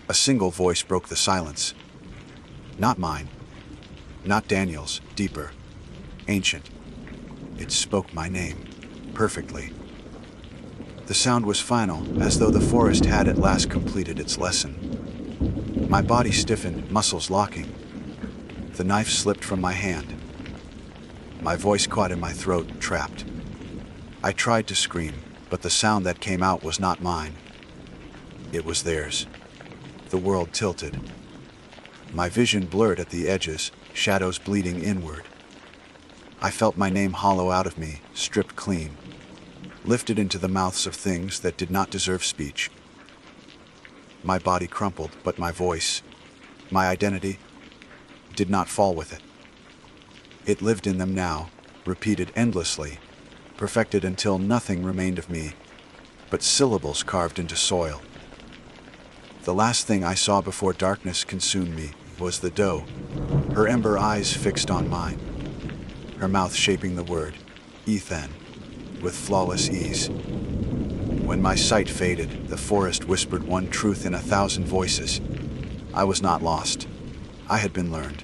[SPEAKER 1] A single voice broke the silence. Not mine, not Daniel's, deeper, ancient. It spoke my name, perfectly. The sound was final, as though the forest had at last completed its lesson. My body stiffened, muscles locking. The knife slipped from my hand. My voice caught in my throat, trapped. I tried to scream, but the sound that came out was not mine. It was theirs. The world tilted. My vision blurred at the edges, shadows bleeding inward. I felt my name hollow out of me, stripped clean, lifted into the mouths of things that did not deserve speech. My body crumpled, but my voice, my identity, did not fall with it. It lived in them now, repeated endlessly, perfected until nothing remained of me but syllables carved into soil. The last thing I saw before darkness consumed me was the doe, her ember eyes fixed on mine, her mouth shaping the word, Ethan, with flawless ease. When my sight faded, the forest whispered one truth in 1,000 voices. I was not lost. I had been learned.